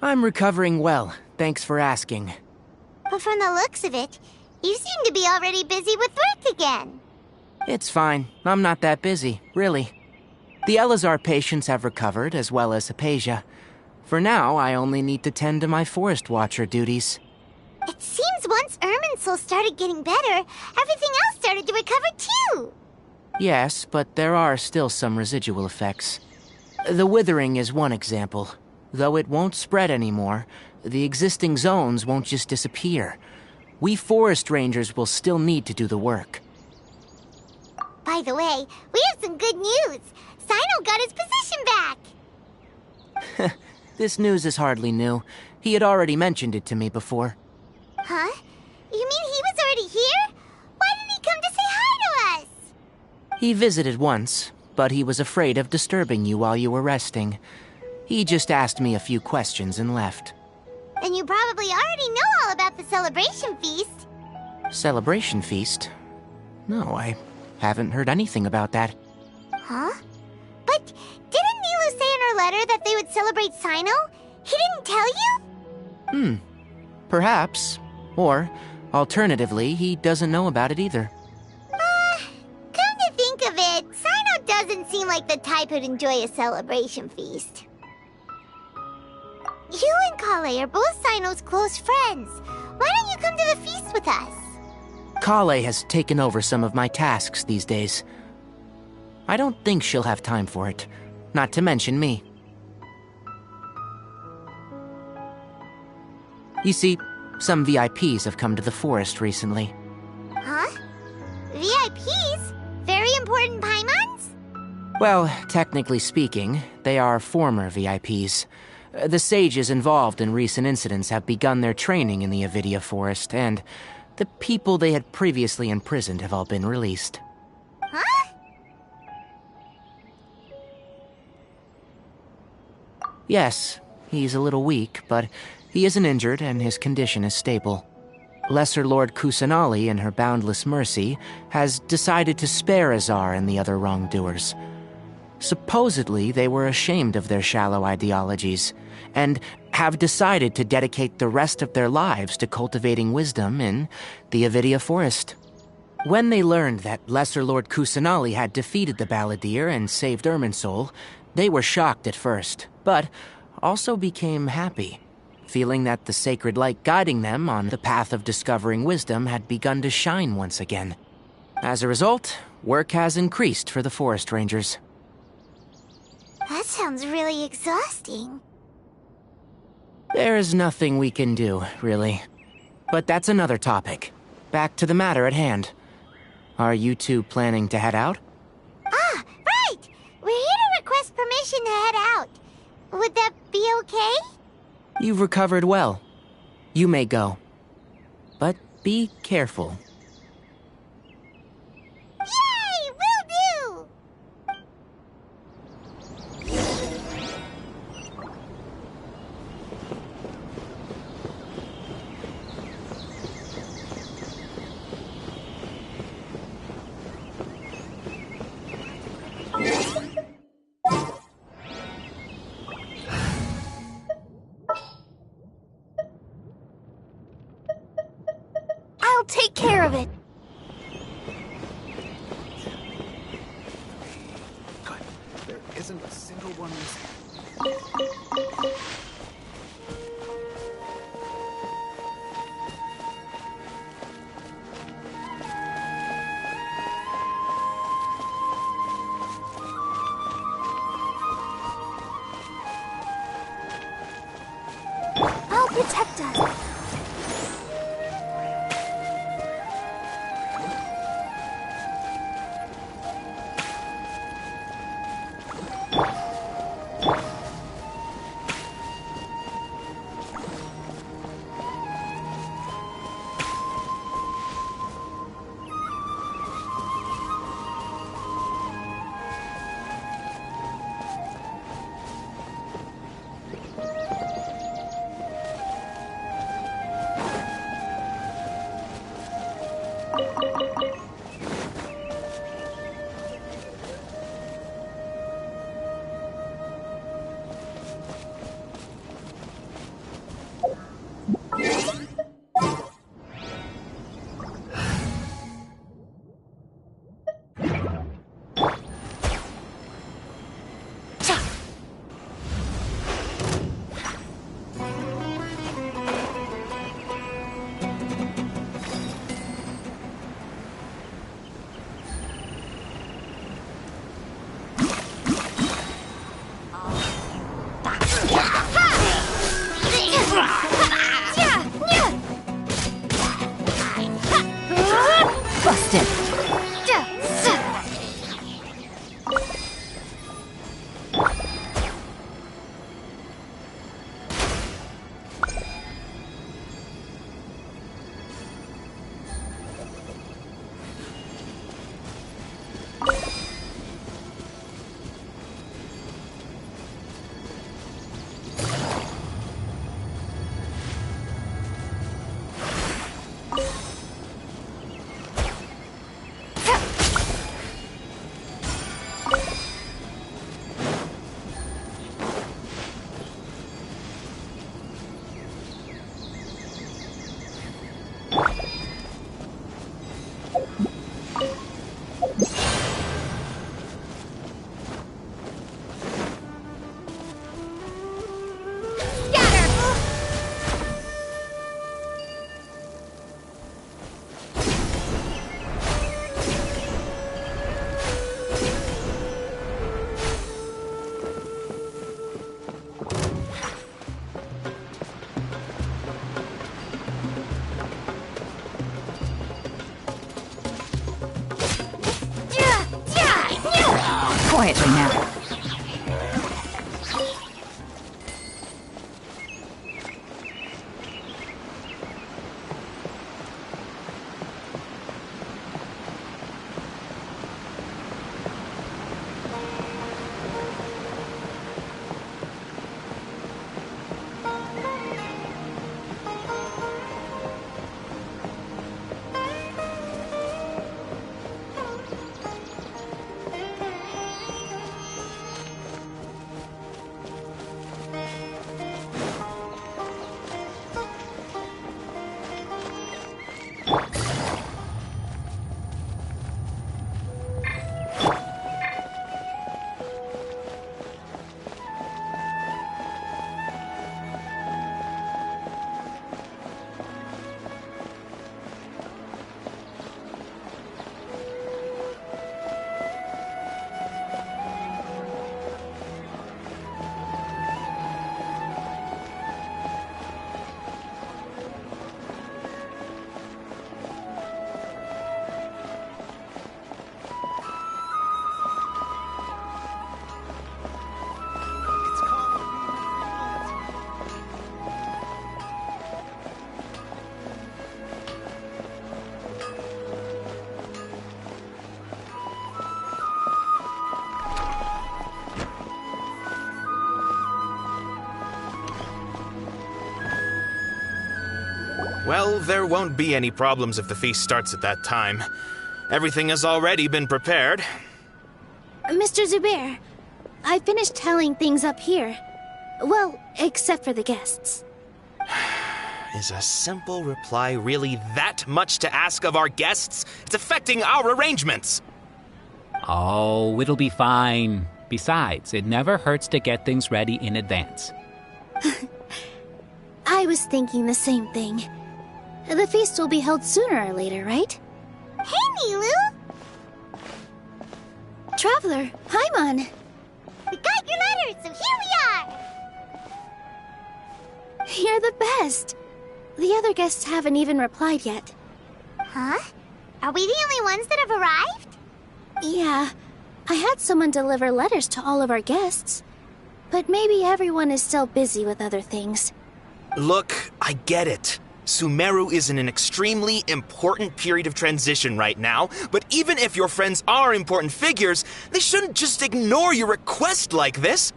I'm recovering well, thanks for asking. But from the looks of it, you seem to be already busy with work again. It's fine. I'm not that busy, really. The Elazar patients have recovered, as well as Hypatia. For now, I only need to tend to my Forest Watcher duties. It seems once Irminsul started getting better, everything else started to recover too. Yes, but there are still some residual effects. The withering is one example. Though it won't spread anymore, the existing zones won't just disappear. We forest rangers will still need to do the work. By the way, we have some good news. Sino got his position back. This news is hardly new. He had already mentioned it to me before. Huh? You mean he was already here? Why didn't he come to say hi to us? He visited once, but he was afraid of disturbing you while you were resting. He just asked me a few questions and left. Then you probably already know all about the celebration feast. Celebration feast? No, I haven't heard anything about that. Huh? But didn't Nilu say in her letter that they would celebrate Sino? He didn't tell you? Perhaps. Or, alternatively, he doesn't know about it either. Come to think of it, Sino doesn't seem like the type who'd enjoy a celebration feast. You and Kale are both Sino's close friends. Why don't you come to the feast with us? Kale has taken over some of my tasks these days. I don't think she'll have time for it, not to mention me. You see, some VIPs have come to the forest recently. Huh? VIPs? Very important Paimons? Well, technically speaking, they are former VIPs. The sages involved in recent incidents have begun their training in the Avidia Forest, and the people they had previously imprisoned have all been released. Huh? Yes, he's a little weak, but he isn't injured and his condition is stable. Lesser Lord Kusanali, in her boundless mercy, has decided to spare Azar and the other wrongdoers. Supposedly, they were ashamed of their shallow ideologies, and have decided to dedicate the rest of their lives to cultivating wisdom in the Avidia Forest. When they learned that Lesser Lord Kusanali had defeated the Balladeer and saved Irminsul, they were shocked at first, but also became happy, feeling that the sacred light guiding them on the path of discovering wisdom had begun to shine once again. As a result, work has increased for the forest rangers. That sounds really exhausting. There's nothing we can do, really. But that's another topic. Back to the matter at hand. Are you two planning to head out? Ah, right! We're here to request permission to head out. Would that be okay? You've recovered well. You may go. But be careful. Yay! Will do! I'll take care of it. Good. There isn't a single one missing. I'll protect us. Quietly now. Well, there won't be any problems if the feast starts at that time. Everything has already been prepared. Mr. Zubair, I finished tallying things up here. Well, except for the guests. Is a simple reply really that much to ask of our guests? It's affecting our arrangements. Oh, it'll be fine. Besides, it never hurts to get things ready in advance. I was thinking the same thing. The feast will be held sooner or later, right? Hey, Nilu! Traveler, Paimon! We got your letter, so here we are! You're the best! The other guests haven't even replied yet. Huh? Are we the only ones that have arrived? Yeah. I had someone deliver letters to all of our guests. But maybe everyone is still busy with other things. Look, I get it. Sumeru is in an extremely important period of transition right now, but even if your friends are important figures, they shouldn't just ignore your request like this.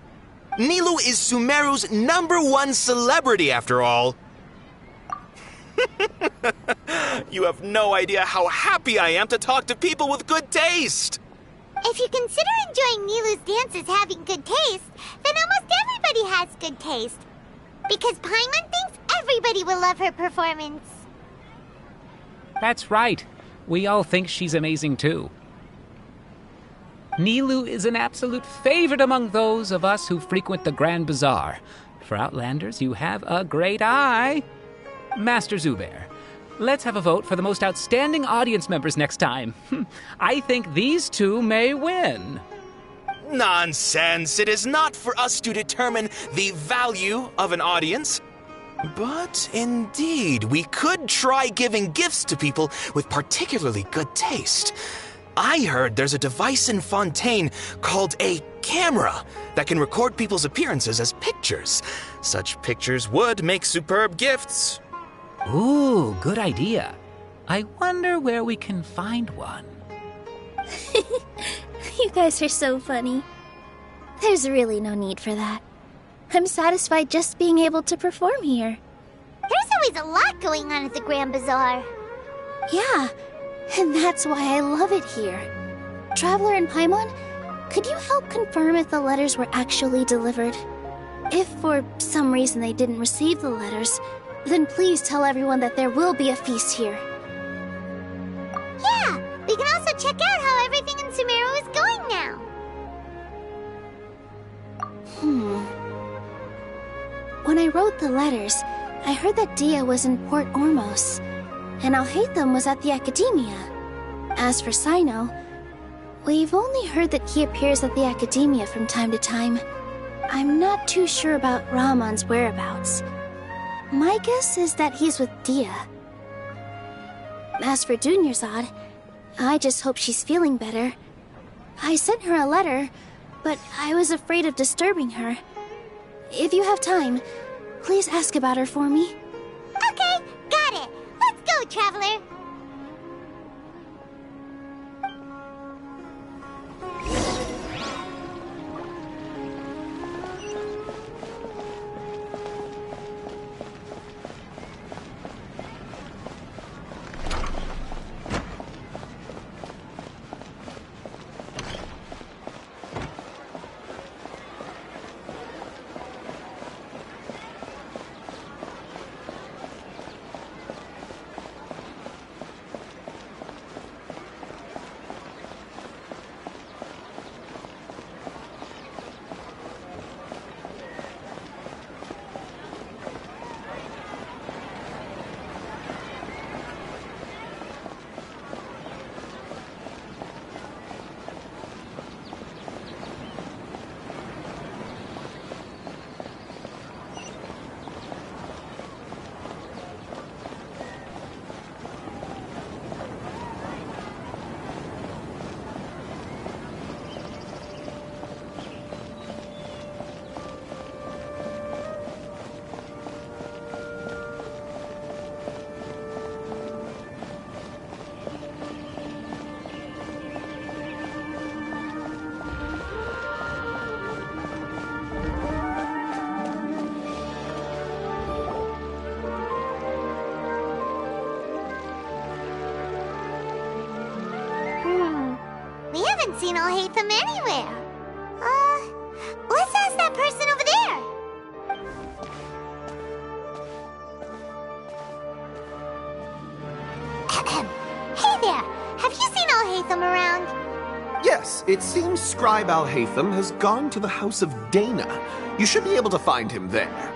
Nilu is Sumeru's #1 celebrity, after all. You have no idea how happy I am to talk to people with good taste. If you consider enjoying Nilu's dances having good taste, then almost everybody has good taste. Because Paimon thinks everybody will love her performance. That's right. We all think she's amazing too. Nilu is an absolute favorite among those of us who frequent the Grand Bazaar. For Outlanders, you have a great eye. Master Zubair, let's have a vote for the most outstanding audience members next time. I think these two may win. Nonsense! It is not for us to determine the value of an audience. But indeed, we could try giving gifts to people with particularly good taste. I heard there's a device in Fontaine called a camera that can record people's appearances as pictures. Such pictures would make superb gifts. Ooh, good idea. I wonder where we can find one. You guys are so funny. There's really no need for that. I'm satisfied just being able to perform here. There's always a lot going on at the Grand Bazaar. Yeah, and that's why I love it here. Traveler and Paimon, could you help confirm if the letters were actually delivered? If for some reason they didn't receive the letters, then please tell everyone that there will be a feast here. Yeah, we can also check out how everything in Sumeru is going now. When I wrote the letters, I heard that Dia was in Port Ormos, and Alhaitham was at the Academia. As for Sino, we've only heard that he appears at the Academia from time to time. I'm not too sure about Rahman's whereabouts. My guess is that he's with Dia. As for Dunyarzad, I just hope she's feeling better. I sent her a letter, but I was afraid of disturbing her. If you have time, please ask about her for me. Okay, got it. Let's go, Traveler. We haven't seen Alhaitham anywhere. Let's ask that person over there. Hey there, have you seen Alhaitham around? Yes, it seems Scribe Alhaitham has gone to the House of Dana. You should be able to find him there.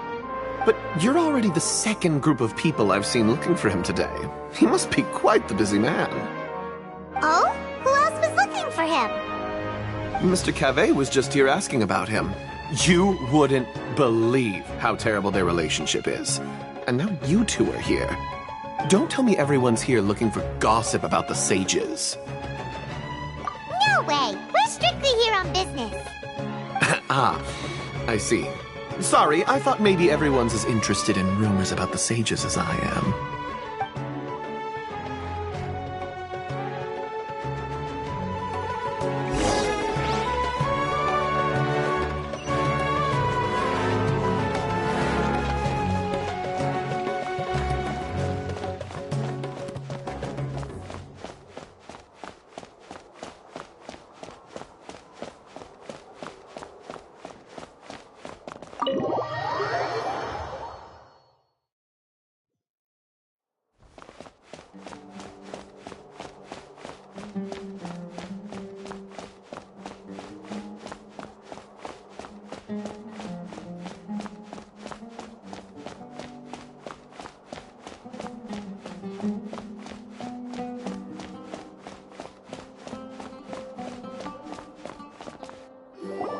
But you're already the second group of people I've seen looking for him today. He must be quite the busy man. Oh? Who else was looking for him? Mr. Cavey was just here asking about him. You wouldn't believe how terrible their relationship is. And now you two are here. Don't tell me everyone's here looking for gossip about the sages. No way! We're strictly here on business. Ah, I see. Sorry, I thought maybe everyone's as interested in rumors about the sages as I am.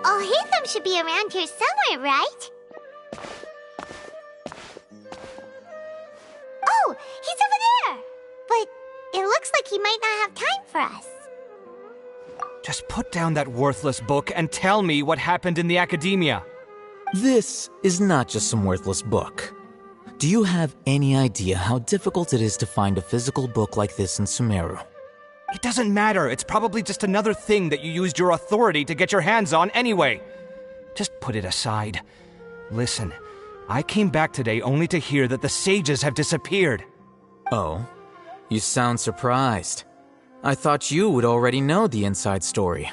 Alhaitham should be around here somewhere, right? Oh, he's over there! But it looks like he might not have time for us. Just put down that worthless book and tell me what happened in the academia. This is not just some worthless book. Do you have any idea how difficult it is to find a physical book like this in Sumeru? It doesn't matter. It's probably just another thing that you used your authority to get your hands on anyway. Just put it aside. Listen, I came back today only to hear that the sages have disappeared. Oh? You sound surprised. I thought you would already know the inside story.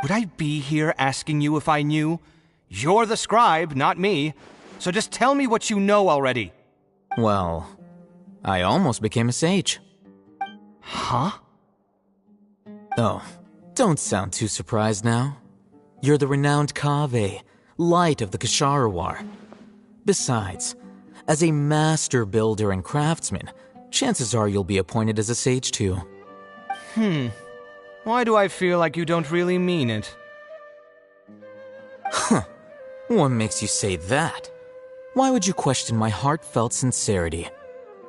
Would I be here asking you if I knew? You're the scribe, not me. So just tell me what you know already. Well, I almost became a sage. Huh? Oh, don't sound too surprised now. You're the renowned Kaveh, light of the Ksharawar. Besides, as a master builder and craftsman, chances are you'll be appointed as a sage too. Why do I feel like you don't really mean it? Huh. What makes you say that? Why would you question my heartfelt sincerity?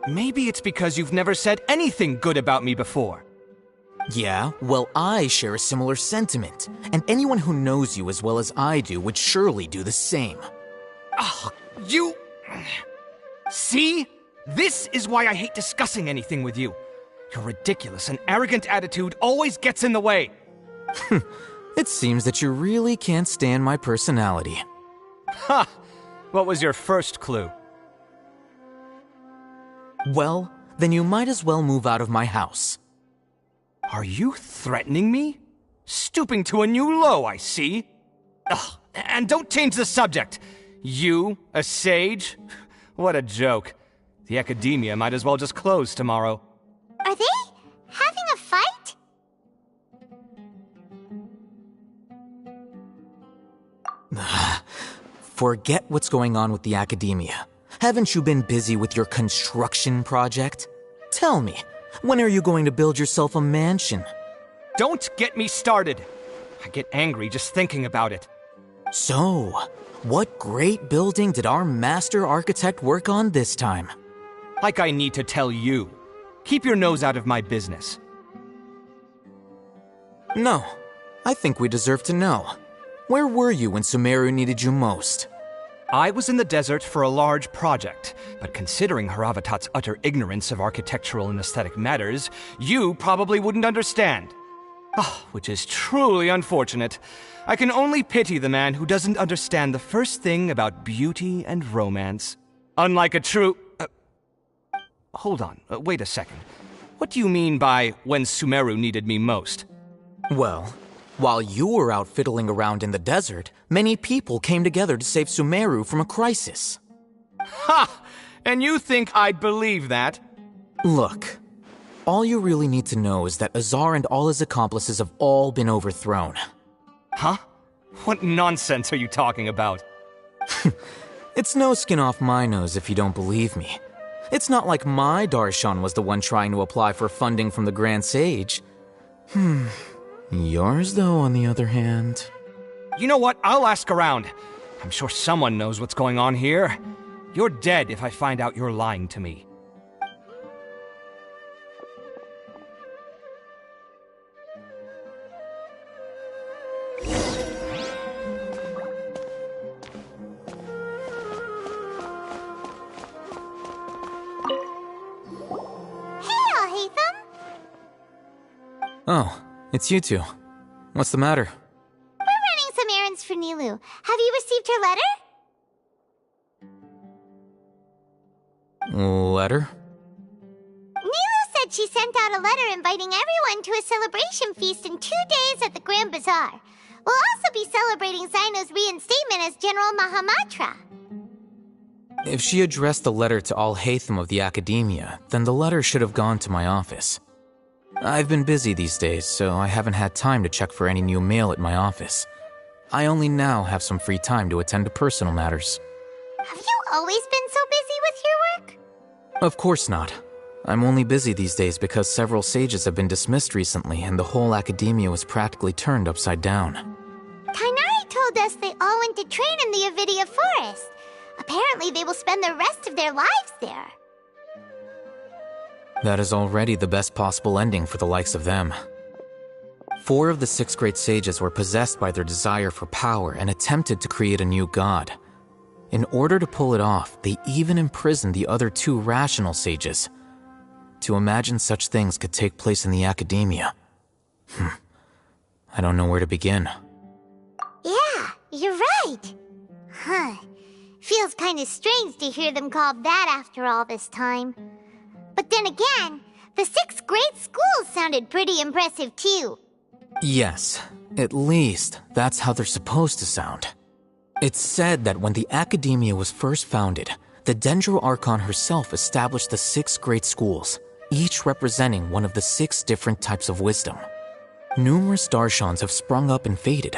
Maybe it's because you've never said anything good about me before. Yeah, well, I share a similar sentiment, and anyone who knows you as well as I do would surely do the same. Oh, you... See? This is why I hate discussing anything with you. Your ridiculous and arrogant attitude always gets in the way. It seems that you really can't stand my personality. Ha! What was your first clue? Well, then you might as well move out of my house. Are you threatening me? Stooping to a new low, I see. Ugh, and don't change the subject. You, a sage? What a joke. The Academia might as well just close tomorrow. Are they having a fight? Forget what's going on with the Academia. Haven't you been busy with your construction project? Tell me, when are you going to build yourself a mansion? Don't get me started. I get angry just thinking about it. So, what great building did our master architect work on this time? Like I need to tell you. Keep your nose out of my business. No, I think we deserve to know. Where were you when Sumeru needed you most? I was in the desert for a large project, but considering Haravatat's utter ignorance of architectural and aesthetic matters, you probably wouldn't understand. Oh, which is truly unfortunate. I can only pity the man who doesn't understand the first thing about beauty and romance. Unlike a true... Hold on, wait a second. What do you mean by when Sumeru needed me most? Well, while you were out fiddling around in the desert, many people came together to save Sumeru from a crisis. Ha! And you think I'd believe that? Look, all you really need to know is that Azar and all his accomplices have all been overthrown. Huh? What nonsense are you talking about? It's no skin off my nose if you don't believe me. It's not like my Darshan was the one trying to apply for funding from the Grand Sage. Yours, though, on the other hand... You know what? I'll ask around. I'm sure someone knows what's going on here. You're dead if I find out you're lying to me. Oh, it's you two. What's the matter? We're running some errands for Nilou. Have you received her letter? Letter? Nilou said she sent out a letter inviting everyone to a celebration feast in 2 days at the Grand Bazaar. We'll also be celebrating Zaino's reinstatement as General Mahamatra. If she addressed the letter to all Hatham of the Academia, then the letter should have gone to my office. I've been busy these days, so I haven't had time to check for any new mail at my office. I only now have some free time to attend to personal matters. Have you always been so busy with your work? Of course not. I'm only busy these days because several sages have been dismissed recently and the whole Academia was practically turned upside down. Kainari told us they all went to train in the Avidia Forest. Apparently they will spend the rest of their lives there. That is already the best possible ending for the likes of them. 4 of the 6 great sages were possessed by their desire for power and attempted to create a new god. In order to pull it off, they even imprisoned the other 2 rational sages. To imagine such things could take place in the Academia. I don't know where to begin. Yeah, you're right. Huh. Feels kinda strange to hear them called that after all this time. But then again, the 6 great schools sounded pretty impressive too. Yes, at least that's how they're supposed to sound. It's said that when the Academia was first founded, the Dendro Archon herself established the 6 great schools, each representing one of the 6 different types of wisdom. Numerous Darshans have sprung up and faded.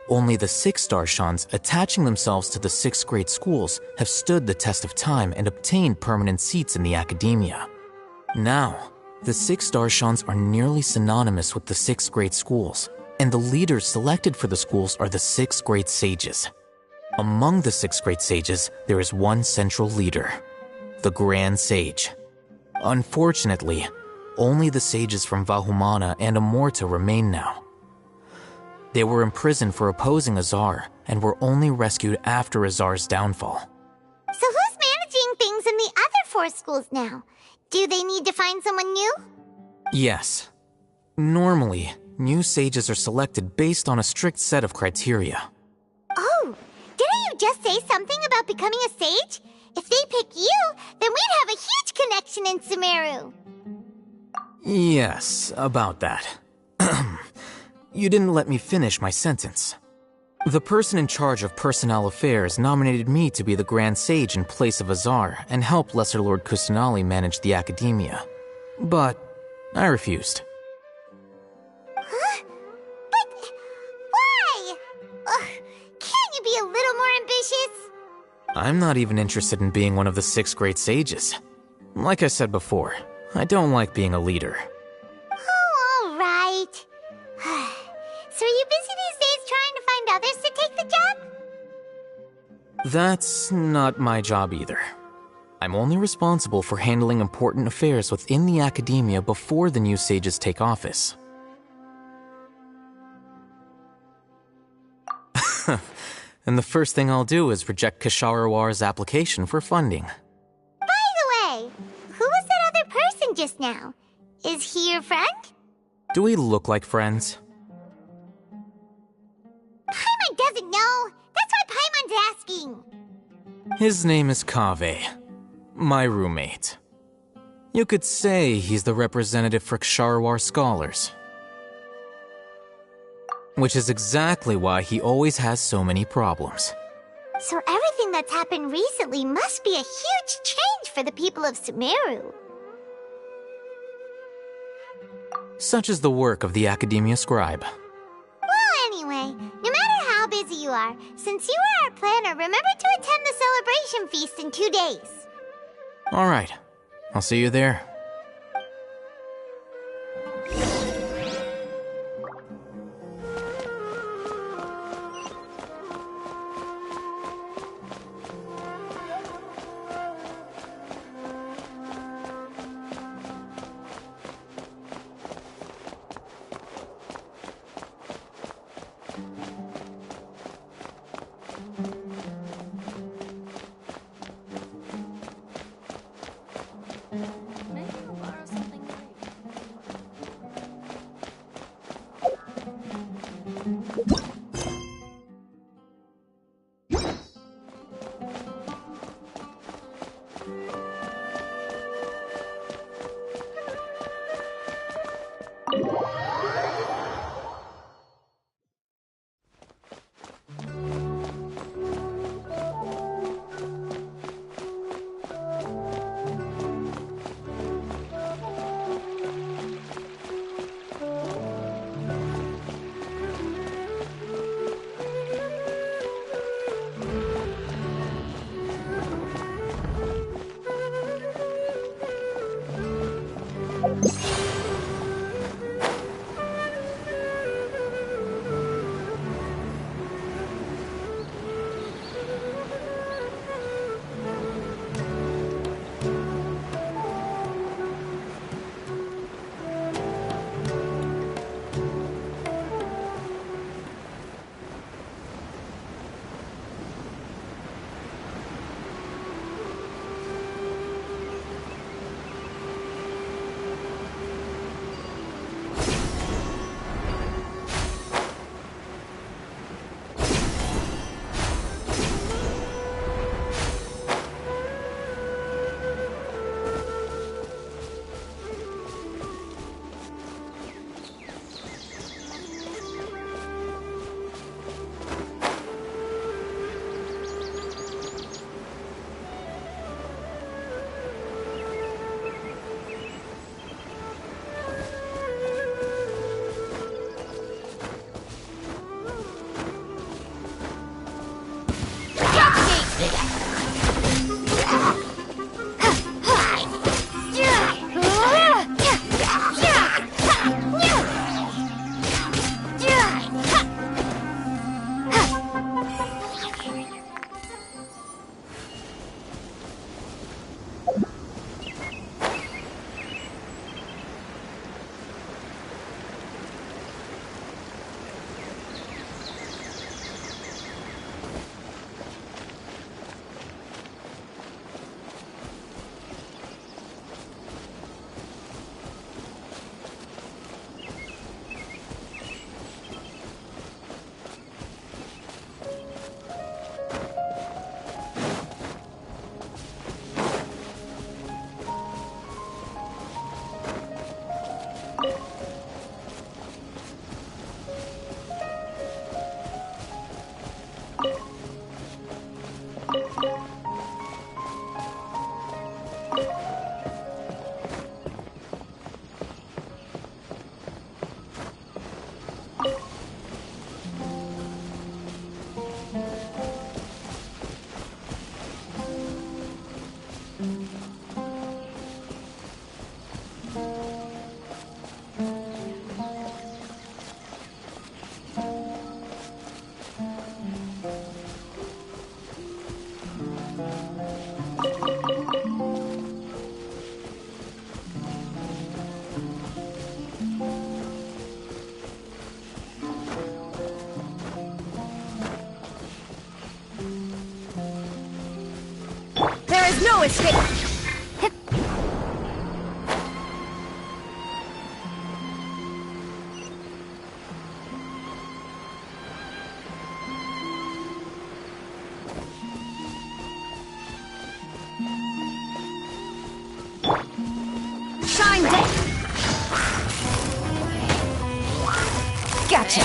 Only the 6 Darshans attaching themselves to the 6 great schools have stood the test of time and obtained permanent seats in the Academia. Now, the 6 Darshans are nearly synonymous with the 6 great schools, and the leaders selected for the schools are the 6 great sages. Among the 6 great sages, there is one central leader, the Grand Sage. Unfortunately, only the sages from Vahumana and Amorta remain now. They were imprisoned for opposing Azar and were only rescued after Azar's downfall. So who's managing things in the other 4 schools now? Do they need to find someone new? Yes. Normally, new sages are selected based on a strict set of criteria. Oh, didn't you just say something about becoming a sage? If they pick you, then we'd have a huge connection in Sumeru. Yes, about that. You didn't let me finish my sentence. The person in charge of personnel affairs nominated me to be the Grand Sage in place of Azar and help Lesser Lord Kusanali manage the academia. But I refused. Huh? But why? Ugh, can't you be a little more ambitious? I'm not even interested in being one of the 6 great sages. Like I said before, I don't like being a leader. Oh, all right. So are you busy these days trying to find others to take the job? That's not my job either. I'm only responsible for handling important affairs within the academia before the new sages take office. And the first thing I'll do is reject Kasharawar's application for funding. By the way, who was that other person just now? Is he your friend? Do we look like friends? Paimon doesn't know. That's why Paimon's asking. His name is Kaveh, my roommate. You could say he's the representative for Ksharawar scholars. Which is exactly why he always has so many problems. So everything that's happened recently must be a huge change for the people of Sumeru. Such is the work of the Academia Scribe. Well, anyway, no matter how busy you are, since you are our planner, remember to attend the celebration feast in 2 days. Alright, I'll see you there. There's no escape! Shine down! Gotcha!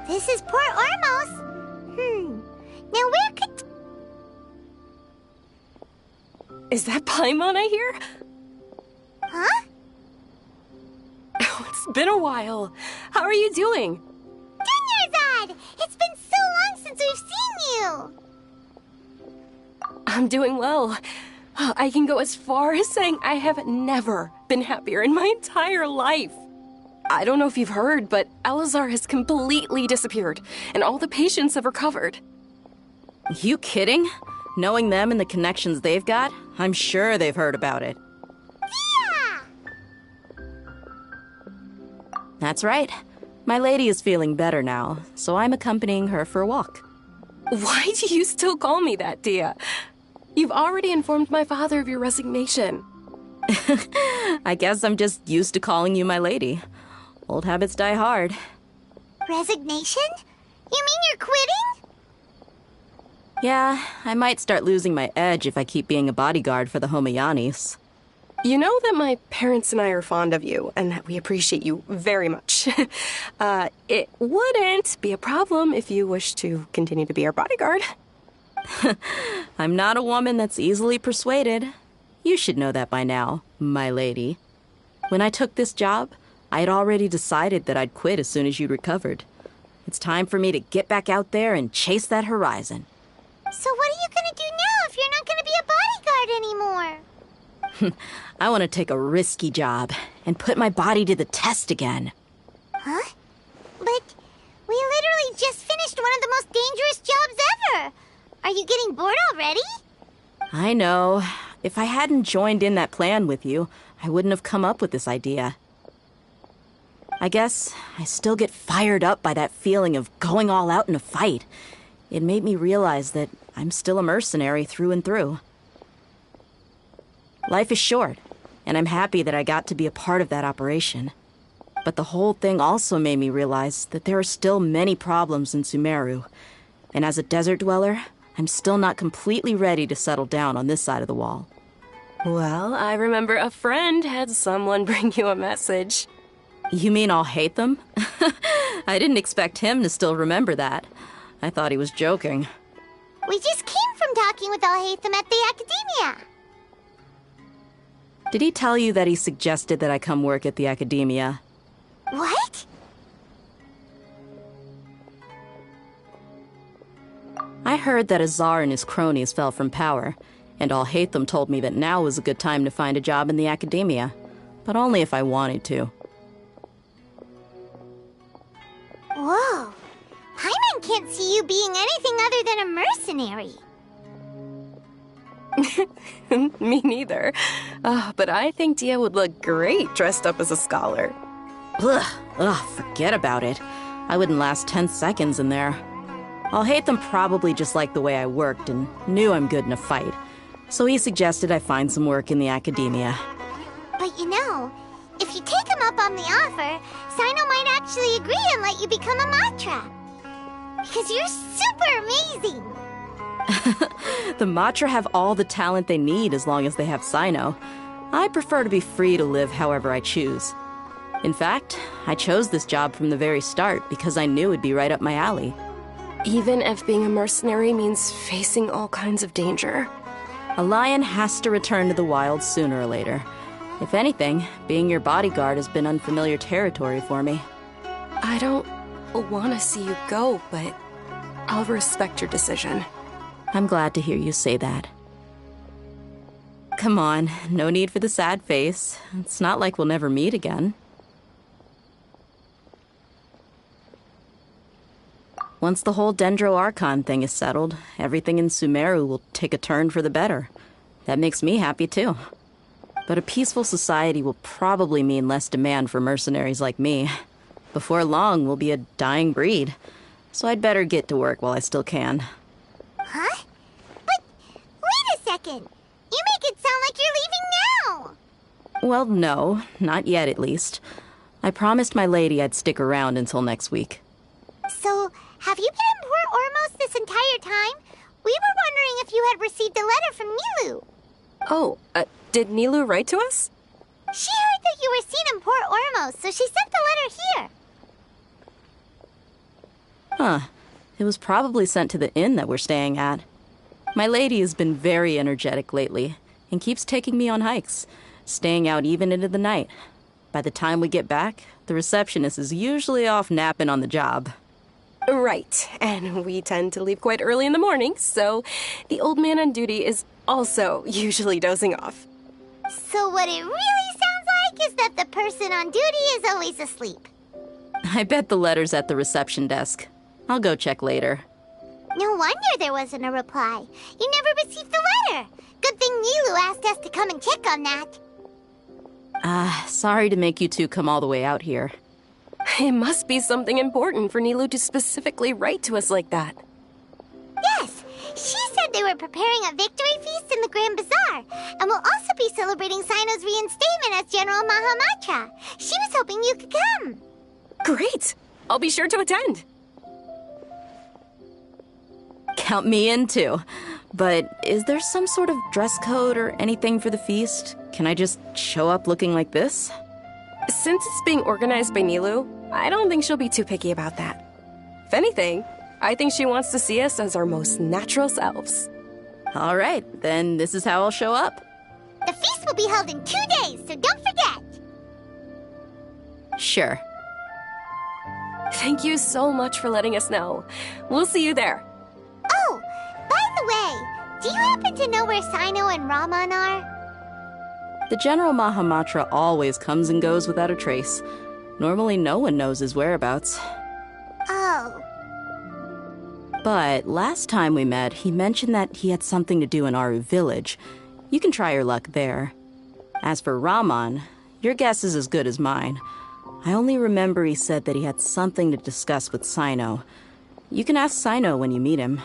This is Port Ormos. Now where could... Is that Paimon I hear? Huh? Oh, it's been a while. How are you doing? Dunyarzad! It's been so long since we've seen you! I'm doing well. I can go as far as saying I have never been happier in my entire life. I don't know if you've heard, but Elazar has completely disappeared, and all the patients have recovered. You kidding? Knowing them and the connections they've got, I'm sure they've heard about it. Yeah! That's right. My lady is feeling better now, so I'm accompanying her for a walk. Why do you still call me that, Dia? You've already informed my father of your resignation. I guess I'm just used to calling you my lady. Old habits die hard. Resignation? You mean you're quitting? Yeah, I might start losing my edge if I keep being a bodyguard for the Homayanis. You know that my parents and I are fond of you, and that we appreciate you very much. It wouldn't be a problem if you wish to continue to be our bodyguard. I'm not a woman that's easily persuaded. You should know that by now, my lady. When I took this job, I had already decided that I'd quit as soon as you'd recovered. It's time for me to get back out there and chase that horizon. So what are you gonna do now if you're not gonna be a bodyguard anymore? I want to take a risky job and put my body to the test again. Huh? But we literally just finished one of the most dangerous jobs ever. Are you getting bored already? I know. If I hadn't joined in that plan with you, I wouldn't have come up with this idea. I guess I still get fired up by that feeling of going all out in a fight. It made me realize that I'm still a mercenary through and through. Life is short, and I'm happy that I got to be a part of that operation. But the whole thing also made me realize that there are still many problems in Sumeru. And as a desert dweller, I'm still not completely ready to settle down on this side of the wall. Well, I remember a friend had someone bring you a message. You mean I'll hate them? I didn't expect him to still remember that. I thought he was joking. We just came from talking with Alhaitham at the Academia. Did he tell you that he suggested that I come work at the Academia? What? I heard that Azar and his cronies fell from power, and Alhaitham told me that now was a good time to find a job in the Academia, but only if I wanted to. Whoa. Paimon can't see you being anything other than a mercenary. Me neither. But I think Dia would look great dressed up as a scholar. Ugh, forget about it. I wouldn't last 10 seconds in there. Alhaitham probably just liked the way I worked and knew I'm good in a fight. So he suggested I find some work in the Academia. But you know, if you take him up on the offer, Sino might actually agree and let you become a Matra. Because you're super amazing! The Matra have all the talent they need as long as they have Sino. I prefer to be free to live however I choose. In fact, I chose this job from the very start because I knew it'd be right up my alley. Even if being a mercenary means facing all kinds of danger. A lion has to return to the wild sooner or later. If anything, being your bodyguard has been unfamiliar territory for me. I don't want to see you go, but I'll respect your decision. I'm glad to hear you say that. Come on, no need for the sad face. It's not like we'll never meet again. Once the whole Dendro Archon thing is settled, everything in Sumeru will take a turn for the better. That makes me happy too. But a peaceful society will probably mean less demand for mercenaries like me. Before long, we'll be a dying breed. So I'd better get to work while I still can. Huh? But wait a second! You make it sound like you're leaving now! Well, no, not yet at least. I promised my lady I'd stick around until next week. So, have you been in Port Ormos this entire time? We were wondering if you had received a letter from Nilu. Oh, did Nilu write to us? She heard that you were seen in Port Ormos, so she sent the letter here. Huh. It was probably sent to the inn that we're staying at. My lady has been very energetic lately and keeps taking me on hikes, staying out even into the night. By the time we get back, the receptionist is usually off napping on the job. Right, and we tend to leave quite early in the morning, so the old man on duty is also usually dozing off. So what it really sounds like is that the person on duty is always asleep. I bet the letter's at the reception desk. I'll go check later. No wonder there wasn't a reply. You never received the letter. Good thing Nilu asked us to come and check on that. Sorry to make you two come all the way out here. It must be something important for Nilu to specifically write to us like that. Yes, she said they were preparing a victory feast in the Grand Bazaar, and will also be celebrating Sino's reinstatement as General Mahamatra. She was hoping you could come. Great! I'll be sure to attend. Count me in too. But is there some sort of dress code or anything for the feast? Can I just show up looking like this? Since it's being organized by Nilu, I don't think she'll be too picky about that. If anything, I think she wants to see us as our most natural selves. All right, then this is how I'll show up. The feast will be held in 2 days, so don't forget! Sure. Thank you so much for letting us know. We'll see you there. Oh, by the way, do you happen to know where Sino and Raman are? The General Mahamatra always comes and goes without a trace. Normally no one knows his whereabouts. Oh. But last time we met, he mentioned that he had something to do in Aru village. You can try your luck there. As for Raman, your guess is as good as mine. I only remember he said that he had something to discuss with Sino. You can ask Sino when you meet him.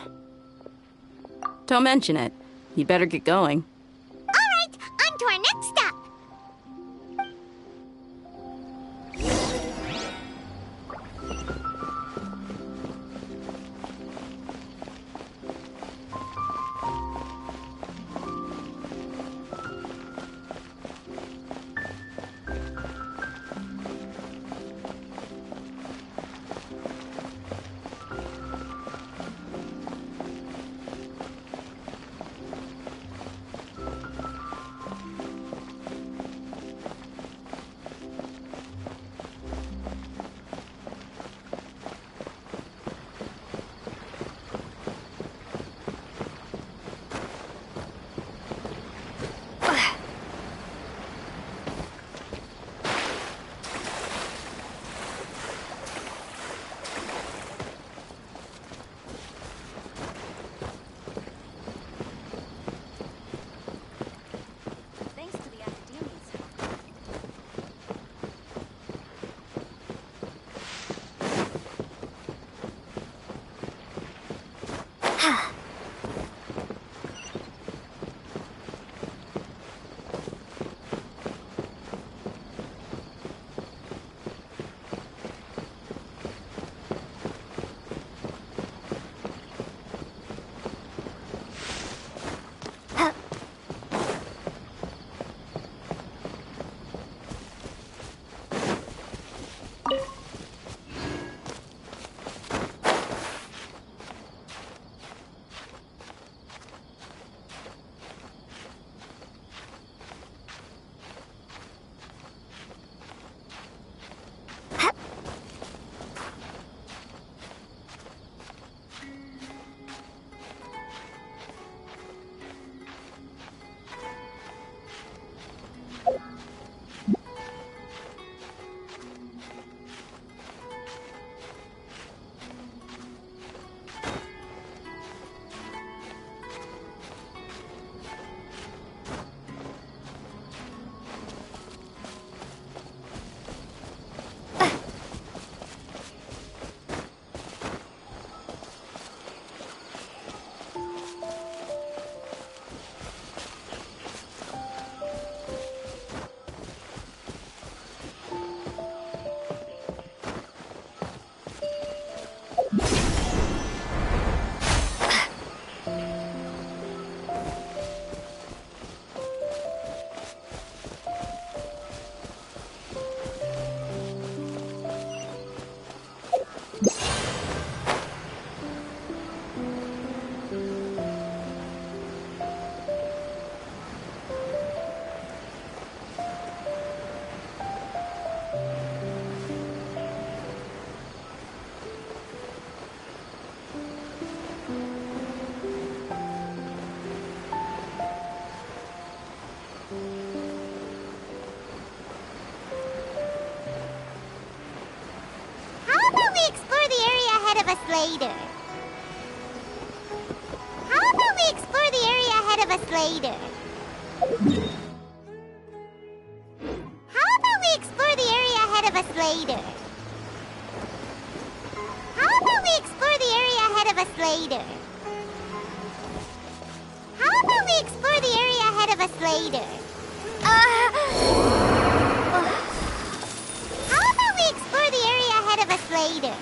Don't mention it. You'd better get going. All right, on to our next stop. Later. How about we explore the area ahead of us later? How about we explore the area ahead of us later? How about we explore the area ahead of us later? How about we explore the area ahead of us later? How about we explore the area ahead of us later?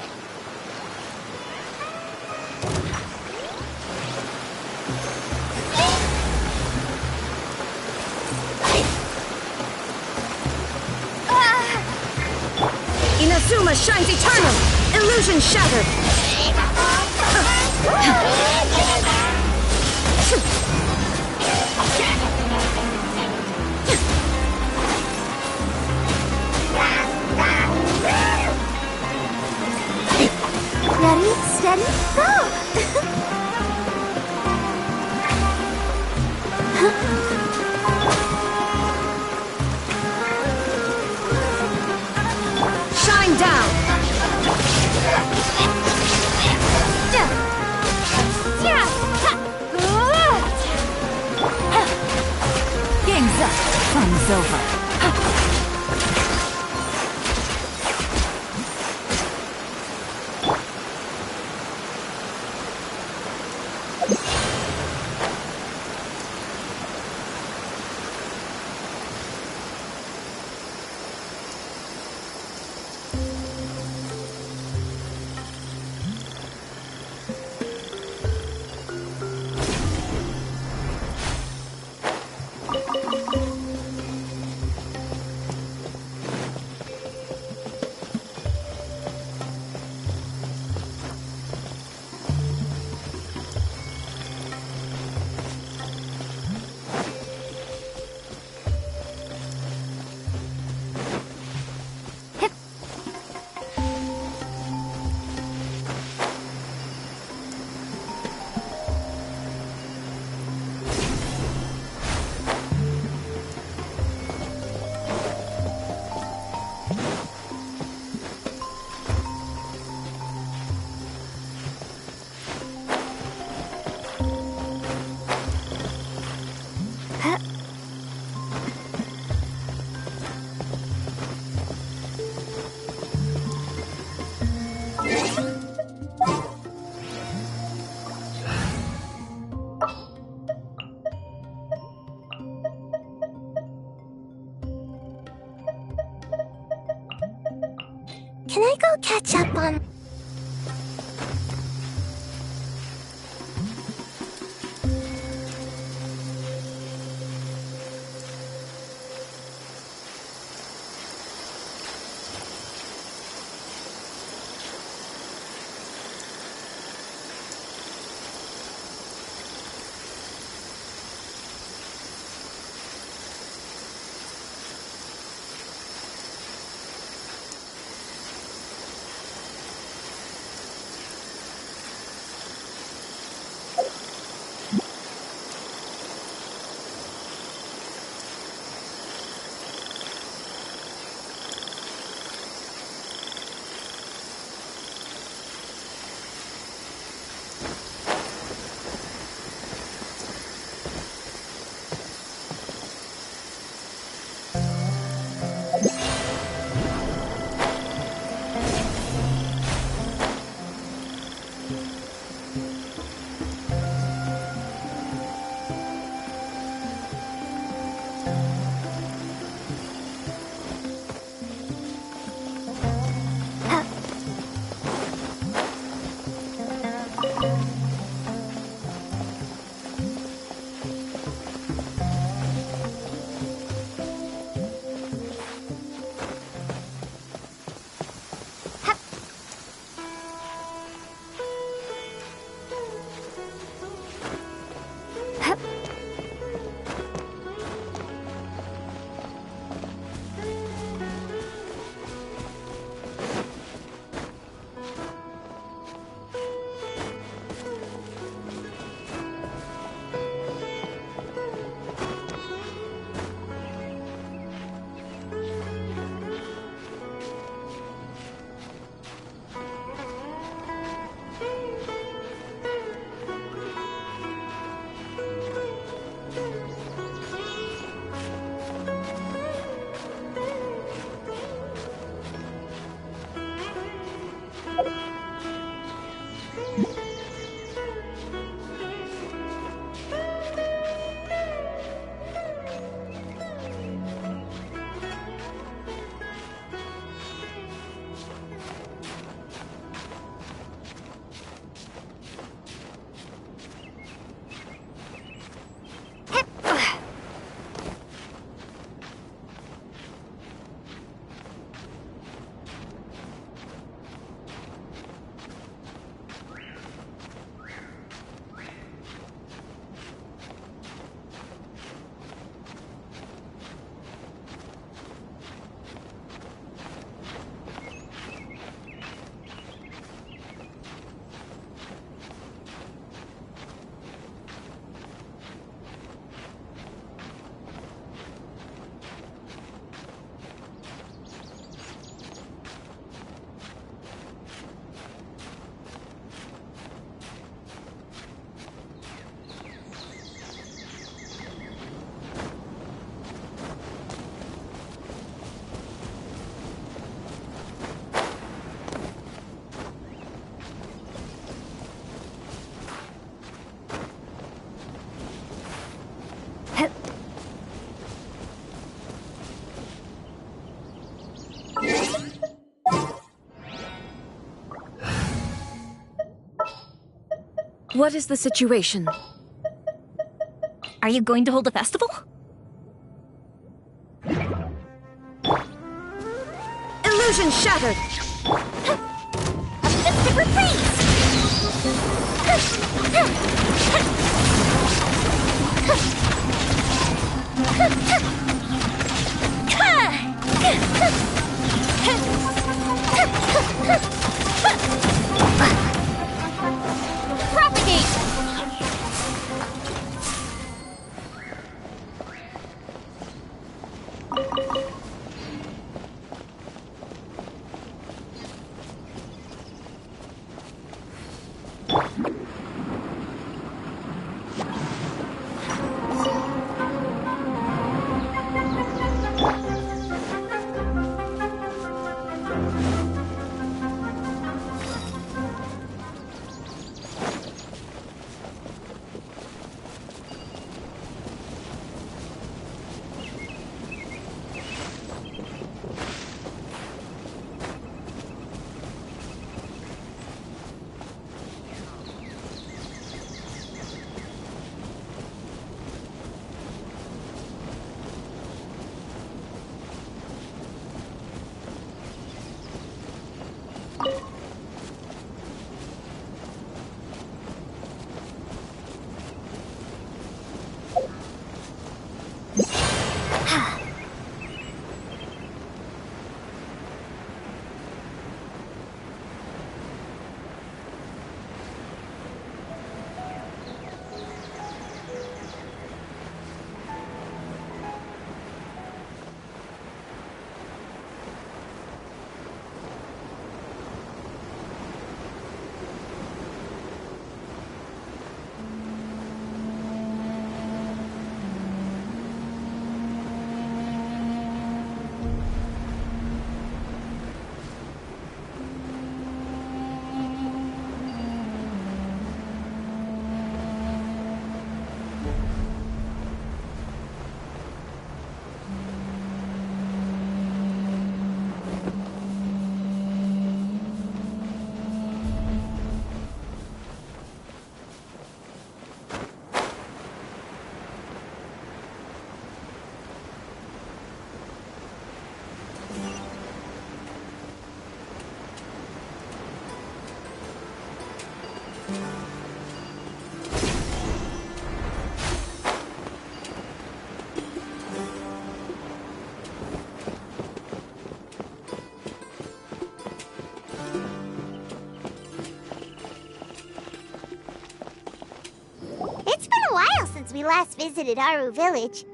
Inazuma shines eternal! Illusion shattered! Ready, steady, go! Shine down! Game's up. Fun's over. Can I go catch up on... What is the situation? Are you going to hold a festival? Illusion shattered! A festive reprise! Propagate! It's been a while since we last visited Aru Village.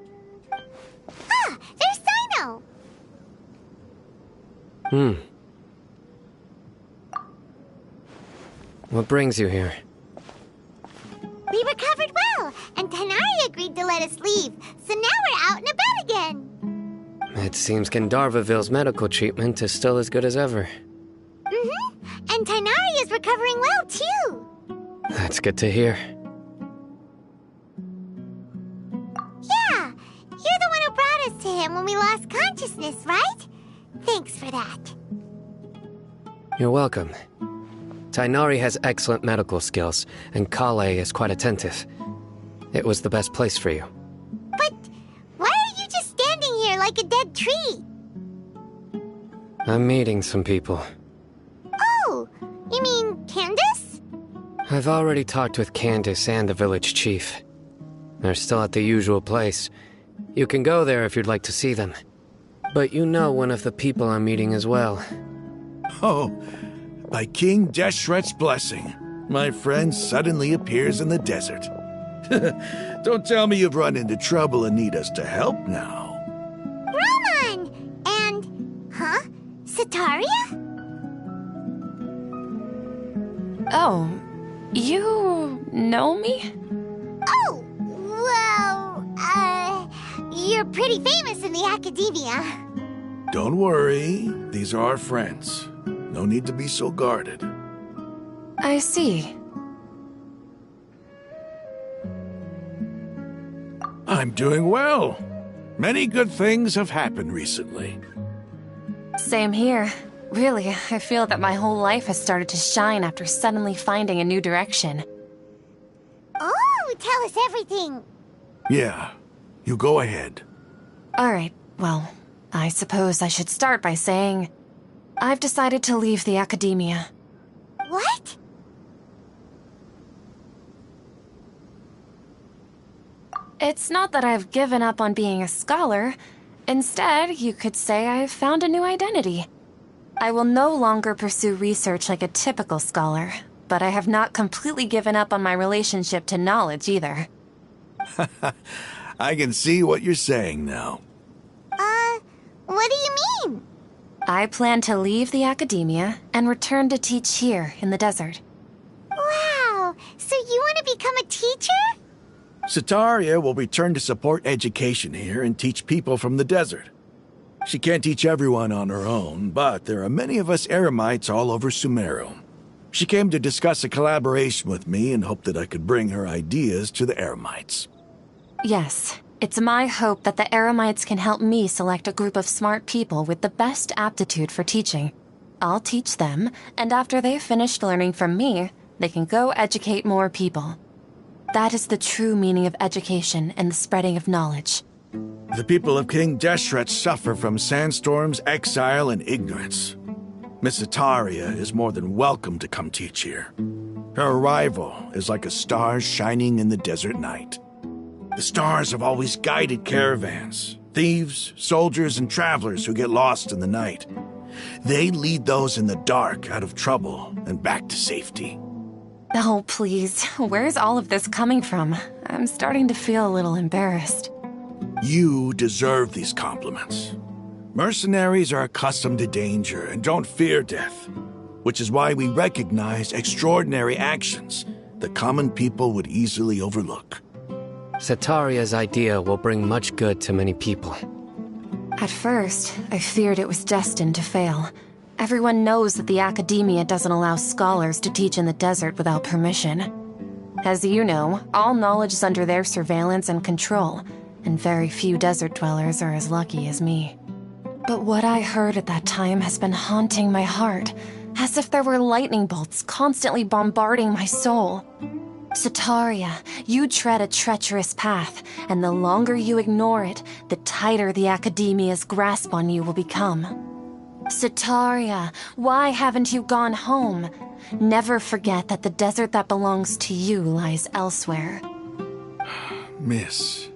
Ah, there's Sino! What brings you here? We recovered well, and Tighnari agreed to let us leave, so now we're out and about again. It seems Gandharvaville's medical treatment is still as good as ever. And Tighnari is recovering well, too. That's good to hear. Yeah, you're the one who brought us to him when we lost consciousness, right? Thanks for that. You're welcome. Tighnari has excellent medical skills, and Kale is quite attentive. It was the best place for you. But why are you just standing here like a dead tree? I'm meeting some people. Oh, you mean Candace? I've already talked with Candace and the village chief. They're still at the usual place. You can go there if you'd like to see them. But you know one of the people I'm meeting as well. Oh, by King Deshret's blessing, my friend suddenly appears in the desert. Don't tell me you've run into trouble and need us to help now. Roman! And... huh? Sataria? Oh, you know me? Oh, well, you're pretty famous in the academia. Don't worry, these are our friends. No need to be so guarded. I see. I'm doing well. Many good things have happened recently. Same here. Really, I feel that my whole life has started to shine after suddenly finding a new direction. to tell us everything. Yeah, you go ahead. Alright, well, I suppose I should start by saying I've decided to leave the academia. What? It's not that I've given up on being a scholar. Instead, you could say I've found a new identity. I will no longer pursue research like a typical scholar, but I have not completely given up on my relationship to knowledge either. I can see what you're saying now. What do you mean? I plan to leave the academia and return to teach here in the desert. Wow, so you want to become a teacher? Sataria will return to support education here and teach people from the desert. She can't teach everyone on her own, but there are many of us Eremites all over Sumeru. She came to discuss a collaboration with me and hoped that I could bring her ideas to the Eremites. Yes, it's my hope that the Eremites can help me select a group of smart people with the best aptitude for teaching. I'll teach them, and after they've finished learning from me, they can go educate more people. That is the true meaning of education and the spreading of knowledge. The people of King Deshret suffer from sandstorms, exile, and ignorance. Miss Sataria is more than welcome to come teach here. Her arrival is like a star shining in the desert night. The stars have always guided caravans, thieves, soldiers, and travelers who get lost in the night. They lead those in the dark out of trouble and back to safety. Oh, please. Where's all of this coming from? I'm starting to feel a little embarrassed. You deserve these compliments. Mercenaries are accustomed to danger and don't fear death, which is why we recognize extraordinary actions that common people would easily overlook. Sataria's idea will bring much good to many people. At first, I feared it was destined to fail. Everyone knows that the academia doesn't allow scholars to teach in the desert without permission. As you know, all knowledge is under their surveillance and control, and very few desert dwellers are as lucky as me. But what I heard at that time has been haunting my heart, as if there were lightning bolts constantly bombarding my soul. Sataria, you tread a treacherous path, and the longer you ignore it, the tighter the academia's grasp on you will become. Sataria, why haven't you gone home? Never forget that the desert that belongs to you lies elsewhere. Miss.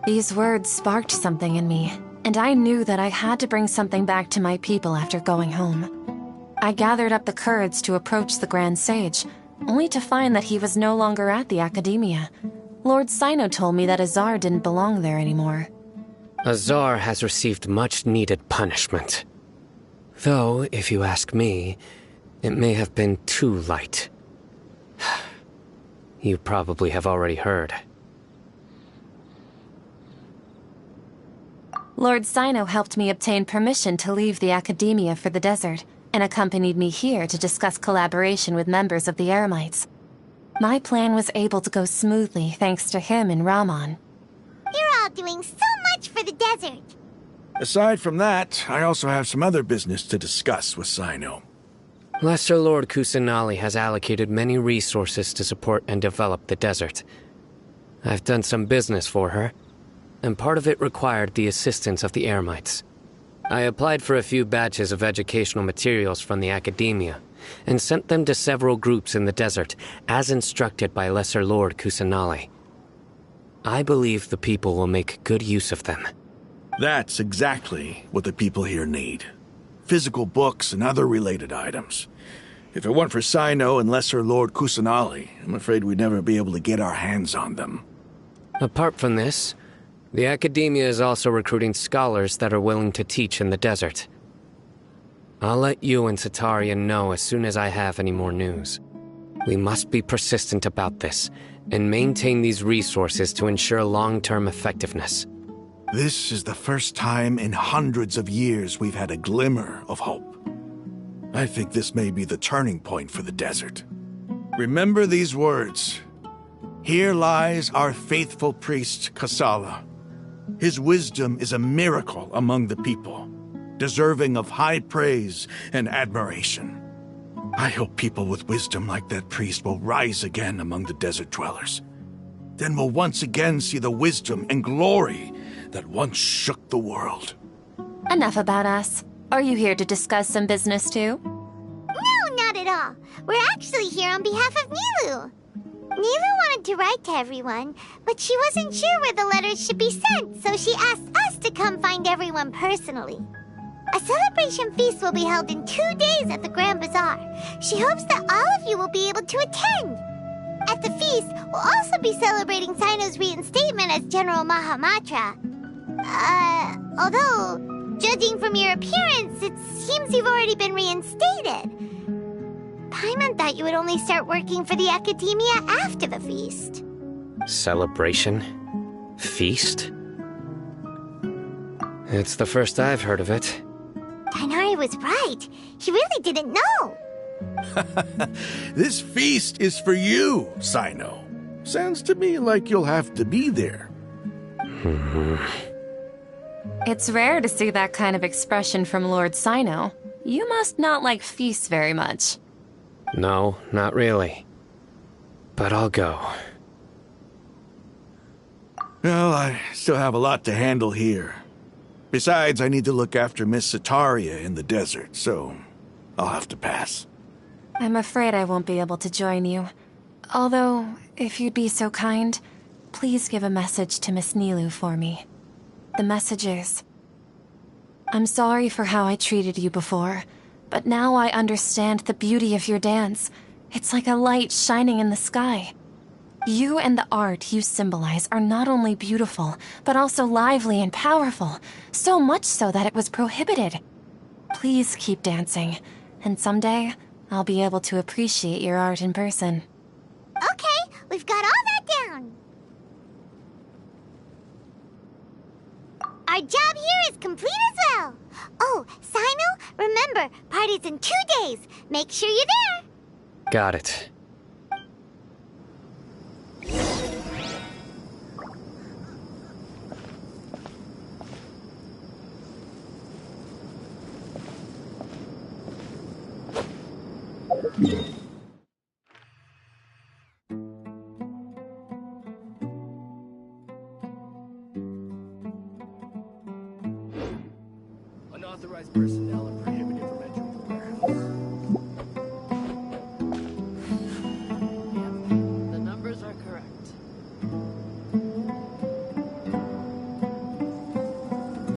These words sparked something in me, and I knew that I had to bring something back to my people after going home. I gathered up the courage to approach the Grand Sage, only to find that he was no longer at the academia. Lord Sino told me that Azar didn't belong there anymore. Azar has received much-needed punishment. Though, if you ask me, it may have been too light. You probably have already heard. Lord Sino helped me obtain permission to leave the academia for the desert, and accompanied me here to discuss collaboration with members of the Eremites. My plan was able to go smoothly thanks to him and Rahman. You're all doing so much for the desert. Aside from that, I also have some other business to discuss with Sino. Lesser Lord Kusanali has allocated many resources to support and develop the desert. I've done some business for her, and part of it required the assistance of the Eremites. I applied for a few batches of educational materials from the academia, and sent them to several groups in the desert, as instructed by Lesser Lord Kusanali. I believe the people will make good use of them. That's exactly what the people here need. Physical books and other related items. If it weren't for Sino and Lesser Lord Kusanali, I'm afraid we'd never be able to get our hands on them. Apart from this, the academia is also recruiting scholars that are willing to teach in the desert. I'll let you and Sataria know as soon as I have any more news. We must be persistent about this, and maintain these resources to ensure long-term effectiveness. This is the first time in hundreds of years we've had a glimmer of hope. I think this may be the turning point for the desert. Remember these words. Here lies our faithful priest, Kasala. His wisdom is a miracle among the people, deserving of high praise and admiration. I hope people with wisdom like that priest will rise again among the desert dwellers. then we'll once again see the wisdom and glory that once shook the world. Enough about us. Are you here to discuss some business too? No, not at all. We're actually here on behalf of Nilu. Nilu wanted to write to everyone, but she wasn't sure where the letters should be sent, so she asked us to come find everyone personally. A celebration feast will be held in 2 days at the Grand Bazaar. She hopes that all of you will be able to attend. At the feast, we'll also be celebrating Sino's reinstatement as General Mahamatra. Although, judging from your appearance, it seems you've already been reinstated. Paimon thought you would only start working for the Academia after the feast. Celebration? Feast? It's the first I've heard of it. Tighnari was right. He really didn't know. This feast is for you, Sino. Sounds to me like you'll have to be there. It's rare to see that kind of expression from Lord Sino. You must not like feasts very much. No, not really. But I'll go. Well, I still have a lot to handle here. Besides, I need to look after Miss Sataria in the desert, so I'll have to pass. I'm afraid I won't be able to join you. Although, if you'd be so kind, please give a message to Miss Nilu for me. The message is, I'm sorry for how I treated you before, but now I understand the beauty of your dance. It's like a light shining in the sky. You and the art you symbolize are not only beautiful, but also lively and powerful, so much so that it was prohibited. Please keep dancing, and someday I'll be able to appreciate your art in person. Okay, we've got all that down. Our job here is complete as well. Oh, Sino, remember, party's in 2 days. Make sure you're there. Got it. Unauthorized personnel are prohibited.